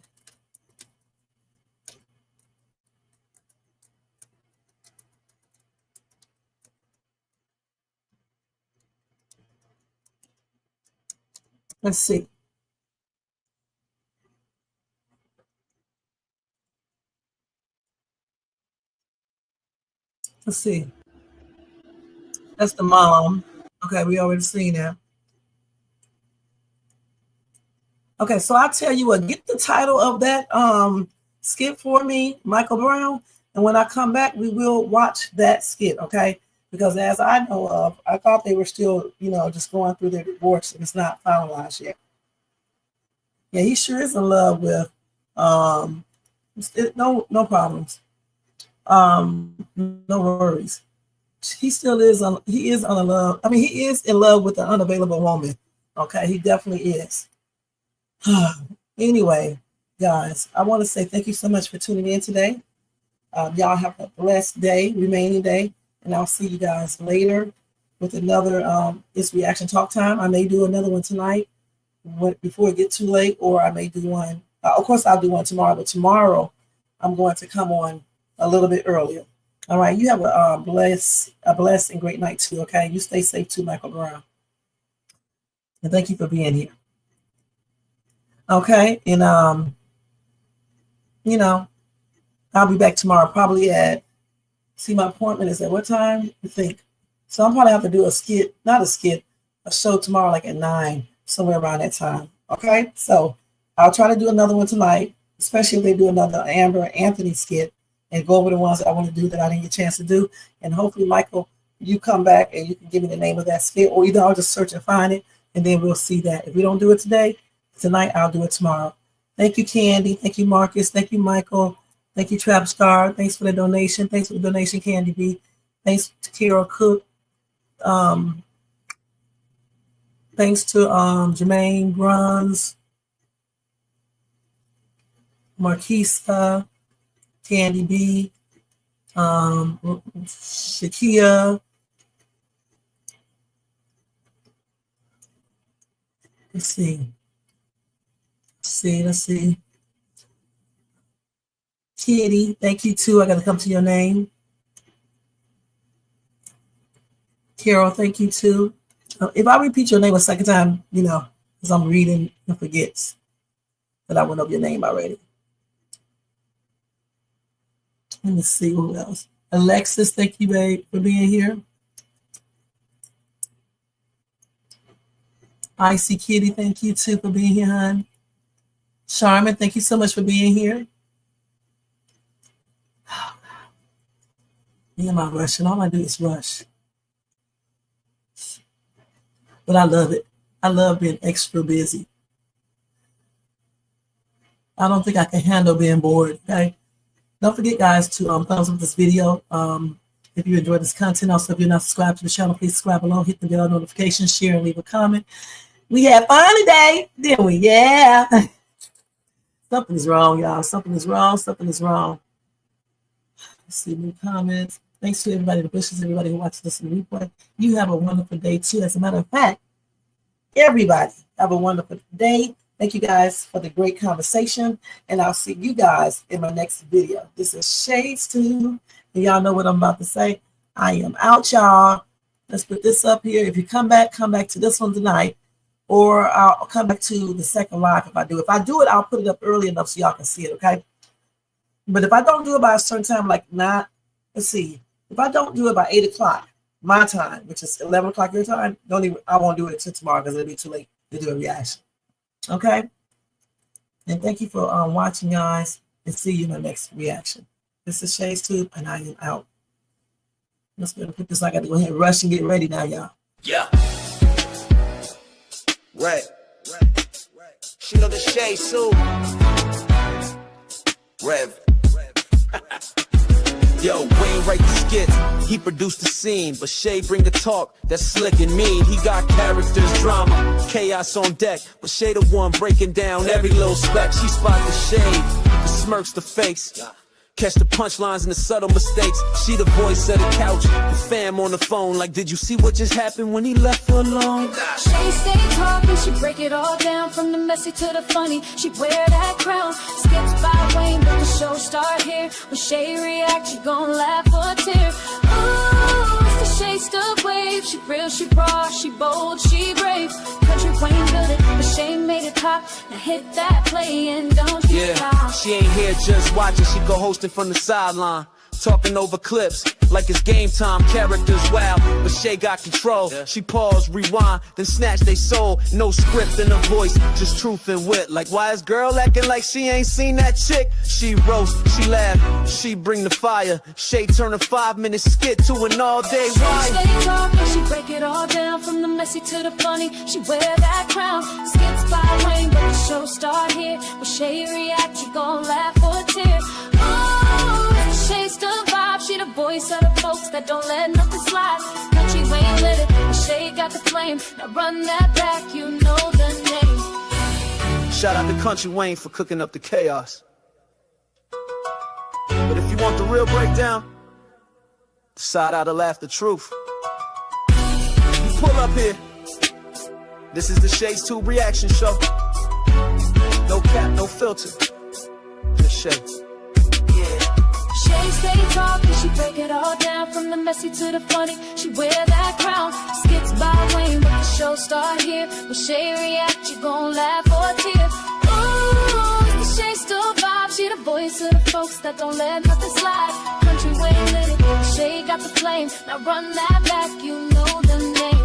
let's see. Let's see. That's the mom. Okay, we already seen that. Okay, so I'll tell you what, get the title of that skit for me, Michael Brown. And when I come back, we will watch that skit, okay? Because as I know of, I thought they were still, just going through their divorce and it's not finalized yet. Yeah, he sure is in love with no problems. No worries. He still is he is in love with an unavailable woman. Okay, he definitely is. Anyway, guys, I want to say thank you so much for tuning in today. Y'all have a blessed remaining day, and I'll see you guys later with another It's Reaction Talk Time. I may do another one tonight before it gets too late, or I may do one. Of course, I'll do one tomorrow, but tomorrow I'm going to come on a little bit earlier. All right, you have a blessed and great night too, okay? You stay safe too, Michael Brown. And thank you for being here. Okay, and you know, I'll be back tomorrow probably at, see, my appointment is at what time? I think. So I'm probably have to do a skit, not a skit, a show tomorrow like at 9, somewhere around that time. Okay, so I'll try to do another one tonight, especially if they do another Amber Anthony skit, and go over the ones I want to do that I didn't get a chance to do. And hopefully, Michael, you come back and you can give me the name of that skit, or either I'll just search and find it, and then we'll see that. If we don't do it tonight, I'll do it tomorrow. Thank you, Candy. Thank you, Marcus. Thank you, Michael. Thank you, Trap Star. Thanks for the donation. Thanks for the donation, Candy B. Thanks to Carol Cook. Thanks to Jermaine Bruns, Marquisa, Candy B, Shakia. Let's see. Kitty, thank you too. I got to come to your name. Carol, thank you too. If I repeat your name a second time, because I'm reading and forgets that I went over your name already. Let me see who else. Alexis, thank you, babe, for being here. Icy Kitty, thank you too for being here, hon. Charmin, thank you so much for being here. Me and my rushing, all I do is rush. But I love it. I love being extra busy. I don't think I can handle being bored, okay? Don't forget, guys, to thumbs up this video. If you enjoyed this content, also if you're not subscribed to the channel, please subscribe below, hit the bell notification, share, and leave a comment. We had fun today, didn't we? Yeah. Something's wrong, y'all. Something is wrong. Let's see new comments. Thanks to everybody in the bushes, everybody who watches this in the replay. You have a wonderful day, too. As a matter of fact, everybody have a wonderful day. Thank you guys for the great conversation, and I'll see you guys in my next video. This is Shades 2, and y'all know what I'm about to say. I am out, y'all. Let's put this up here. If you come back to this one tonight, or I'll come back to the second live if I do. If I do it, I'll put it up early enough so y'all can see it, okay? But if I don't do it by a certain time, like not, let's see, if I don't do it by 8 o'clock, my time, which is 11 o'clock your time, I won't do it until tomorrow because it'll be too late to do a reaction. Okay? And thank you for watching, guys, and see you in the next reaction. This is Shades Tube, and I am out. Let's go put this. I got to go ahead and rush and get ready now, y'all. Yeah. Right. She know the Shades Tube. Rev. Yo, Wayne write the skits, he produced the scene, but Shay bring the talk that's slick and mean. He got characters, drama, chaos on deck, but Shay the one breaking down every little speck. She spot the shade, the smirks, the face, catch the punchlines and the subtle mistakes. She the voice of the couch, the fam on the phone, like, did you see what just happened when he left her alone? She stay talking, she break it all down, from the messy to the funny. She wear that crown, skits by Wayne, but the show start here. When Shay react, she gon' laugh or tear. Ooh, it's the Shay stuff wave. She real, she raw, she bold, she brave. Kountry Wayne built it, but Shay made it pop. Now hit that play and don't you stop. She ain't here just watching, she go hosting from the sideline, talking over clips like it's game time. Characters wild, but Shay got control. She pause, rewind, then snatch they soul. No script in her voice, just truth and wit. Like, why is girl acting like she ain't seen that chick? She roast, she laugh, she bring the fire. Shay turn a 5-minute skit to an all-day ride. She stay talking, she break it all down, from the messy to the funny. She wear that crown, skits by Wayne, but the show start here. When Shay react, you gon' laugh or tear. Shay's the vibe, she the voice of the folks that don't let nothing slide. Kountry Wayne lit it, but Shay got the flame. Now run that back, you know the name. Shout out to Kountry Wayne for cooking up the chaos. But if you want the real breakdown, decide how to laugh the truth. You pull up here. This is the Shades 2 reaction show. No cap, no filter. Just Shay. Shay stay talking, she break it all down, from the messy to the funny. She wear that crown, skits by Wayne, but the show start here. When Shay react, you gon' laugh or tear. Ooh, Shay still vibes, she the voice of the folks that don't let nothing slide. Country Wayne lit it, Shay got the flame. Now run that back, you know the name.